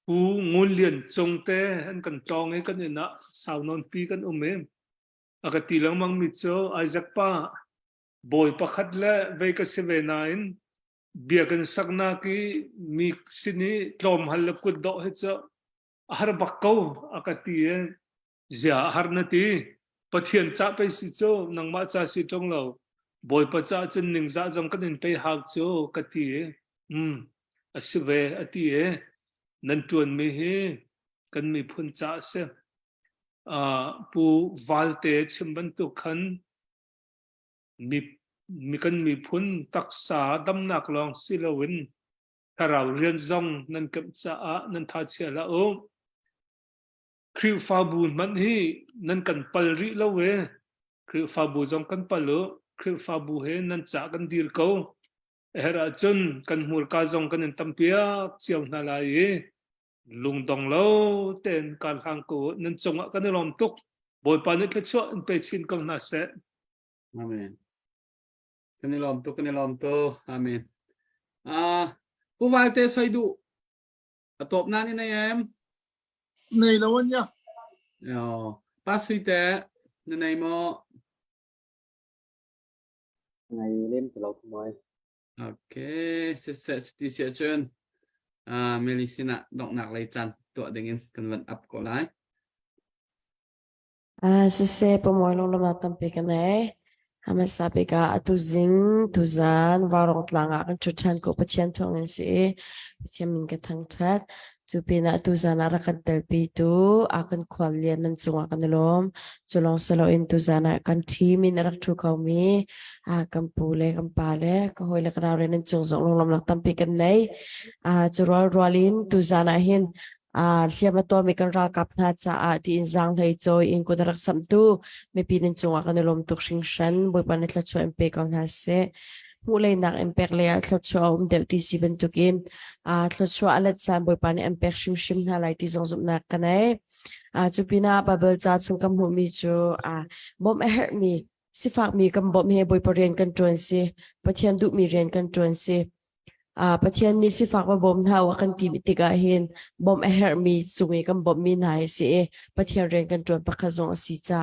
pu ngun lian chong te an kan tong e kan ina saw non pi kan umem akati lang mang mi cho Isaac pa boy pakhat le ve ka se na in bia kan sakna ki mi sini tlom hal ku do he cho har bakko akati e ja har na ti pathian cha pe si cho nang ma cha si tong lo boy pa cha chen ning za jong kan in pe hak cho kati e asive ati e nan tuan mi he kan mi phun cha se pu valte chimban tu khan mi kan mi phun taksa damnak long silawin tharau rian zong nan kam cha a nan tha chia la o khri fa bun man hi nan kan pal ri lo we khri fa bu zong kan pal lo khil fa bu he nan cha kan dir ko era chun kan mur ka zong kan en tampia chiam na la ye lung dong lo ten kan hang ko nan chonga kan lom tuk boy pa ni tlecho in pe chin kong na se Amen. Kanilom to. Amen. Cô vào tê xoay đủ. Tộp na ni này em. Này là vấn nhá. Ba suy tê. Này mò. ngày lên từ lâu mới Ok. Sẽ tí sẽ chân. Melisina động nạc lấy chăn. Tụa dengan cần vận ập cổ lại. Sise pemoy long lam tampi kanai. Hama sabi ka atu zing tuzan warong tlanga kan chuchan ko pathian thong en si pathian min ka thang that chu pina tuzan ara kan telpi tu akan khwal lian nan chunga kan lom chulong salo in tuzana kan thi min rak thu kau mi kan pule kan pale ka hoile ka raw ren chung zong long lam lak tampi kan nei churol rolin tuzana hin Liam to mi kan ra kap na cha ti in zang thei choi in ko darak sam tu me pinin chunga kan lom tuk sing shan boi pan tla cho mp kan ha se mu le nak mp le a tla cho de ti si ben tu kim tla cho alat sam boi pan mp shim na lai ti zong zum na kanai chu pina babel cha chung kam hu mi chu bom a her mi si fak mi kam bom he boi paren kan tron si pathian du mi ren kan tron si pathian ni si fak bom thaw kan ti tiga hin bom a her mi chungi kan bom mi nai se pathian ren kan tron pakha zong si cha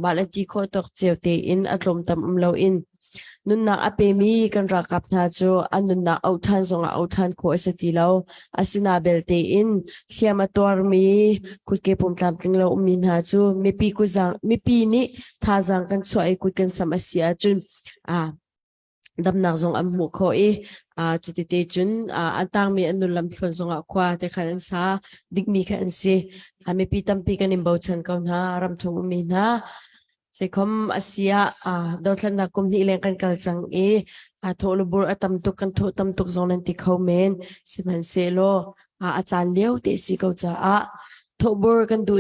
malati kho tok cheute in atlom tam umlo in nun na ape mi kan ra kap na chu anun na au than zonga au than kho asati lo asina belte in hiama tor mi kutke pum tlam king lo min ha chu mi pi ku zang mi pi ni tha zang kan choi kut kan samasya chun dam nak zong am mu kho chuti te chun atang mi anul lam thon zonga khwa te khan sa dik mi khan se ami pi tam pi kan im bau chan kaun ha ram thong mi na se khom asia dotlan na kum ni leng kan kal chang tholu bur atam tuk kan tho tam tuk zong nan ti khau men siman se lo achan leu te si ko cha thobur kan du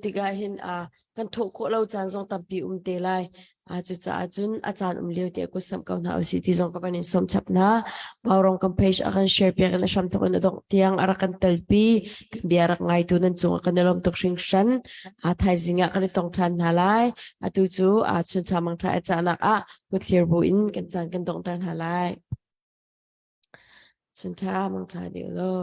tiga hin kan tho kho lo chan zong tam pi te lai chu cha chun achan leu te ko sam kaun ha si ti zong ka panin som chap na bawrong kam page akan share pe kan sham to kan dok tiang arakan telpi kan biarak ngai tu nan chung kan lom tok sing shan thai zinga kan tong chan halai atu chu chun chamang cha achanak ko clear bu in kan chan kan dong tan halai chun cha mang cha de lo